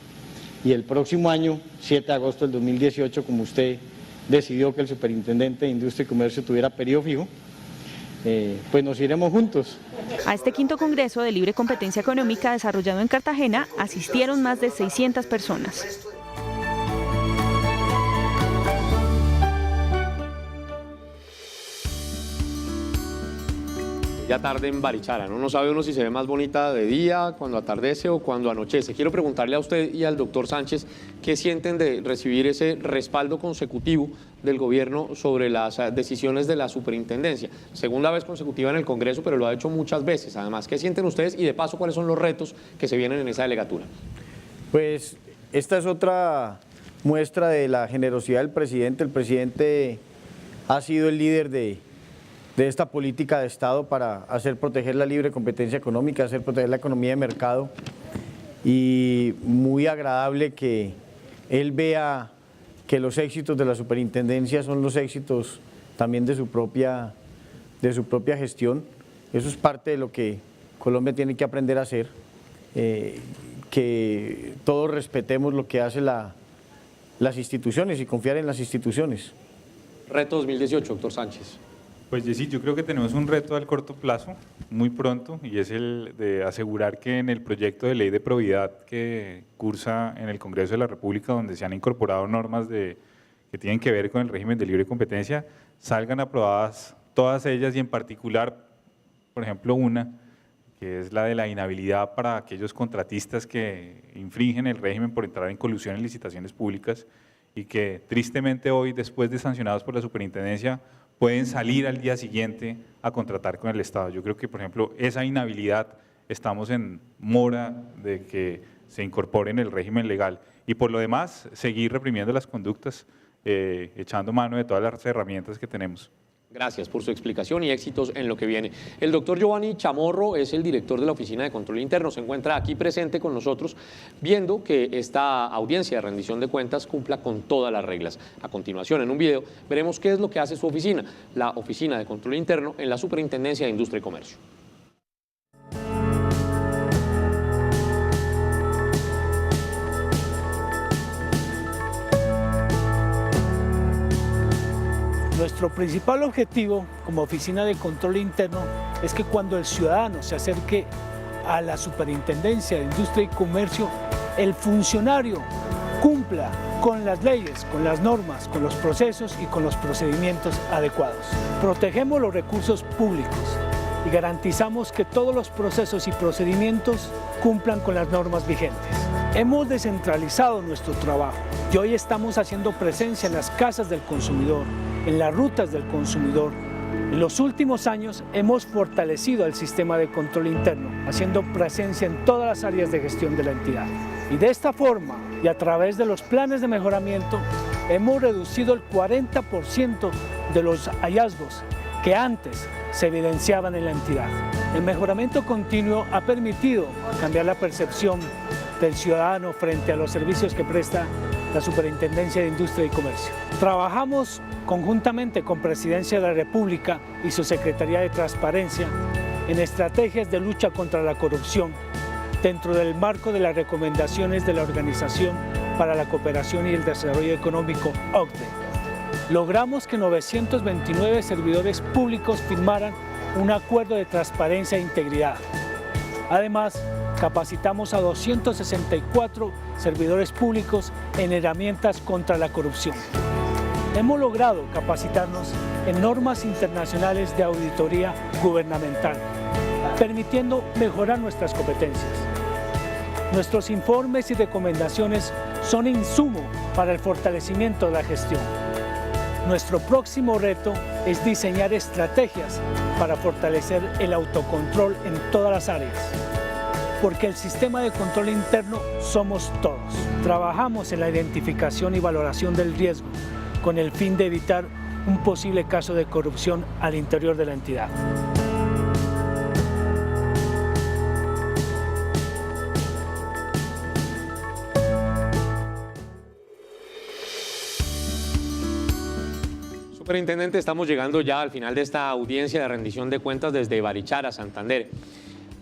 y el próximo año, 7 de agosto del 2018, como usted decidió que el superintendente de Industria y Comercio tuviera periodo fijo, pues nos iremos juntos. A este 5º Congreso de Libre Competencia Económica desarrollado en Cartagena asistieron más de 600 personas. Ya tarde en Barichara, ¿no? No sabe uno si se ve más bonita de día, cuando atardece o cuando anochece. Quiero preguntarle a usted y al doctor Sánchez qué sienten de recibir ese respaldo consecutivo del gobierno sobre las decisiones de la superintendencia. Segunda vez consecutiva en el Congreso, pero lo ha hecho muchas veces. Además, ¿qué sienten ustedes? Y de paso, ¿cuáles son los retos que se vienen en esa delegatura? Pues esta es otra muestra de la generosidad del presidente. El presidente ha sido el líder de esta política de Estado para hacer proteger la libre competencia económica, hacer proteger la economía de mercado, y muy agradable que él vea que los éxitos de la superintendencia son los éxitos también de su propia gestión. Eso es parte de lo que Colombia tiene que aprender a hacer, que todos respetemos lo que hacen las instituciones y confiar en las instituciones. Reto 2018, doctor Sánchez. Pues sí, yo creo que tenemos un reto al corto plazo, muy pronto, y es el de asegurar que en el proyecto de ley de probidad que cursa en el Congreso de la República, donde se han incorporado normas que tienen que ver con el régimen de libre competencia, salgan aprobadas todas ellas, y en particular, por ejemplo, una, que es la de la inhabilidad para aquellos contratistas que infringen el régimen por entrar en colusión en licitaciones públicas y que tristemente hoy, después de sancionados por la superintendencia, pueden salir al día siguiente a contratar con el Estado. Yo creo que, por ejemplo, esa inhabilidad estamos en mora de que se incorpore en el régimen legal. Y por lo demás, seguir reprimiendo las conductas, echando mano de todas las herramientas que tenemos. Gracias por su explicación y éxitos en lo que viene. El doctor Giovanni Chamorro es el director de la Oficina de Control Interno. Se encuentra aquí presente con nosotros, viendo que esta audiencia de rendición de cuentas cumpla con todas las reglas. A continuación, en un video, veremos qué es lo que hace su oficina, la Oficina de Control Interno en la Superintendencia de Industria y Comercio. Nuestro principal objetivo como Oficina de Control Interno es que cuando el ciudadano se acerque a la Superintendencia de Industria y Comercio, el funcionario cumpla con las leyes, con las normas, con los procesos y con los procedimientos adecuados. Protegemos los recursos públicos y garantizamos que todos los procesos y procedimientos cumplan con las normas vigentes. Hemos descentralizado nuestro trabajo y hoy estamos haciendo presencia en las casas del consumidor, en las rutas del consumidor. En los últimos años hemos fortalecido el sistema de control interno, haciendo presencia en todas las áreas de gestión de la entidad. Y de esta forma, y a través de los planes de mejoramiento, hemos reducido el 40% de los hallazgos que antes se evidenciaban en la entidad. El mejoramiento continuo ha permitido cambiar la percepción del ciudadano frente a los servicios que presta la Superintendencia de Industria y Comercio. Trabajamos conjuntamente con Presidencia de la República y su Secretaría de Transparencia en estrategias de lucha contra la corrupción dentro del marco de las recomendaciones de la Organización para la Cooperación y el Desarrollo Económico, OCDE. Logramos que 929 servidores públicos firmaran un acuerdo de transparencia e integridad. Además, capacitamos a 264 servidores públicos en herramientas contra la corrupción. Hemos logrado capacitarnos en normas internacionales de auditoría gubernamental, permitiendo mejorar nuestras competencias. Nuestros informes y recomendaciones son insumo para el fortalecimiento de la gestión. Nuestro próximo reto es diseñar estrategias para fortalecer el autocontrol en todas las áreas. Porque el sistema de control interno somos todos. Trabajamos en la identificación y valoración del riesgo con el fin de evitar un posible caso de corrupción al interior de la entidad. Superintendente, estamos llegando ya al final de esta audiencia de rendición de cuentas desde Barichara, Santander.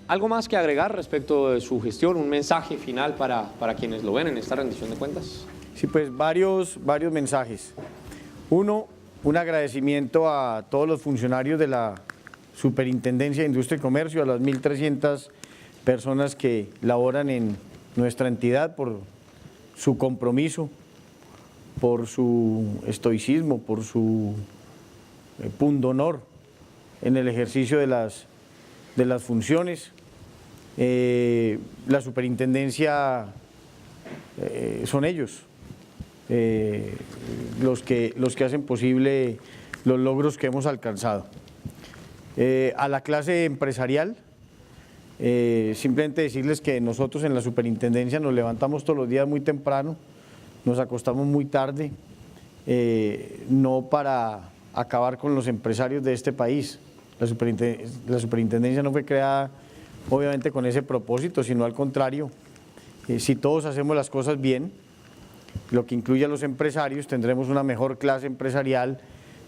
¿Algo más que agregar respecto de su gestión? ¿Un mensaje final para quienes lo ven en esta rendición de cuentas? Sí, pues varios mensajes. Uno, un agradecimiento a todos los funcionarios de la Superintendencia de Industria y Comercio, a las 1.300 personas que laboran en nuestra entidad por su compromiso, por su estoicismo, por su pundonor en el ejercicio de las funciones. La superintendencia son ellos los que hacen posible los logros que hemos alcanzado. A la clase empresarial, simplemente decirles que nosotros en la superintendencia nos levantamos todos los días muy temprano, nos acostamos muy tarde, no para acabar con los empresarios de este país. La superintendencia no fue creada obviamente con ese propósito, sino al contrario. Si todos hacemos las cosas bien, lo que incluye a los empresarios, tendremos una mejor clase empresarial,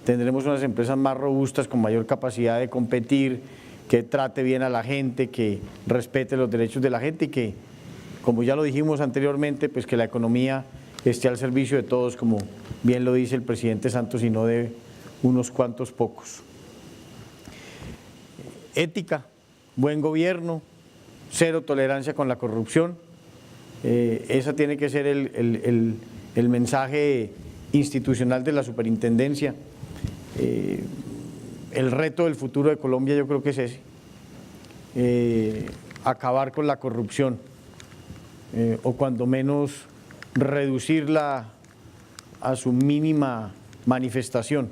tendremos unas empresas más robustas con mayor capacidad de competir, que trate bien a la gente, que respete los derechos de la gente y que, como ya lo dijimos anteriormente, pues que la economía esté al servicio de todos, como bien lo dice el presidente Santos, y no de unos cuantos pocos. Ética, buen gobierno, cero tolerancia con la corrupción. Esa tiene que ser el mensaje institucional de la superintendencia. El reto del futuro de Colombia yo creo que es ese, acabar con la corrupción, o cuando menos reducirla a su mínima manifestación,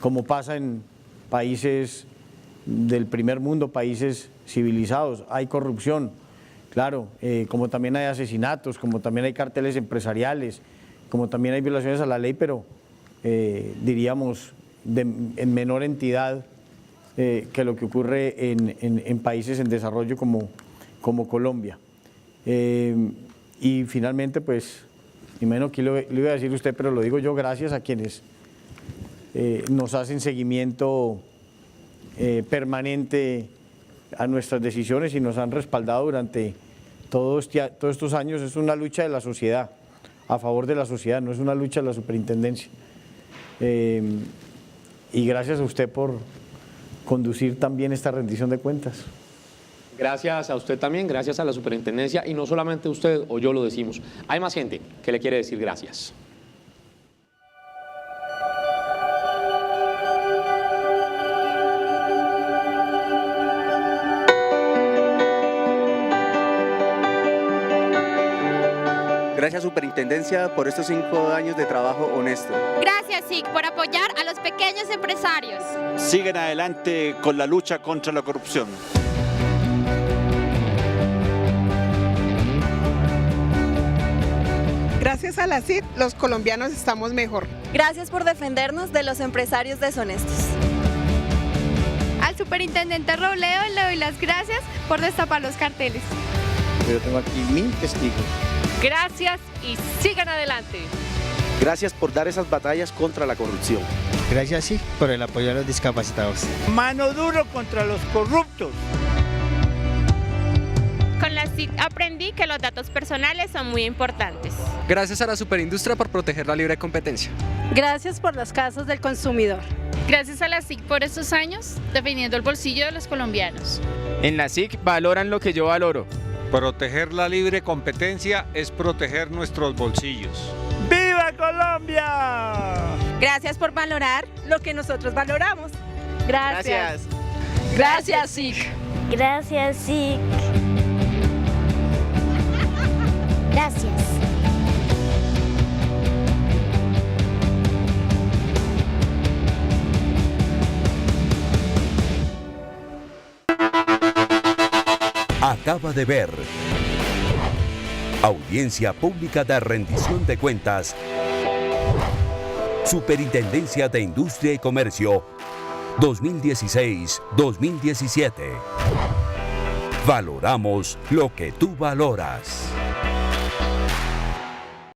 como pasa en países del primer mundo, países civilizados. Hay corrupción, claro, como también hay asesinatos, como también hay carteles empresariales, como también hay violaciones a la ley, pero diríamos en menor entidad que lo que ocurre en países en desarrollo como Colombia. Y finalmente, pues, y menos que lo iba a decir usted, pero lo digo yo, gracias a quienes nos hacen seguimiento permanente a nuestras decisiones y nos han respaldado durante todos estos años. Es una lucha de la sociedad, a favor de la sociedad, no es una lucha de la superintendencia. Y gracias a usted por conducir también esta rendición de cuentas. Gracias a usted también, gracias a la superintendencia, y no solamente usted o yo lo decimos, hay más gente que le quiere decir gracias. Gracias Superintendencia por estos 5 años de trabajo honesto. Gracias SIC por apoyar a los pequeños empresarios. Siguen adelante con la lucha contra la corrupción. Gracias a la CID, los colombianos estamos mejor. Gracias por defendernos de los empresarios deshonestos. Al superintendente Robledo le doy las gracias por destapar los carteles. Yo tengo aquí 1000 testigos. Gracias y sigan adelante. Gracias por dar esas batallas contra la corrupción. Gracias sí, por el apoyo a los discapacitados. Mano duro contra los corruptos. Con la SIC aprendí que los datos personales son muy importantes. Gracias a la Superindustria por proteger la libre competencia. Gracias por las casas del consumidor. Gracias a la SIC por estos años defendiendo el bolsillo de los colombianos. En la SIC valoran lo que yo valoro. Proteger la libre competencia es proteger nuestros bolsillos. ¡Viva Colombia! Gracias por valorar lo que nosotros valoramos. Gracias. Gracias SIC. Gracias SIC. acaba de ver. Audiencia Pública de Rendición de Cuentas. Superintendencia de Industria y Comercio 2016-2017. Valoramos lo que tú valoras.